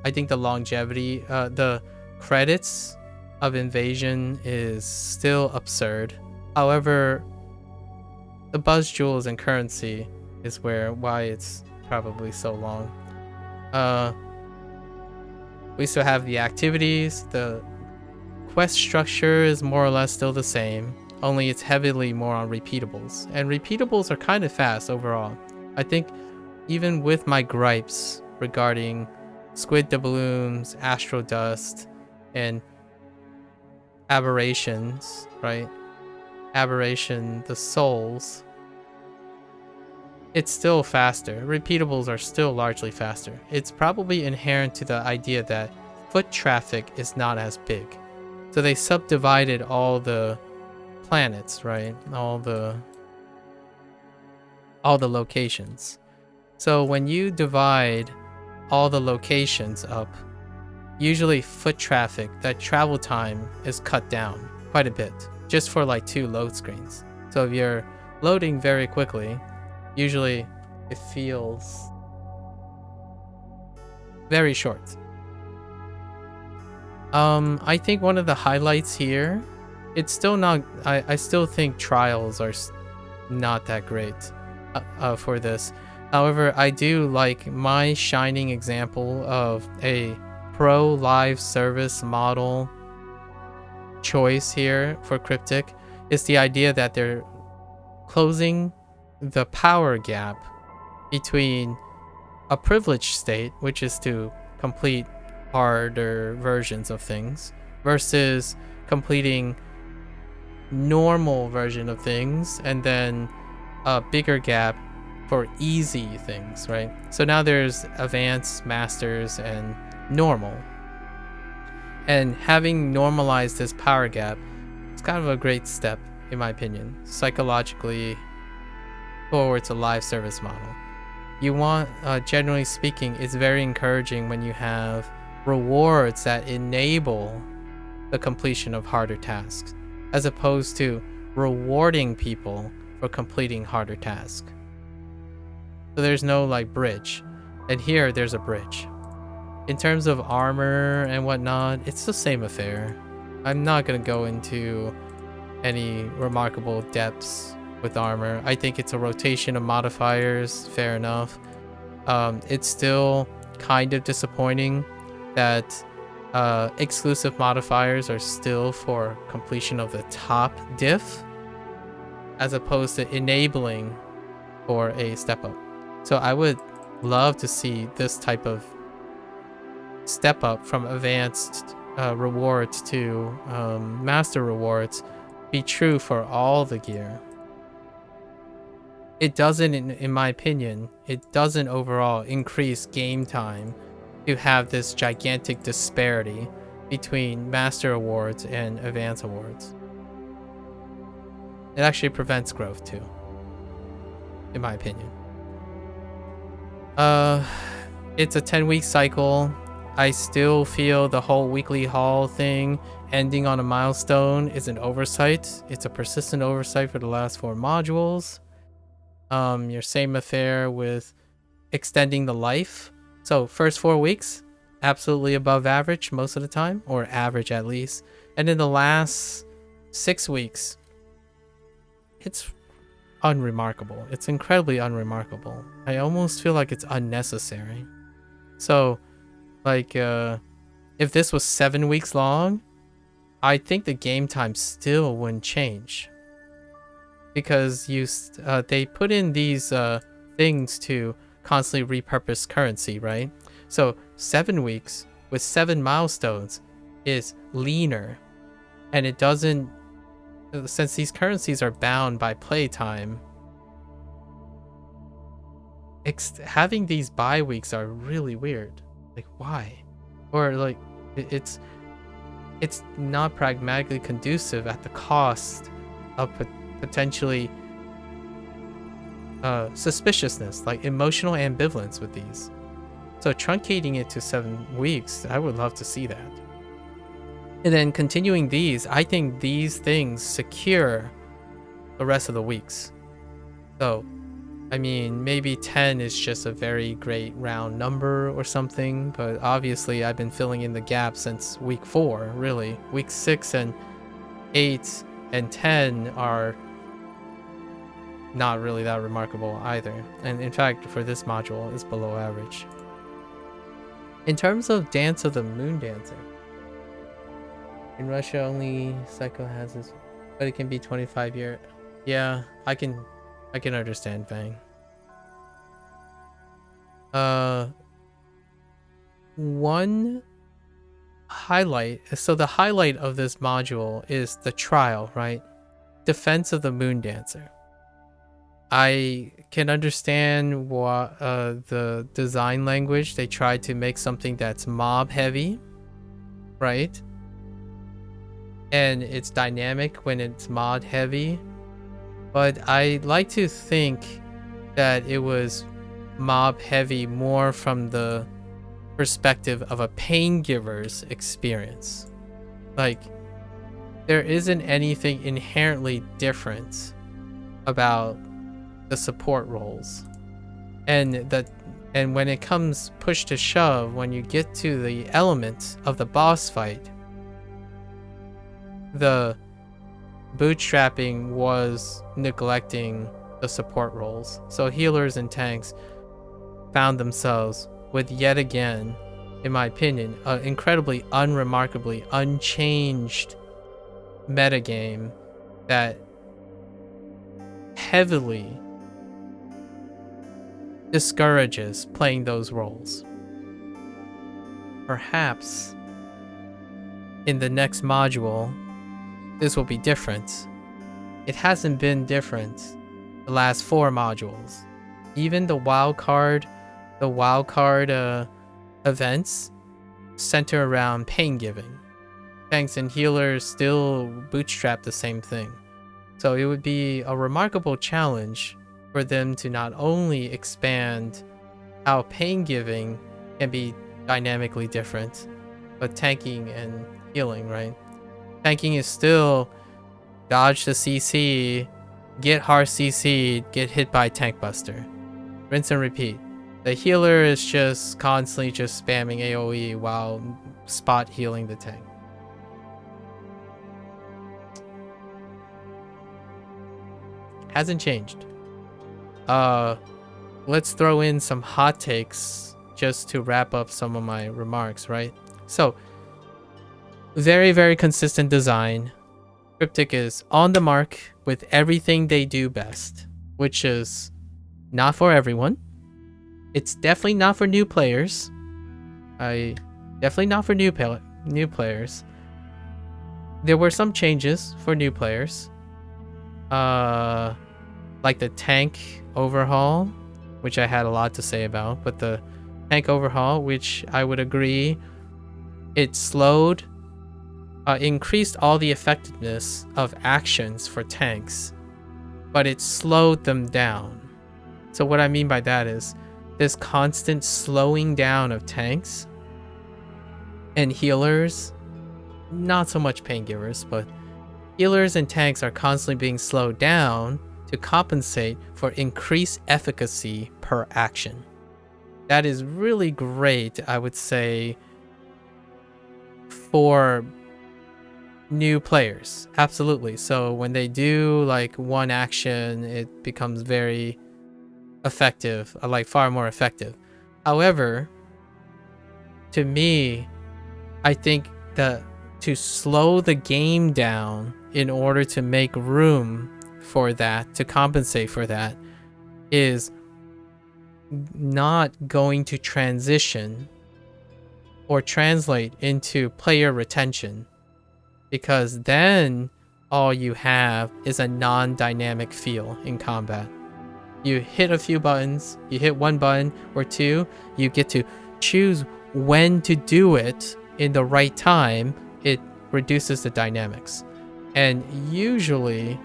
I think the longevity, the credits of Invasion is still absurd. However, The buzz jewels and currency is why it's probably so long. We still have the activities. The quest structure is more or less still the same, only it's heavily more on repeatables. And repeatables are kind of fast overall. I think even with my gripes regarding squid doubloons, astral dust, and aberrations, right? Aberration, the souls, it's still faster. Repeatables are still largely faster. It's probably inherent to the idea that foot traffic is not as big. So they subdivided all the planets, right? All the locations. So when you divide all the locations up, usually foot traffic, that travel time is cut down quite a bit, just for like 2 load screens. So if you're loading very quickly, usually it feels very short. I think one of the highlights here, it's still not, I still think trials are not that great for this. However, I do like my shining example of a pro live service model choice here for Cryptic is the idea that they're closing the power gap between a privileged state, which is to complete harder versions of things, versus completing normal version of things, and then a bigger gap for easy things, right? So now there's advanced, masters, and normal. And having normalized this power gap, it's kind of a great step, in my opinion, psychologically towards a live service model. You want, generally speaking, it's very encouraging when you have rewards that enable the completion of harder tasks, as opposed to rewarding people for completing harder tasks. So there's no like bridge, and here there's a bridge. In terms of armor and whatnot, it's the same affair. I'm not gonna go into any remarkable depths with armor. I think it's a rotation of modifiers, fair enough. It's still kind of disappointing that exclusive modifiers are still for completion of the top diff, as opposed to enabling for a step up. So I would love to see this type of step up from advanced rewards to master rewards be true for all the gear. It doesn't, in my opinion, it doesn't overall increase game time to have this gigantic disparity between master awards and advanced awards. It actually prevents growth too, in my opinion. It's a 10-week cycle. I still feel the whole weekly haul thing ending on a milestone is an oversight. It's a persistent oversight for the last 4 modules. Your same affair with extending the life. So first 4 weeks, absolutely above average most of the time, or average at least. And in the last 6 weeks, it's unremarkable. It's incredibly unremarkable. I almost feel like it's unnecessary. So, like, if this was 7 weeks long, I think the game time still wouldn't change. Because they put in these things to constantly repurpose currency, right? So 7 weeks with 7 milestones is leaner, and it doesn't, since these currencies are bound by playtime, having these bye weeks are really weird. Like, why? Or like, it's not pragmatically conducive at the cost of potentially suspiciousness, like emotional ambivalence with these. So truncating it to 7 weeks, I would love to see that. And then continuing these, I think these things secure the rest of the weeks. So, I mean, maybe 10 is just a very great round number or something, but obviously I've been filling in the gap since week 4, really. Week 6 and 8 and 10 are not really that remarkable either. And in fact, for this module, it's below average. In terms of Dance of the Moon Dancer, in Russia only Psycho has this, but it can be 25 year. Yeah, I can understand Bang. One highlight, so the highlight of this module is the trial, right? Defense of the Moon Dancer. I can understand what the design language, they tried to make something that's mob heavy, right? And it's dynamic when it's mod heavy, but I like to think that it was mob heavy more from the perspective of a pain giver's experience. Like, there isn't anything inherently different about the support roles, and when it comes push to shove, when you get to the element of the boss fight, the bootstrapping was neglecting the support roles. So healers and tanks found themselves with, yet again, in my opinion, an incredibly unremarkably unchanged metagame that heavily discourages playing those roles. Perhaps in the next module, this will be different. It hasn't been different the last 4 modules. Even the wildcard events center around pain giving. Tanks and healers still bootstrap the same thing. So it would be a remarkable challenge for them to not only expand how pain giving can be dynamically different, but tanking and healing, right? Tanking is still dodge the CC, get hard CC, get hit by tank buster. Rinse and repeat. The healer is just constantly just spamming AoE while spot healing the tank. Hasn't changed. Let's throw in some hot takes just to wrap up some of my remarks, right? So, very, very consistent design. Cryptic is on the mark with everything they do best, which is not for everyone. It's definitely not for new players. Definitely not for new players. There were some changes for new players. Like the tank overhaul, which I had a lot to say about, but the tank overhaul, which I would agree, it slowed, increased all the effectiveness of actions for tanks, but it slowed them down. So what I mean by that is this constant slowing down of tanks and healers, not so much pain givers, but healers and tanks are constantly being slowed down to compensate for increased efficacy per action. That is really great, I would say, for new players. Absolutely. So when they do like one action, it becomes very effective, like far more effective. However, to me, I think that to slow the game down in order to make room for that, to compensate for that, is not going to transition or translate into player retention, because then all you have is a non-dynamic feel in combat. You hit a few buttons, you hit one button or two, you get to choose when to do it in the right time. It reduces the dynamics. And usually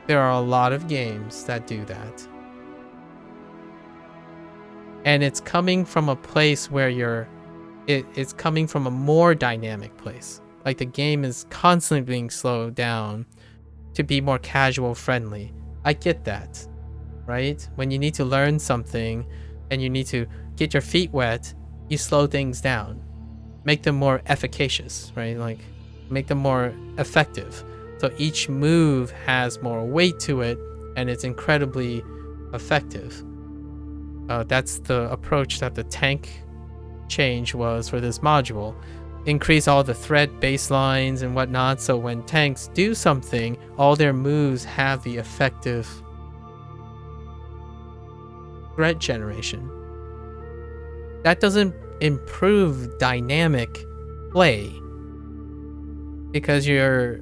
there are a lot of games that do that. And it's coming from a place where it's coming from a more dynamic place. Like the game is constantly being slowed down to be more casual friendly. I get that, right? When you need to learn something and you need to get your feet wet, you slow things down. Make them more efficacious, right? Like make them more effective. So each move has more weight to it, and it's incredibly effective. That's the approach that the tank change was for this module. Increase all the threat baselines and whatnot, so when tanks do something, all their moves have the effective threat generation. That doesn't improve dynamic play because you're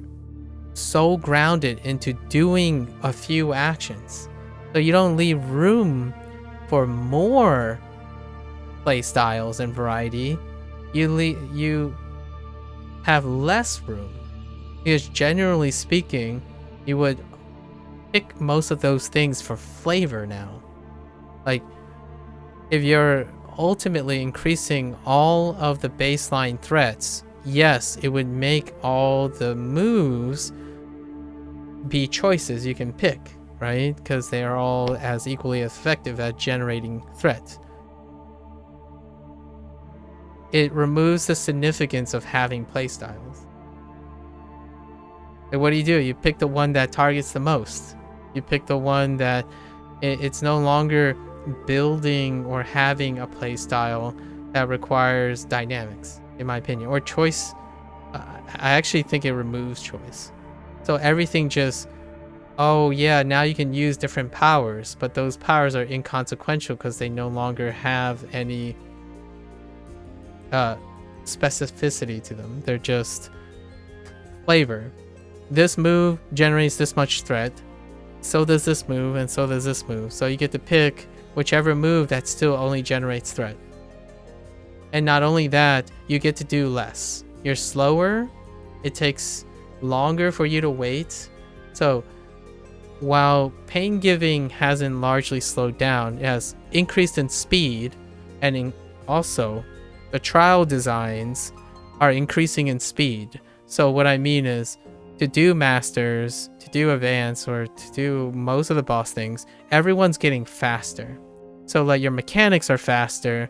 so grounded into doing a few actions, so you don't leave room for more play styles and variety. You have less room because generally speaking, you would pick most of those things for flavor now. Like, if you're ultimately increasing all of the baseline threats, yes, it would make all the moves be choices you can pick, right? Because they are all as equally effective at generating threats. It removes the significance of having playstyles. And what do? You pick the one that targets the most. You pick the one that it's no longer building or having a playstyle that requires dynamics, in my opinion, or choice. I actually think it removes choice. So everything just, oh yeah, now you can use different powers, but those powers are inconsequential because they no longer have any specificity to them. They're just flavor. This move generates this much threat, so does this move, and so does this move. So you get to pick whichever move that still only generates threat. And not only that, you get to do less. You're slower, it takes longer for you to wait. So while pain giving hasn't largely slowed down, it has increased in speed, and also the trial designs are increasing in speed. So what I mean is, to do masters, to do advanced, or to do most of the boss things, everyone's getting faster. So like your mechanics are faster,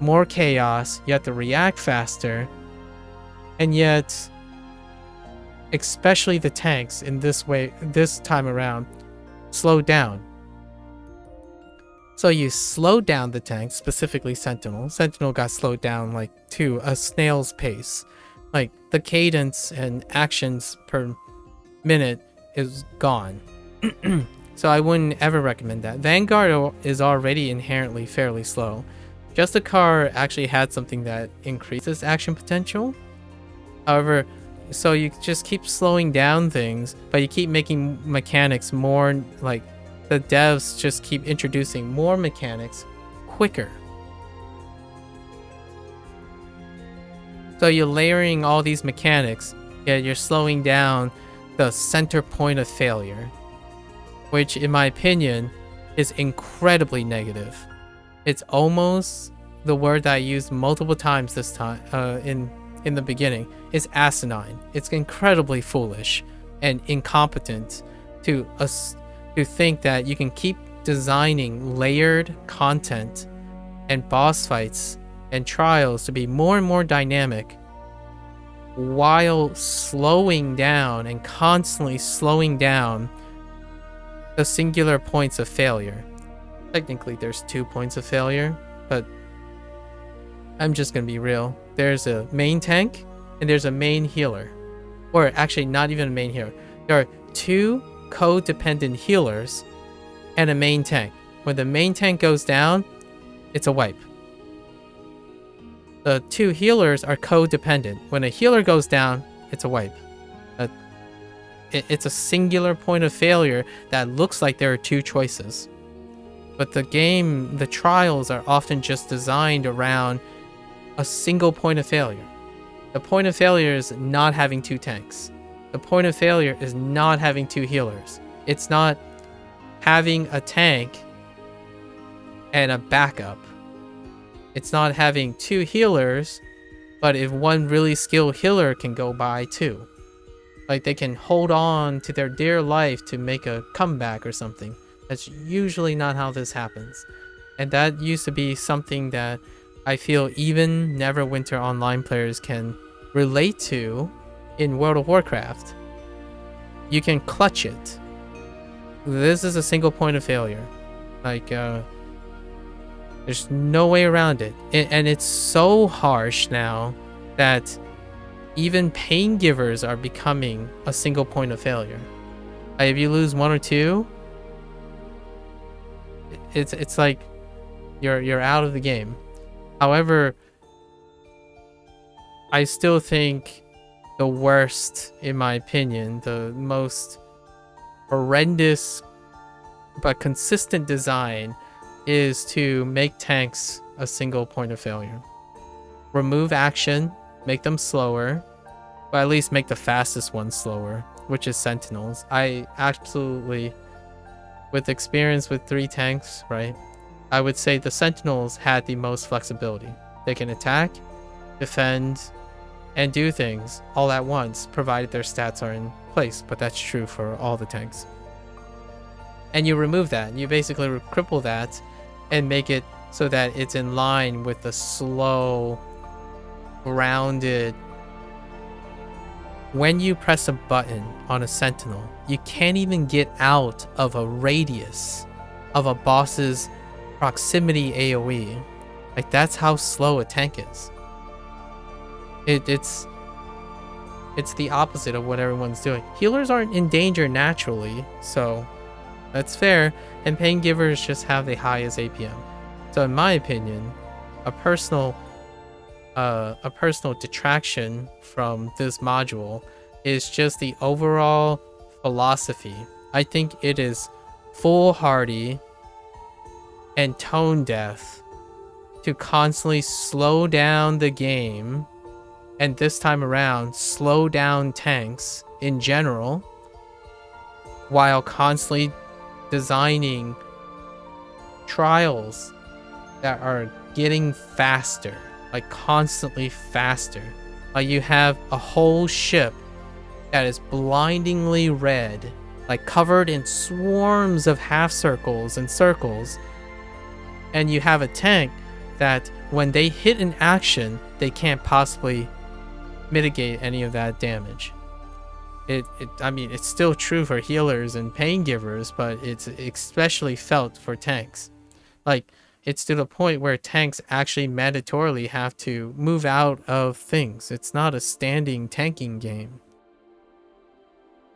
more chaos, you have to react faster, and yet, especially the tanks in this way, this time around, slow down. So you slow down the tanks, specifically Sentinel. Sentinel got slowed down like to a snail's pace. Like the cadence and actions per minute is gone. So I wouldn't ever recommend that. Vanguard is already inherently fairly slow. Justicar actually had something that increases action potential. However, so you just keep slowing down things, but you keep making mechanics more, like the devs just keep introducing more mechanics quicker. So you're layering all these mechanics, yet you're slowing down the center point of failure, which in my opinion is incredibly negative. It's almost the word that I used multiple times this time in the beginning, is asinine. It's incredibly foolish and incompetent to think that you can keep designing layered content and boss fights and trials to be more and more dynamic while slowing down and constantly slowing down the singular points of failure. Technically there's 2 points of failure, but I'm just gonna be real. There's a main tank and there's a main healer. Or actually not even a main healer. There are 2 codependent healers and a main tank. When the main tank goes down, it's a wipe. The 2 healers are codependent. When a healer goes down, it's a wipe. It's a singular point of failure that looks like there are 2 choices. But the trials are often just designed around a single point of failure. The point of failure is not having 2 tanks. The point of failure is not having 2 healers. It's not having a tank and a backup. It's not having 2 healers, but if one really skilled healer can go by too. Like they can hold on to their dear life to make a comeback or something. That's usually not how this happens. And that used to be something that I feel even Neverwinter Online players can relate to in World of Warcraft. You can clutch it. This is a single point of failure. Like, there's no way around it. And it's so harsh now that even pain givers are becoming a single point of failure. Like, if you lose one or two, it's like you're out of the game. However, I still think the worst, in my opinion, the most horrendous but consistent design is to make tanks a single point of failure. Remove action, make them slower, but at least make the fastest one slower, which is Sentinels. I absolutely, with experience with 3 tanks, right, I would say the Sentinels had the most flexibility. They can attack, defend, and do things all at once, provided their stats are in place, but that's true for all the tanks. And you remove that, you basically cripple that and make it so that it's in line with the slow, grounded. When you press a button on a Sentinel, you can't even get out of a radius of a boss's proximity AoE. Like, that's how slow a tank is. It's the opposite of what everyone's doing. Healers aren't in danger naturally, so that's fair, and pain givers just have the highest APM. So in my opinion, a personal detraction from this module is just the overall philosophy. I think it is foolhardy and tone deaf to constantly slow down the game, and this time around slow down tanks in general, while constantly designing trials that are getting faster, like constantly faster. Like, you have a whole ship that is blindingly red, like covered in swarms of half circles and circles, and you have a tank that when they hit an action, they can't possibly mitigate any of that damage. I mean, it's still true for healers and pain givers, but it's especially felt for tanks. Like, it's to the point where tanks actually mandatorily have to move out of things. It's not a standing tanking game.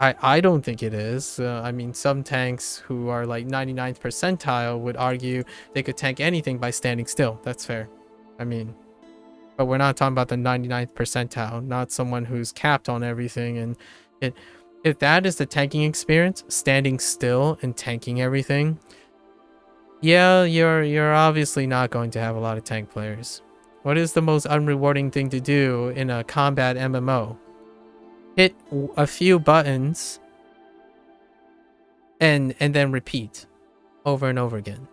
I don't think it is. I mean, some tanks who are like 99th percentile would argue they could tank anything by standing still. That's fair. I mean, but we're not talking about the 99th percentile, not someone who's capped on everything. And if that is the tanking experience, standing still and tanking everything, yeah, you're obviously not going to have a lot of tank players. What is the most unrewarding thing to do in a combat MMO? Hit a few buttons and then repeat over and over again.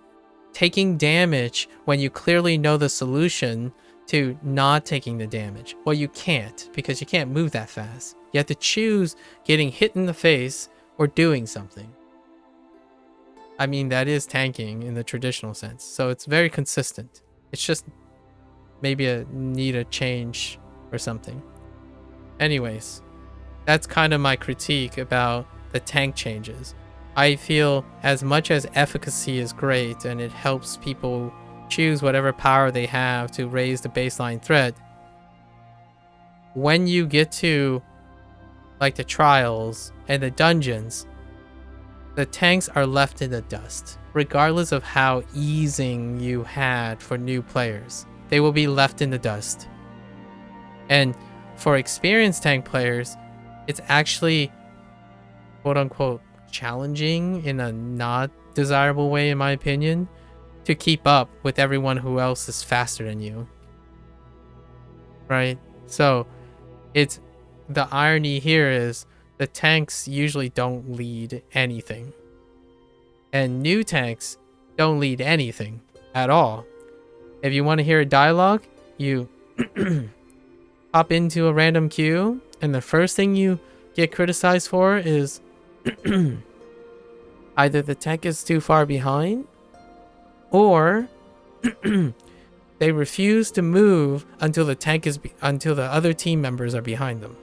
Taking damage when you clearly know the solution to not taking the damage. Well, you can't, because you can't move that fast. You have to choose getting hit in the face or doing something. I mean, that is tanking in the traditional sense, so it's very consistent. It's just maybe need a change or something. Anyways, that's kind of my critique about the tank changes. I feel as much as efficacy is great and it helps people choose whatever power they have to raise the baseline threat, when you get to like the trials and the dungeons, the tanks are left in the dust. Regardless of how easing you had for new players, they will be left in the dust. And for experienced tank players, it's actually quote unquote challenging in a not desirable way, in my opinion, to keep up with everyone who else is faster than you. Right? So it's the irony here is the tanks usually don't lead anything. And new tanks don't lead anything at all. If you want to hear a dialogue, you hop into a random queue, and the first thing you get criticized for is either the tank is too far behind, or they refuse to move until until the other team members are behind them.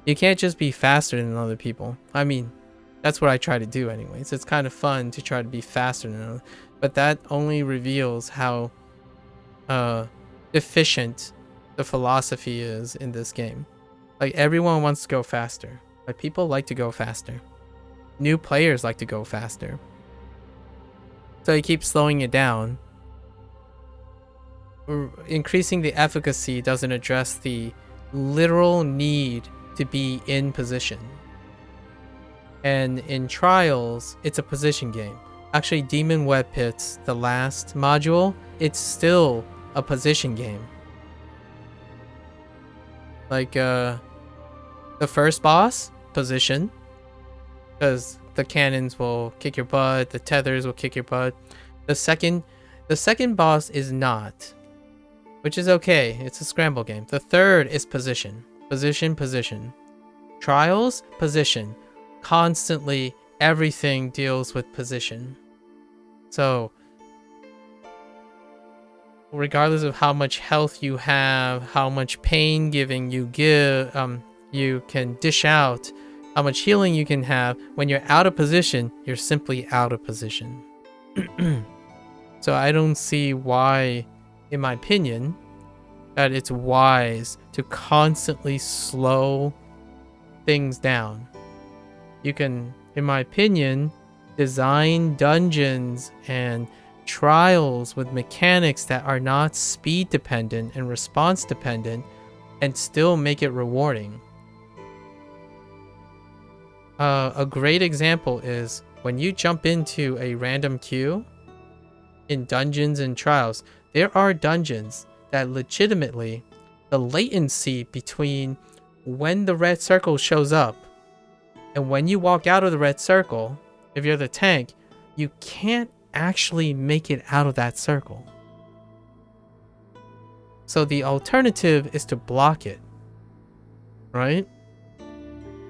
You can't just be faster than other people. I mean, that's what I try to do anyways. It's kind of fun to try to be faster than other, but that only reveals how efficient the philosophy is in this game. Like, everyone wants to go faster. Like, people like to go faster. New players like to go faster. So you keep slowing it down. Increasing the efficacy doesn't address the literal need to be in position. And in Trials, it's a position game. Actually, Demon Web Pits, the last module, it's still a position game. Like, the first boss, position, because the cannons will kick your butt, the tethers will kick your butt. The second boss is not, which is okay. It's a scramble game. The third is position. Position. Trials, position. Constantly, everything deals with position. So, regardless of how much health you have, how much pain giving you give, you can dish out, how much healing you can have, when you're out of position, you're simply out of position. So I don't see why, in my opinion, that it's wise to constantly slow things down. You can, in my opinion, design dungeons and trials with mechanics that are not speed dependent and response dependent and still make it rewarding. A great example is when you jump into a random queue in dungeons and trials, there are dungeons that legitimately, the latency between when the red circle shows up and when you walk out of the red circle, if you're the tank, you can't actually make it out of that circle. So the alternative is to block it, right?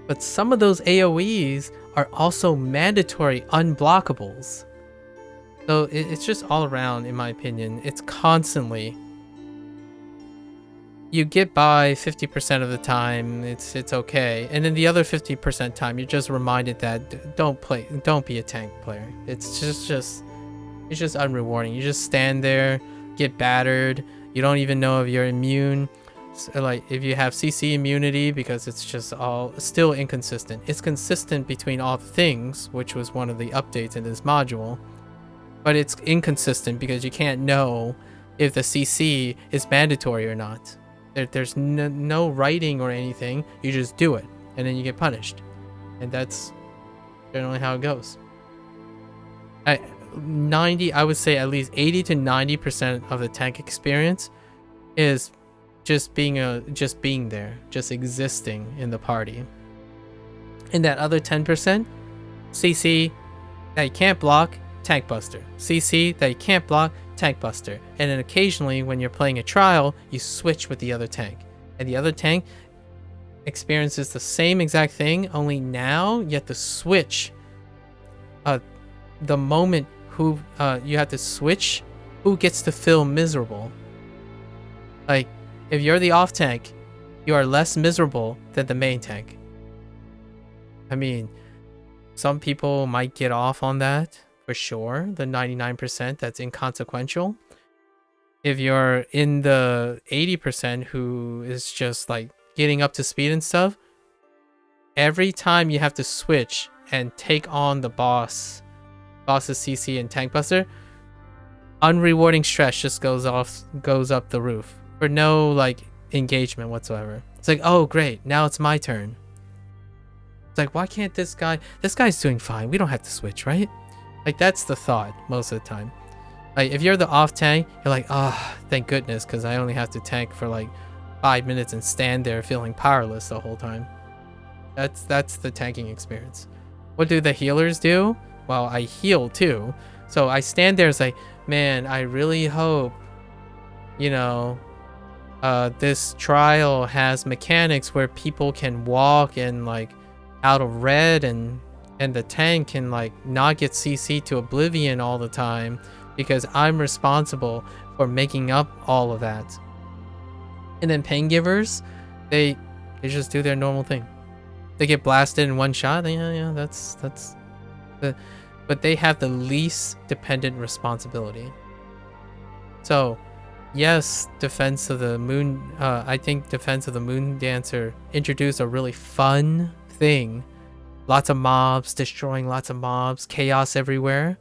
But some of those AoEs are also mandatory unblockables. So it's just all around, in my opinion. It's constantly, you get by 50% of the time, it's okay, and then the other 50% time, you're just reminded that don't be a tank player. It's just unrewarding. You just stand there, get battered. You don't even know if you're immune. So, like, if you have CC immunity, because it's just all still inconsistent. It's consistent between all the things, which was one of the updates in this module, but it's inconsistent because you can't know if the CC is mandatory or not. There's no writing or anything. You just do it, and then you get punished, and that's generally how it goes. I would say at least 80 to 90% of the tank experience is just being there, just existing in the party. And that other 10%, CC that you can't block, tank buster. CC that you can't block, tank buster. And then occasionally when you're playing a trial, you switch with the other tank. And the other tank experiences the same exact thing, only now you have to switch the moment who you have to switch who gets to feel miserable. Like, if you're the off tank, you are less miserable than the main tank. I mean, some people might get off on that, for sure. The 99% that's inconsequential. If you're in the 80% who is just like getting up to speed and stuff, every time you have to switch and take on the boss's CC and tank buster, unrewarding stress just goes up the roof for no like engagement whatsoever. It's like, oh great, now it's my turn. It's like, why can't this guy's doing fine, we don't have to switch, right? Like, that's the thought most of the time. Like, if you're the off tank, you're like, oh, thank goodness, because I only have to tank for like 5 minutes and stand there feeling powerless the whole time. That's the tanking experience. What do the healers do? Well, I heal too. So I stand there, it's like, man, I really hope, this trial has mechanics where people can walk and like out of red, and the tank can like not get CC to oblivion all the time, because I'm responsible for making up all of that. And then pain givers, they just do their normal thing. They get blasted in one shot. Yeah, that's the, but they have the least dependent responsibility. So, yes, Defense of the Moon. I think Defense of the Moon Dancer introduced a really fun thing. Lots of mobs, destroying lots of mobs, chaos everywhere.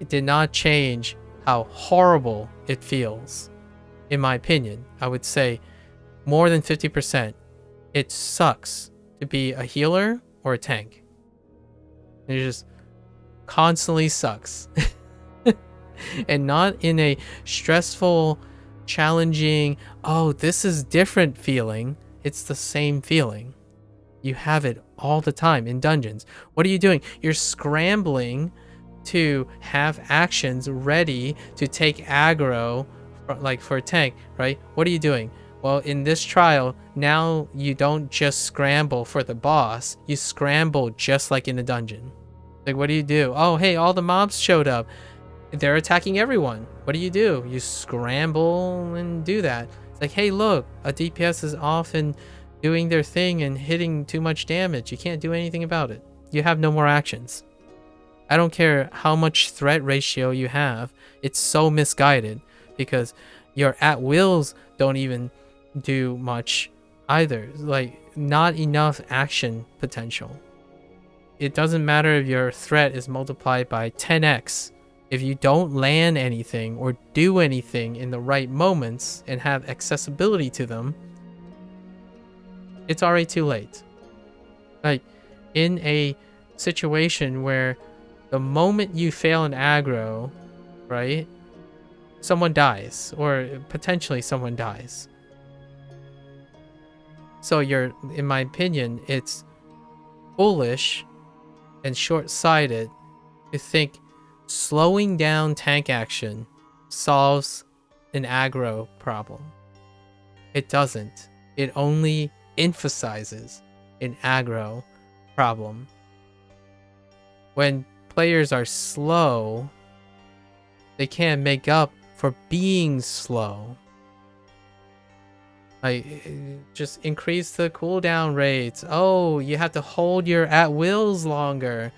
It did not change how horrible it feels. In my opinion, I would say more than 50%. It sucks to be a healer or a tank. It just constantly sucks. And not in a stressful, challenging, oh, this is different feeling. It's the same feeling. You have it all the time in dungeons. What are you doing? You're scrambling to have actions ready to take aggro, like for a tank, right? What are you doing? Well, in this trial, now you don't just scramble for the boss. You scramble just like in the dungeon. Like, what do you do? Oh, hey, all the mobs showed up. They're attacking everyone. What do? You scramble and do that. It's like, hey, look, a DPS is off and doing their thing and hitting too much damage. You can't do anything about it. You have no more actions. I don't care how much threat ratio you have. It's so misguided because your at-wills don't even do much either. Like, not enough action potential. It doesn't matter if your threat is multiplied by 10x. If you don't land anything or do anything in the right moments and have accessibility to them, it's already too late. Like, in a situation where the moment you fail an aggro, right, someone dies, or potentially someone dies. So in my opinion, it's foolish and short-sighted to think slowing down tank action solves an aggro problem. It doesn't. It only emphasizes an aggro problem. When players are slow, they can't make up for being slow. Like, just increase the cooldown rates. Oh, you have to hold your at-wills longer.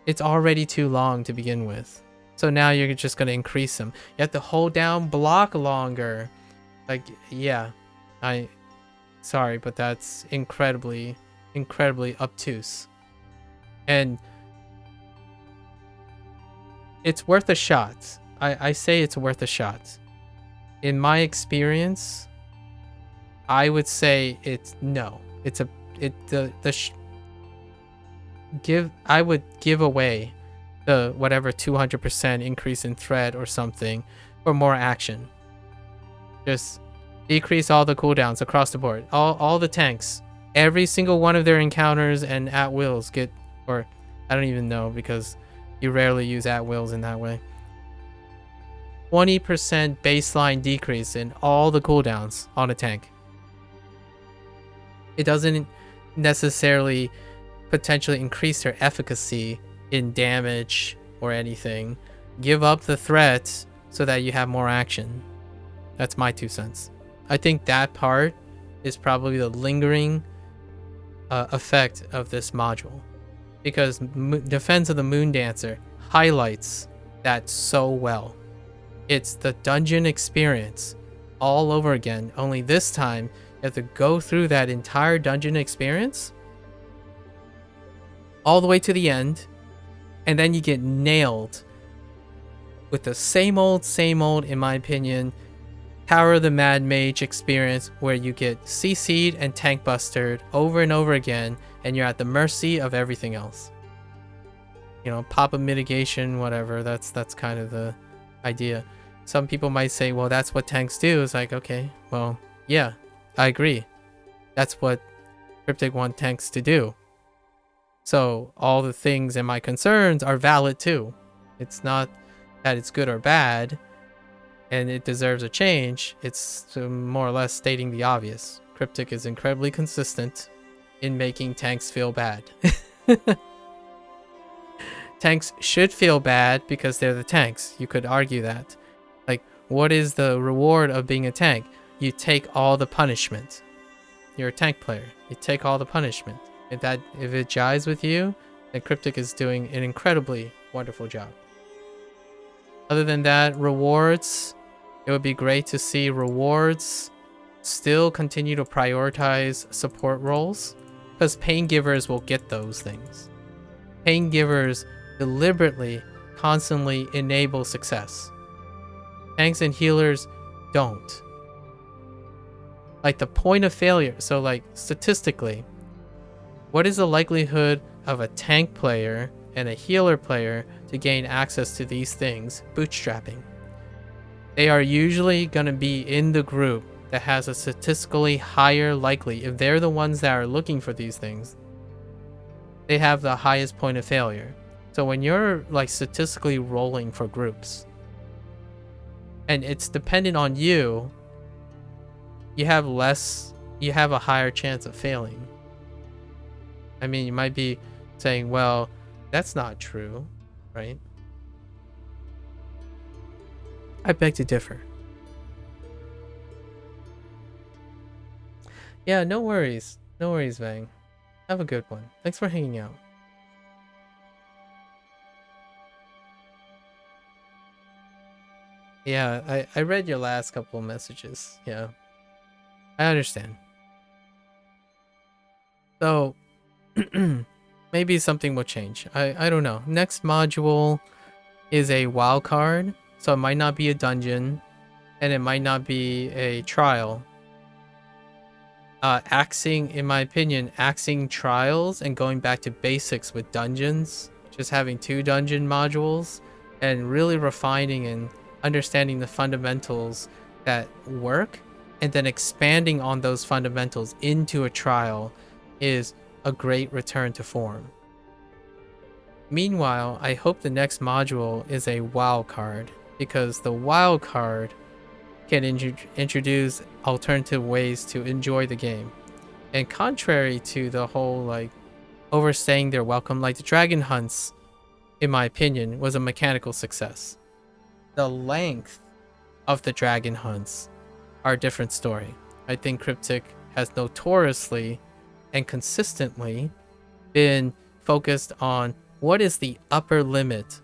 It's already too long to begin with. So now you're just going to increase them. You have to hold down block longer. Like, yeah. Sorry, but that's incredibly obtuse. And it's worth a shot. I say it's worth a shot. In my experience, I would say it's no. I would give away the whatever 200% increase in threat or something for more action. Just decrease all the cooldowns across the board. All the tanks, every single one of their encounters and at-wills get, or I don't even know because you rarely use at-wills in that way. 20% baseline decrease in all the cooldowns on a tank. It doesn't necessarily potentially increase their efficacy in damage or anything. Give up the threat so that you have more action. That's my 2 cents. I think that part is probably the lingering effect of this module, because Defense of the Moon Dancer highlights that so well. It's the dungeon experience all over again, only this time you have to go through that entire dungeon experience all the way to the end, and then you get nailed with the same old, in my opinion, Tower of the Mad Mage experience, where you get CC'd and tank busted over and over again, and you're at the mercy of everything else. You know, pop-up mitigation, whatever, that's kind of the idea. Some people might say, well, that's what tanks do. It's like, okay, well, yeah, I agree. That's what Cryptic want tanks to do. So all the things and my concerns are valid too. It's not that it's good or bad and it deserves a change. It's more or less stating the obvious. Cryptic is incredibly consistent in making tanks feel bad. Tanks should feel bad because they're the tanks. You could argue that. Like, what is the reward of being a tank? You take all the punishment. you're a tank player. You take all the punishment. If it jives with you, then Cryptic is doing an incredibly wonderful job. Other than that, rewards. It would be great to see rewards still continue to prioritize support roles, because pain givers will get those things. Pain givers deliberately, constantly enable success. Tanks and healers don't. Like the point of failure, so like statistically, what is the likelihood of a tank player and a healer player to gain access to these things? Bootstrapping. They are usually going to be in the group that has a statistically higher likely, if they're the ones that are looking for these things, they have the highest point of failure. So when you're like statistically rolling for groups and it's dependent on you, you have a higher chance of failing. I mean, you might be saying, well, that's not true, right? I beg to differ. Yeah, no worries. No worries, Vang. Have a good one. Thanks for hanging out. Yeah, I read your last couple of messages. Yeah. I understand. So, maybe something will change. I don't know. Next module is a wild card, so it might not be a dungeon, and it might not be a trial. In my opinion, axing trials and going back to basics with dungeons, just having 2 dungeon modules, and really refining and understanding the fundamentals that work, and then expanding on those fundamentals into a trial is a great return to form. Meanwhile, I hope the next module is a wild card, because the wild card can introduce alternative ways to enjoy the game. And contrary to the whole like overstaying their welcome, like the dragon hunts, in my opinion, was a mechanical success. The length of the dragon hunts are a different story. I think Cryptic has notoriously and consistently been focused on what is the upper limit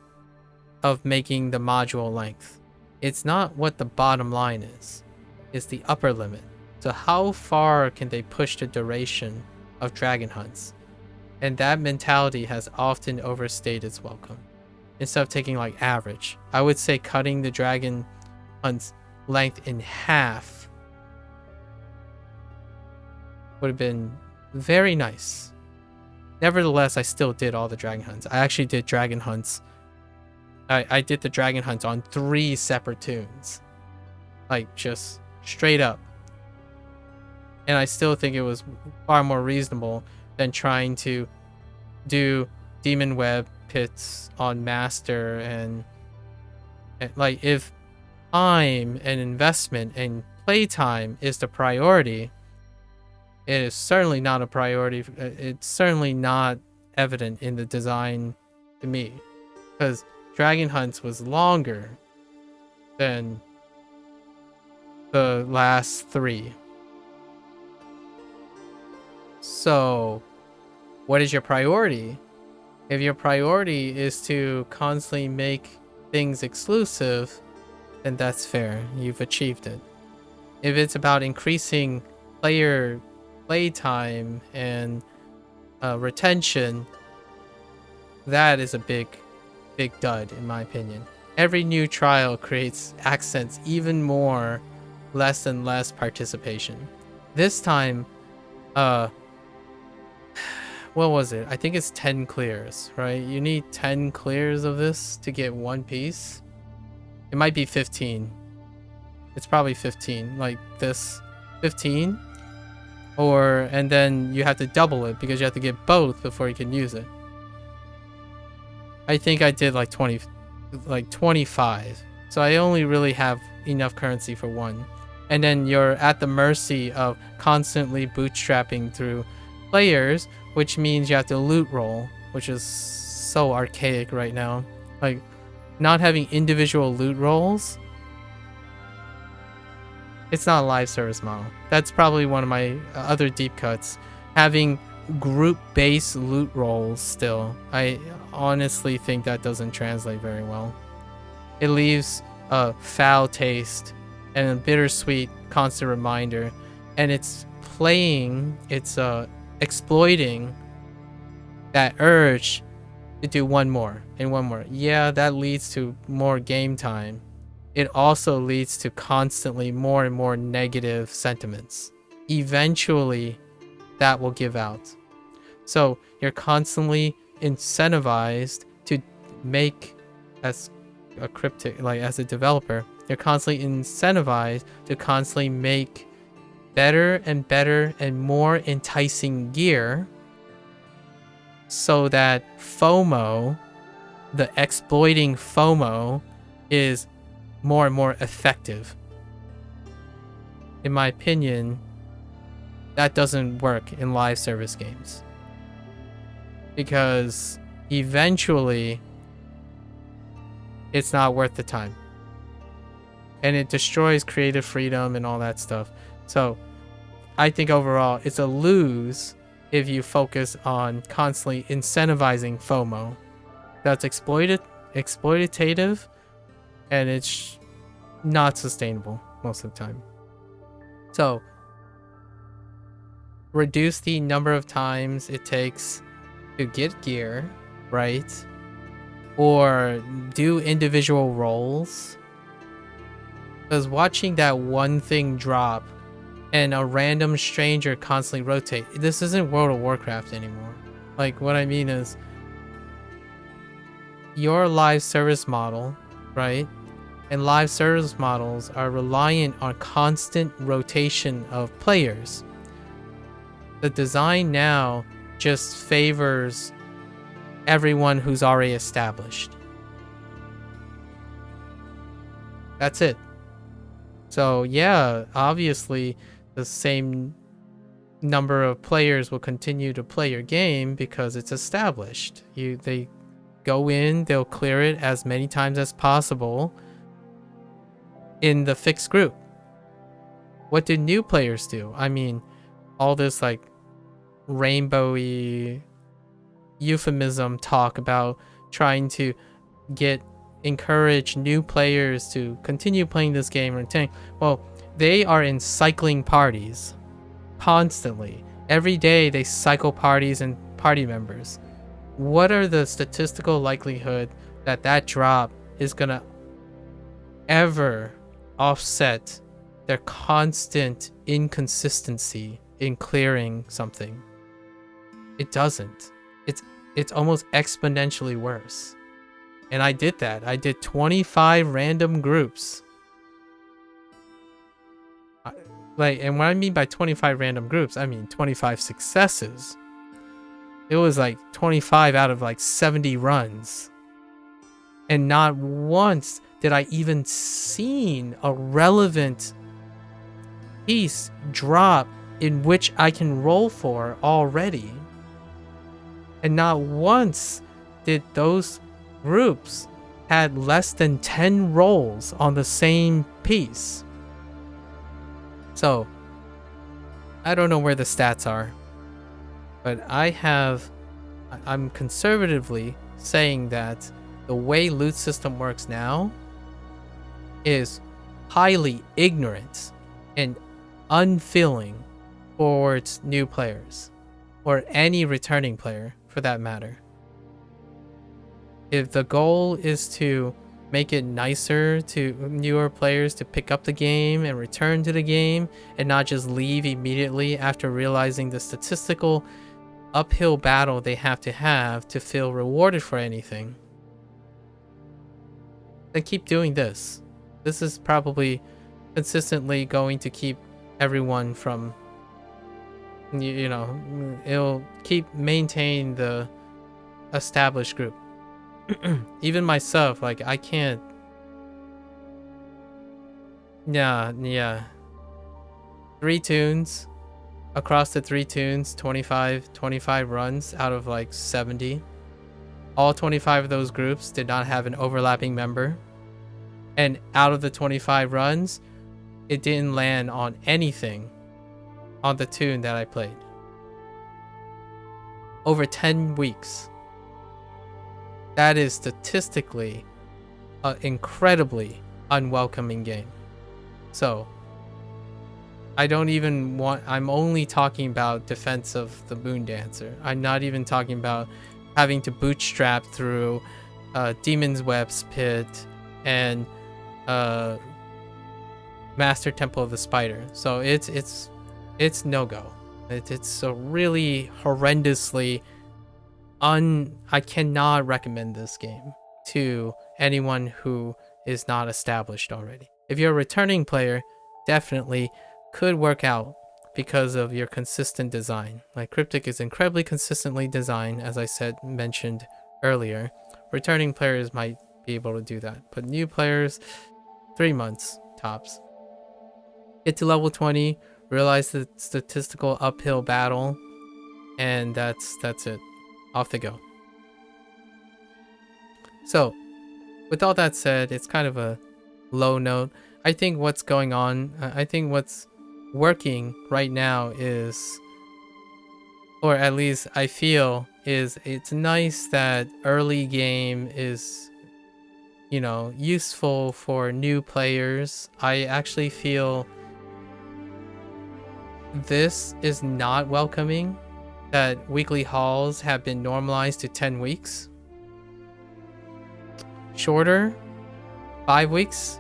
of making the module length. It's not what the bottom line is. It's the upper limit. So how far can they push the duration of dragon hunts? And that mentality has often overstayed its welcome. Instead of taking like average, I would say cutting the dragon hunt's length in half would have been very nice. Nevertheless, I still did all the dragon hunts. I actually did dragon hunts. I did the dragon hunts on 3 separate tunes. Like, just straight up. And I still think it was far more reasonable than trying to do Demon Web pits on Master and like, if time and investment and playtime is the priority, it is certainly not a priority. It's certainly not evident in the design to me, because Dragon Hunts was longer than the last 3. So, what is your priority? If your priority is to constantly make things exclusive, then that's fair. You've achieved it. If it's about increasing player playtime and retention, that is a big dud in my opinion. Every new trial creates accents even more less and less participation. This time, what was it? I think it's 10 clears, right? You need 10 clears of this to get 1 piece. It might be 15. It's probably 15, like this 15. And then you have to double it because you have to get both before you can use it. I think I did like 25. So I only really have enough currency for 1. And then you're at the mercy of constantly bootstrapping through players, which means you have to loot roll, which is so archaic right now. Like, not having individual loot rolls It's not a live service model. That's probably one of my other deep cuts. Having group-based loot rolls still. I honestly think that doesn't translate very well. It leaves a foul taste and a bittersweet constant reminder. And it's exploiting that urge to do one more and one more. Yeah, that leads to more game time. It also leads to constantly more and more negative sentiments. Eventually, that will give out. So you're constantly incentivized to make, as a Cryptic, like as a developer, you're constantly incentivized to constantly make better and better and more enticing gear, so that FOMO, the exploiting FOMO, is more and more effective. In my opinion, that doesn't work in live service games, because eventually it's not worth the time, and it destroys creative freedom and all that stuff. So I think overall it's a lose if you focus on constantly incentivizing FOMO. That's exploitative, and it's not sustainable most of the time. So reduce the number of times it takes to get gear, right? Or do individual roles. Because watching that one thing drop and a random stranger constantly rotate, this isn't World of Warcraft anymore. Like, what I mean is, your live service model, right? And live service models are reliant on constant rotation of players. The design now just favors everyone who's already established. That's it. So yeah, obviously the same number of players will continue to play your game because it's established. They go in, they'll clear it as many times as possible in the fixed group. What do new players do? I mean, all this like rainbowy euphemism talk about trying to encourage new players to continue playing this game or tank. Well, they are in cycling parties constantly. Every day they cycle parties and party members. What are the statistical likelihood that that drop is gonna ever offset their constant inconsistency in clearing something? It doesn't. It's almost exponentially worse. And I did that. I did 25 random groups. And what I mean by 25 random groups, I mean 25 successes. It was like 25 out of like 70 runs. And not once did I even seen a relevant piece drop in which I can roll for already. And not once did those groups had less than 10 rolls on the same piece. So I don't know where the stats are, but I'm conservatively saying that the way loot system works now is highly ignorant and unfeeling towards new players, or any returning player for that matter. If the goal is to make it nicer to newer players to pick up the game and return to the game and not just leave immediately after realizing the statistical uphill battle they have to feel rewarded for anything, then keep doing this. This is probably consistently going to keep everyone from, you know, it'll maintain the established group. Even myself, like, I can't. Yeah. 3 tunes. Across the 3 tunes, 25 runs out of like 70. All 25 of those groups did not have an overlapping member. And out of the 25 runs, it didn't land on anything on the tune that I played. Over 10 weeks. That is statistically an incredibly unwelcoming game. So, I'm only talking about Defense of the Moon Dancer. I'm not even talking about having to bootstrap through Demon's Web's Pit and Master Temple of the Spider. So it's no-go. It's a really horrendously I cannot recommend this game to anyone who is not established already. If you're a returning player, definitely could work out because of your consistent design. Like Cryptic is incredibly consistently designed, as I mentioned earlier. Returning players might be able to do that, but new players, 3 months tops. Get to level 20, realize the statistical uphill battle, and that's it. Off they go. So, with all that said, it's kind of a low note. I think what's going on, I think what's working right now is, or at least I feel, is it's nice that early game is, you know, useful for new players. I actually feel this is not welcoming, that weekly hauls have been normalized to 10 weeks. Shorter, 5 weeks,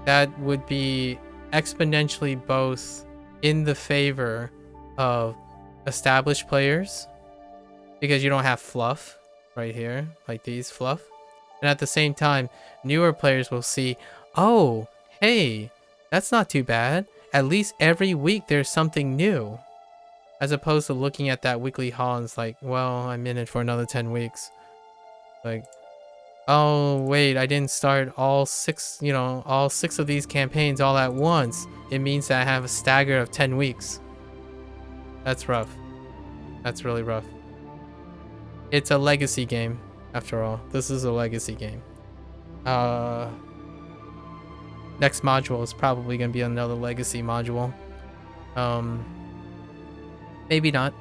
that would be exponentially both in the favor of established players, because you don't have fluff right here, like these fluff. And at the same time, newer players will see, oh, hey, that's not too bad. At least every week there's something new. As opposed to looking at that weekly haul and it's like, well, I'm in it for another 10 weeks. Like, oh, wait, I didn't start all 6 of these campaigns all at once. It means that I have a stagger of 10 weeks. That's rough. That's really rough. It's a legacy game, after all. This is a legacy game. Next module is probably going to be another legacy module. Maybe not.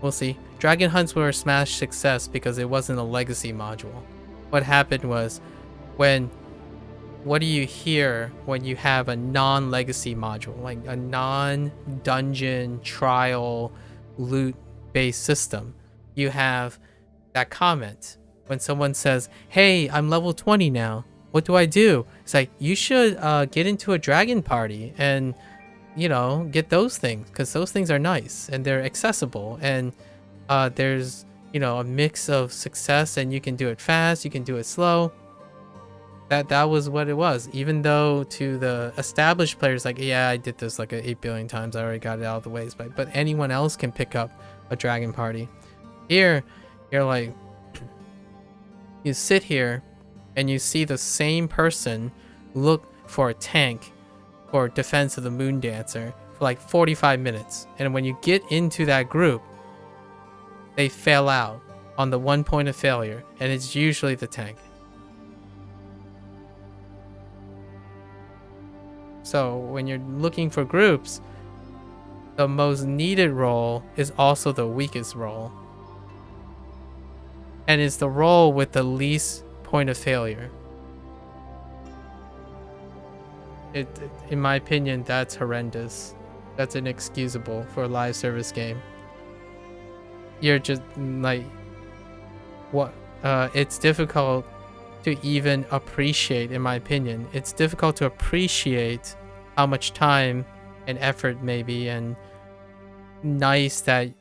We'll see. Dragon hunts were a smash success because it wasn't a legacy module. What happened was, what do you hear when you have a non-legacy module, like a non-dungeon trial loot-based system? You have that comment when someone says, hey, I'm level 20 now. What do I do? It's like, you should get into a dragon party and, you know, get those things, because those things are nice and they're accessible, and there's, you know, a mix of success, and you can do it fast, you can do it slow. That was what it was. Even though to the established players, like, yeah, I did this like 8 billion times, I already got it out of the ways, but anyone else can pick up a dragon party. Here, you're like, you sit here and you see the same person look for a tank for Defense of the Moon Dancer for like 45 minutes. And when you get into that group, they fail out on the one point of failure, and it's usually the tank. So when you're looking for groups, the most needed role is also the weakest role. And it's the role with the least point of failure. In my opinion, that's horrendous. That's inexcusable for a live service game. You're just like, what? It's difficult to even appreciate, in my opinion. It's difficult to appreciate how much time and effort maybe, and nice that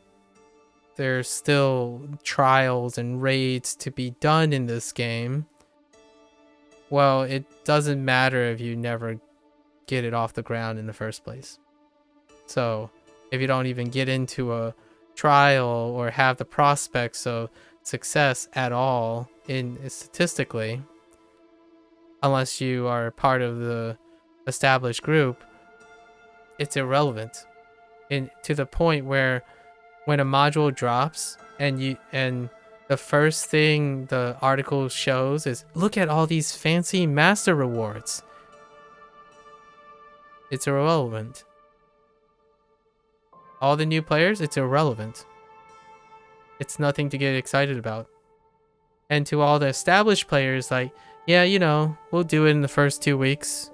there's still trials and raids to be done in this game. Well, it doesn't matter if you never get it off the ground in the first place. So if you don't even get into a trial or have the prospects of success at all in statistically, unless you are part of the established group, it's irrelevant. To the point where when a module drops and the first thing the article shows is, look at all these fancy master rewards. It's irrelevant. All the new players, it's irrelevant. It's nothing to get excited about. And to all the established players, like, yeah, you know, we'll do it in the first 2 weeks,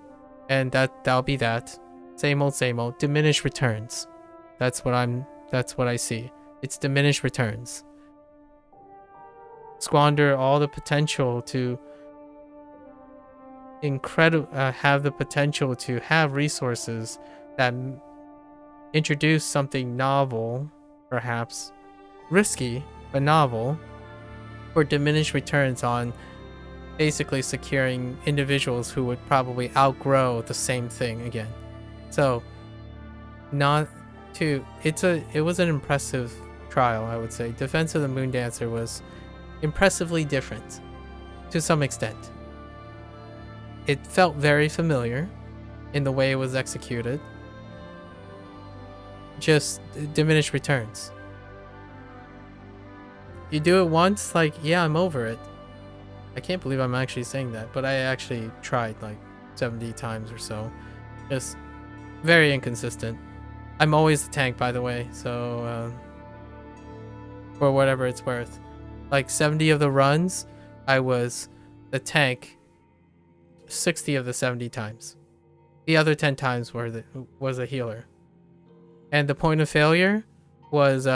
and that'll be that. Same old, diminished returns. That's what I see. It's diminished returns. Squander all the potential to have the potential to have resources that introduce something novel, perhaps risky, but novel, for diminished returns on basically securing individuals who would probably outgrow the same thing again. So it was an impressive trial, I would say. Defense of the Moondancer was impressively different to some extent. It felt very familiar in the way it was executed. Just diminished returns. You do it once, like, yeah, I'm over it. I can't believe I'm actually saying that, but I actually tried like 70 times or so. Just very inconsistent. I'm always the tank, by the way, so for whatever it's worth. Like 70 of the runs, I was the tank 60 of the 70 times. The other 10 times was a healer. And the point of failure was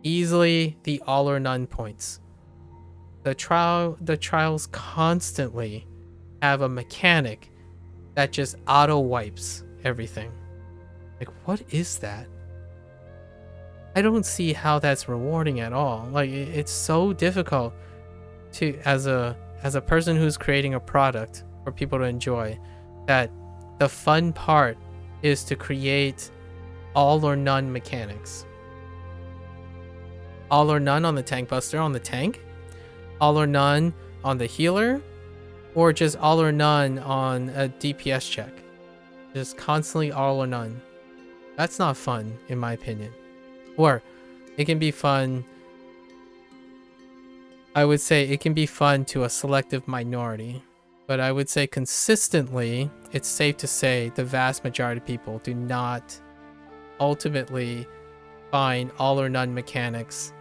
easily the all or none points. The trials constantly have a mechanic that just auto wipes everything. Like, what is that? I don't see how that's rewarding at all. Like, it's so difficult to, as a person who's creating a product for people to enjoy, that the fun part is to create all or none mechanics. All or none on the tank buster on the tank, all or none on the healer, or just all or none on a DPS check. Just constantly all or none. That's not fun, in my opinion. Or it can be fun. I would say it can be fun to a selective minority, but I would say consistently, it's safe to say the vast majority of people do not ultimately find all or none mechanics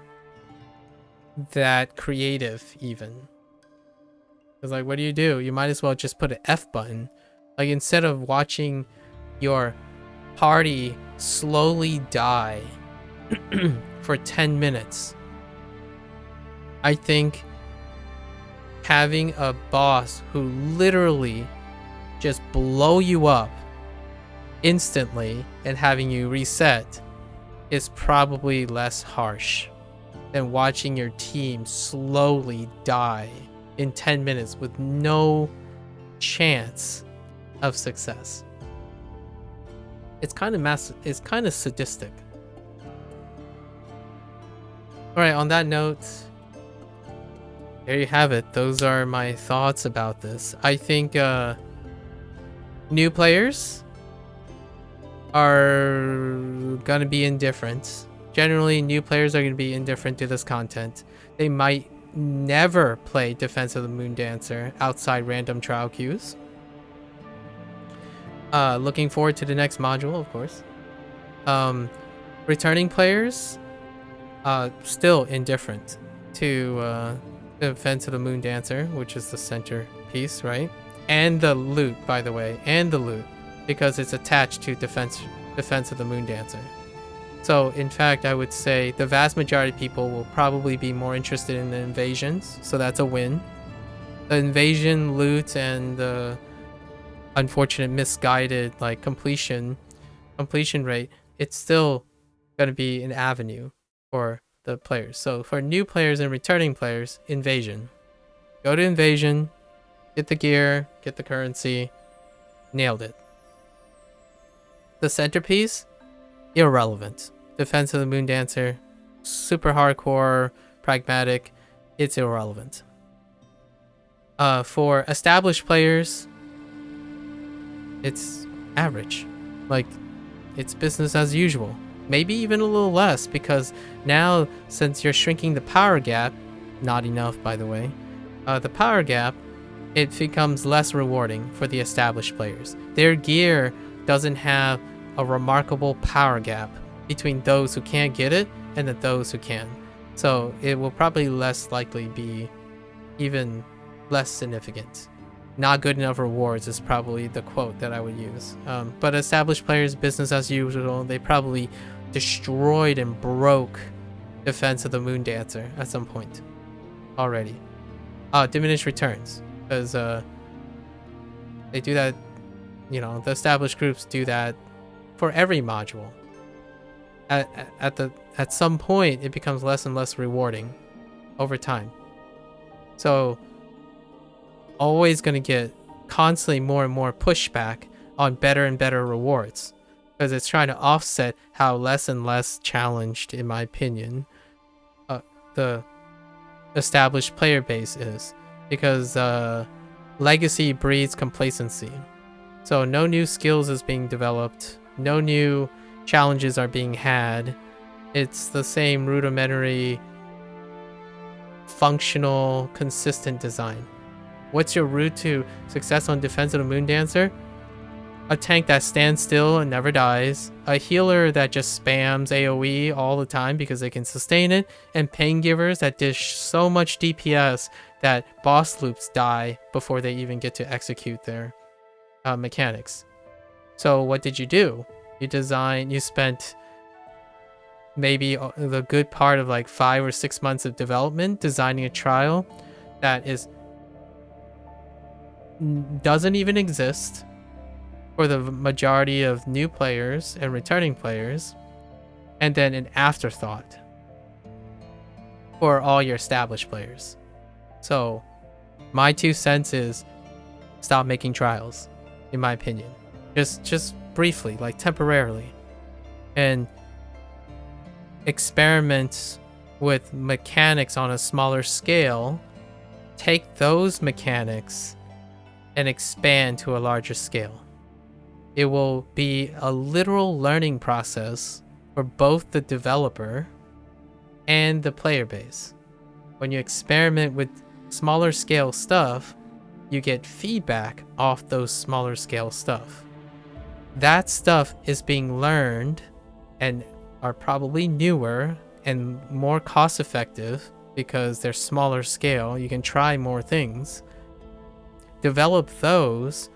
that creative even. Because like, what do? You might as well just put an F button. Like, instead of watching your party slowly die for 10 minutes, I think having a boss who literally just blow you up instantly and having you reset is probably less harsh than watching your team slowly die in 10 minutes with no chance of success. It's kind of sadistic. Alright, on that note, there you have it. Those are my thoughts about this. I think new players are gonna be indifferent. Generally, new players are gonna be indifferent to this content. They might never play Defense of the Moondancer outside random trial queues. Looking forward to the next module, of course. Returning players, still indifferent to Defense of the Moondancer, which is the centerpiece, right? And the loot, by the way, because it's attached to Defense of the Moondancer. So, in fact, I would say the vast majority of people will probably be more interested in the invasions, so that's a win. The invasion loot and the unfortunate misguided like completion rate, it's still going to be an avenue for the players. So for new players and returning players, invasion. Go to invasion, get the gear, get the currency, nailed it. The centerpiece, irrelevant. Defense of the Moondancer, super hardcore, pragmatic, it's irrelevant. For established players, it's average. Like, it's business as usual. Maybe even a little less, because now, since you're shrinking the power gap, not enough by the way, the power gap, it becomes less rewarding for the established players. Their gear doesn't have a remarkable power gap between those who can't get it and those who can. So it will probably less likely be even less significant. Not good enough rewards is probably the quote that I would use. But established players, business as usual, they probably destroyed and broke Defense of the Moon Dancer at some point already. Diminished returns, because they do that, you know, the established groups do that for every module. At some point, it becomes less and less rewarding over time. So always going to get constantly more and more pushback on better and better rewards, because it's trying to offset how less and less challenged, in my opinion, the established player base is, because legacy breeds complacency. So no new skills is being developed, no new challenges are being had. It's the same rudimentary, functional, consistent design. What's your route to success on Defense of the Moon Dancer? A tank that stands still and never dies, a healer that just spams AoE all the time because they can sustain it, and pain givers that dish so much DPS that boss loops die before they even get to execute their mechanics. So what did you do? You spent maybe the good part of like 5 or 6 months of development designing a trial that doesn't even exist for the majority of new players and returning players, and then an afterthought for all your established players. So my 2 cents is stop making trials, in my opinion. Just briefly, like temporarily, and experiment with mechanics on a smaller scale. Take those mechanics and expand to a larger scale. It will be a literal learning process for both the developer and the player base. When you experiment with smaller scale stuff, you get feedback off those smaller scale stuff. That stuff is being learned and are probably newer and more cost effective because they're smaller scale. You can try more things. Develop those.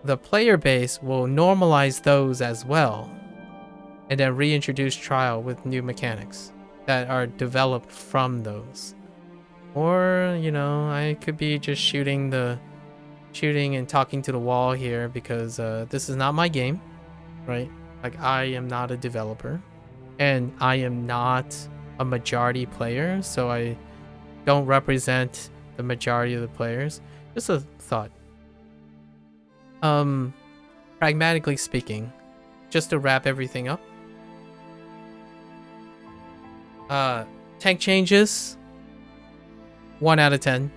The player base will normalize those as well, and then reintroduce trial with new mechanics that are developed from those. Or, you know, I could be just shooting and talking to the wall here, because this is not my game, right? Like, I am not a developer, and I am not a majority player, so I don't represent the majority of the players. Just a thought. Pragmatically speaking, just to wrap everything up, tank changes, 1 out of 10.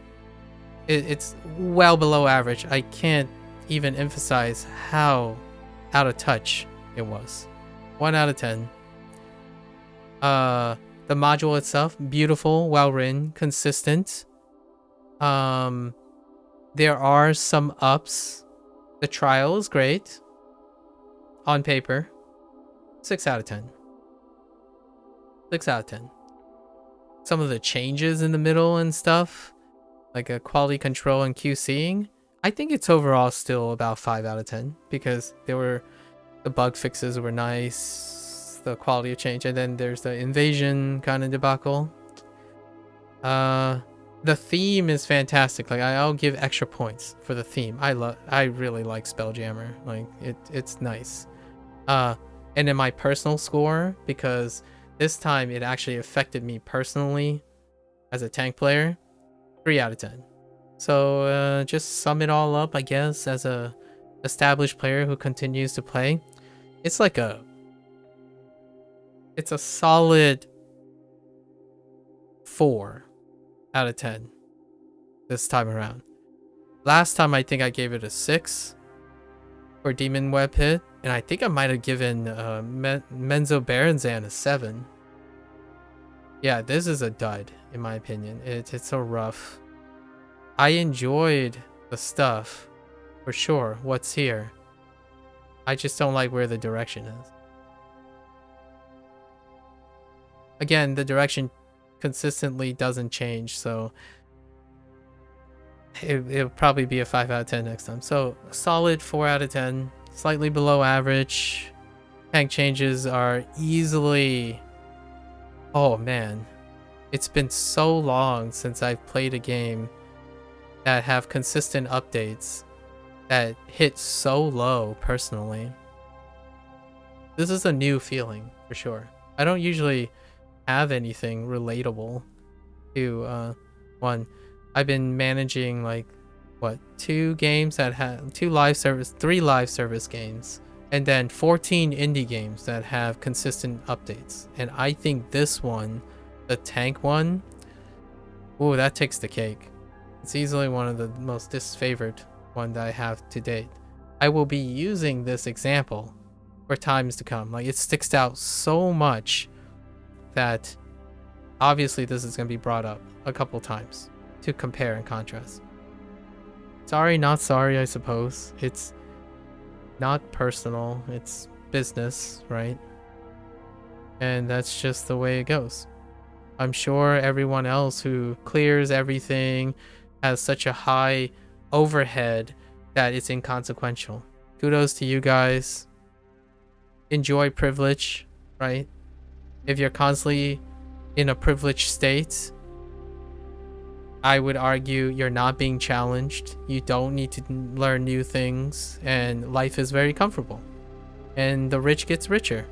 It's well below average. I can't even emphasize how out of touch it was. 1 out of 10. The module itself, beautiful, well written, consistent. There are some ups. The trial is great on paper. 6 out of 10. 6 out of 10. Some of the changes in the middle and stuff, like a quality control and QCing, I think it's overall still about 5 out of 10, because the bug fixes were nice, the quality of change, and then there's the invasion kind of debacle. The theme is fantastic. Like, I'll give extra points for the theme. I really like Spelljammer. Like, it's nice. And then my personal score, because this time it actually affected me personally as a tank player, 3 out of 10. So just sum it all up, I guess, as a established player who continues to play, it's a solid 4 out of 10 this time around. Last time I think I gave it a 6 for Demon Web Hit, and I think I might have given Menzo Baranzan a 7. Yeah, this is a dud, in my opinion. It's so rough. I enjoyed the stuff, for sure, what's here. I just don't like where the direction is. Again, the direction consistently doesn't change, so it'll probably be a 5 out of 10 next time. So solid 4 out of 10, slightly below average. Tank changes are easily... Oh man, it's been so long since I've played a game that have consistent updates that hit so low personally. This is a new feeling for sure. I don't usually have anything relatable to one. I've been managing like what, 2 games that have 3 live service games, and then 14 indie games that have consistent updates. And I think this one, the tank one, ooh, that takes the cake. It's easily one of the most disfavored one that I have to date. I will be using this example for times to come. Like, it sticks out so much that obviously this is going to be brought up a couple times to compare and contrast. Sorry, not sorry, I suppose. It's not personal, it's business, right? And that's just the way it goes. I'm sure everyone else who clears everything has such a high overhead that it's inconsequential. Kudos to you guys. Enjoy privilege, right? If you're constantly in a privileged state, I would argue you're not being challenged. You don't need to learn new things, and life is very comfortable. And the rich gets richer,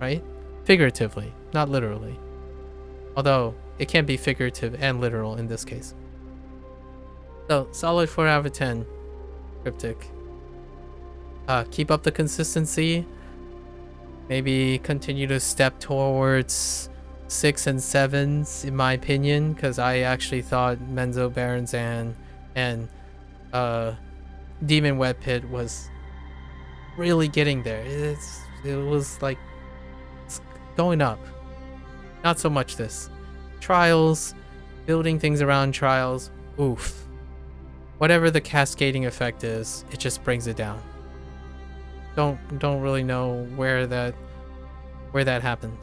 right? Figuratively, not literally. Although it can be figurative and literal in this case. So, solid 4 out of 10, Cryptic. Keep up the consistency. Maybe continue to step towards 6 and 7s, in my opinion, because I actually thought Menzo Baranzan and Demon Web Pit was really getting there. It was like it's going up. Not so much this. Trials, building things around trials, oof. Whatever the cascading effect is, it just brings it down. Don't really know where that happened.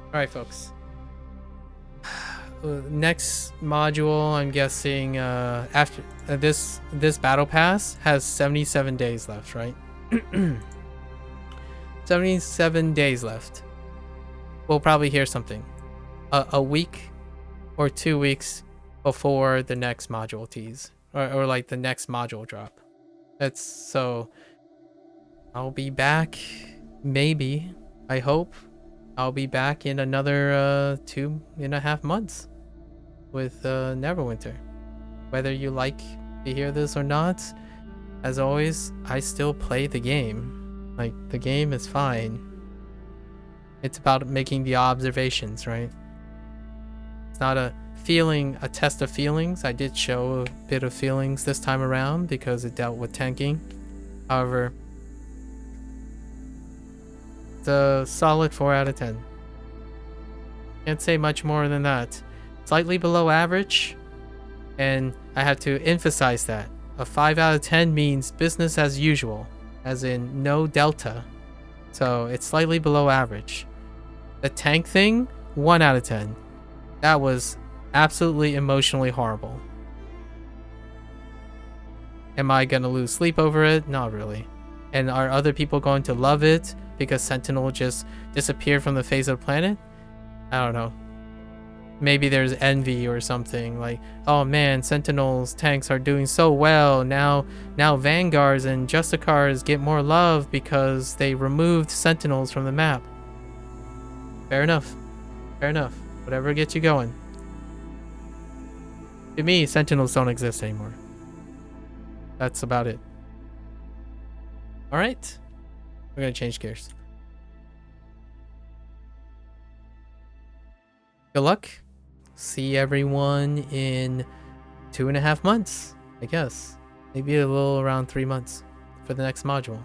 All right, folks. Next module, I'm guessing after this battle pass has 77 days left, right? 77 days left. We'll probably hear something a week or 2 weeks before the next module tease, or like the next module drop. That's so. I'll be back, maybe. I hope I'll be back in another 2.5 months with Neverwinter. Whether you like to hear this or not, as always, I still play the game. Like, the game is fine. It's about making the observations, right? It's not a test of feelings. I did show a bit of feelings this time around because it dealt with tanking. However, the solid 4 out of 10. Can't say much more than that. Slightly below average, and I have to emphasize that. A 5 out of 10 means business as usual, as in no delta. So it's slightly below average. The tank thing, 1 out of 10. That was absolutely emotionally horrible. Am I gonna lose sleep over it? Not really. And are other people going to love it because Sentinel just disappeared from the face of the planet? I don't know. Maybe there's envy or something, like, oh man, Sentinel's tanks are doing so well. Now Vanguards and Justicars get more love because they removed Sentinels from the map. Fair enough. Fair enough. Whatever gets you going. To me, Sentinels don't exist anymore. That's about it. Alright. We're gonna change gears. Good luck. See everyone in 2.5 months, I guess. Maybe a little around 3 months for the next module.